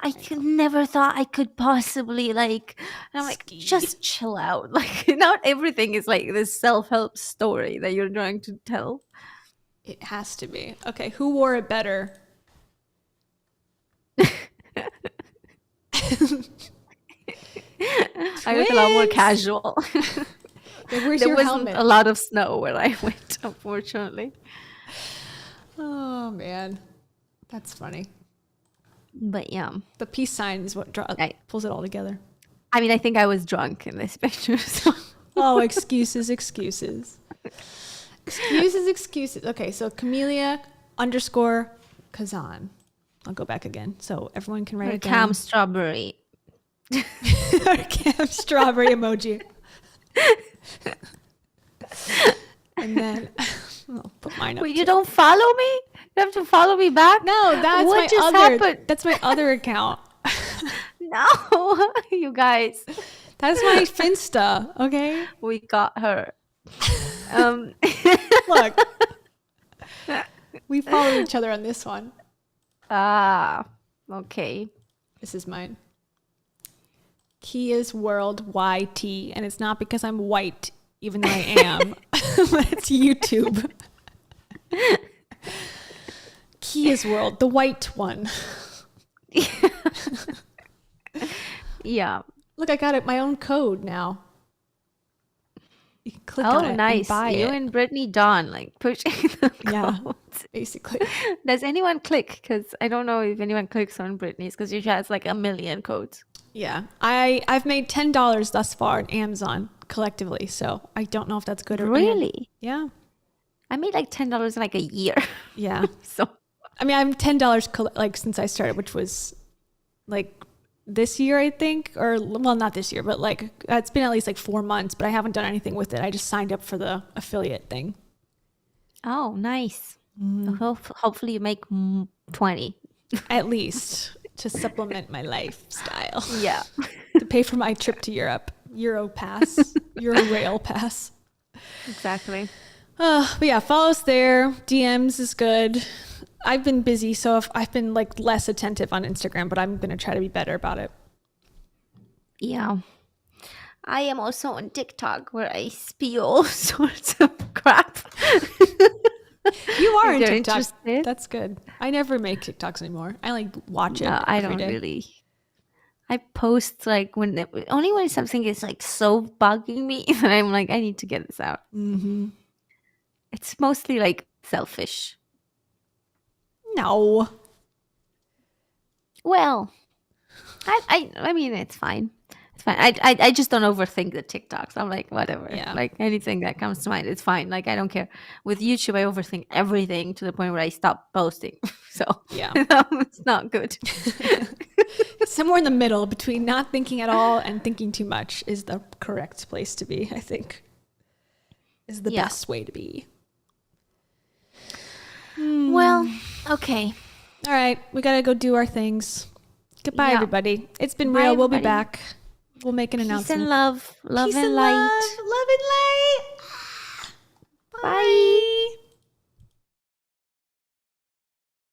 I could never thought I could possibly like, and I'm like, just chill out. Like, not everything is like this self-help story that you're trying to tell. It has to be. Okay, who wore it better? I was a lot more Twins! casual. Yeah, where's There your wasn't helmet? a lot of snow where I went, unfortunately. Oh, man. That's funny. But yeah. The peace sign is what pulls it all together. I mean, I think I was drunk in this picture. So. Oh, excuses. Excuses. Okay, so Camellia _Kazan. I'll go back again so everyone can write Or it down. Cam Strawberry. Cam strawberry emoji. And then I'll put mine up. Wait, you don't follow me? You have to follow me back? No, that's What my just other. happened? That's my other account. No, you guys. That's my Finsta. Okay. We got her. Look, we follow each other on this one. Ah, okay. This is mine. Keya's World YT, and it's not because I'm white, even though I am, but it's YouTube. Keya's World, the white one. Yeah. Look, I got it. My own code now. You can click on it. Oh, nice. And buy You it. and Brittany Dawn, like pushing the Yeah, codes. basically. Does anyone click? Because I don't know if anyone clicks on Brittany's because she has like 1 million codes. Yeah, I've made $10 thus far on Amazon collectively, so I don't know if that's good or Really? Yeah. I made like $10 in like a year. Yeah. So I mean, I'm $10 like since I started, which was like this year, I think, or well, not this year, but like it's been at least like 4 months, but I haven't done anything with it. I just signed up for the affiliate thing. Oh, nice. Hopefully you make 20. At least to supplement my lifestyle. Yeah. To pay for my trip to Europe. Euro rail pass. Exactly. But yeah, follow us there. DMs is good. I've been busy, so if I've been like less attentive on Instagram, but I'm gonna try to be better about it. Yeah. I am also on TikTok where I spew all sorts of crap. You are If in you're TikTok. interested. That's good. I never make TikToks anymore. I like watch it. No, I every don't day. really. I post like only when something is like so bugging me that I'm like, I need to get this out. Mm-hmm. It's mostly like selfish. No. Well, I mean, it's fine. It's fine. I just don't overthink the TikToks. I'm like, whatever. Yeah. Like anything that comes to mind, it's fine. Like I don't care. With YouTube, I overthink everything to the point where I stop posting. So Yeah. it's not good. Somewhere in the middle between not thinking at all and thinking too much is the correct place to be, I think. Is the best way to be. Well, okay. All right. We got to go do our things. Goodbye, Yeah. everybody. It's been Bye, real. We'll be everybody. back. We'll make an Peace announcement. and love. Love Peace and and light. love. Love and light. Bye.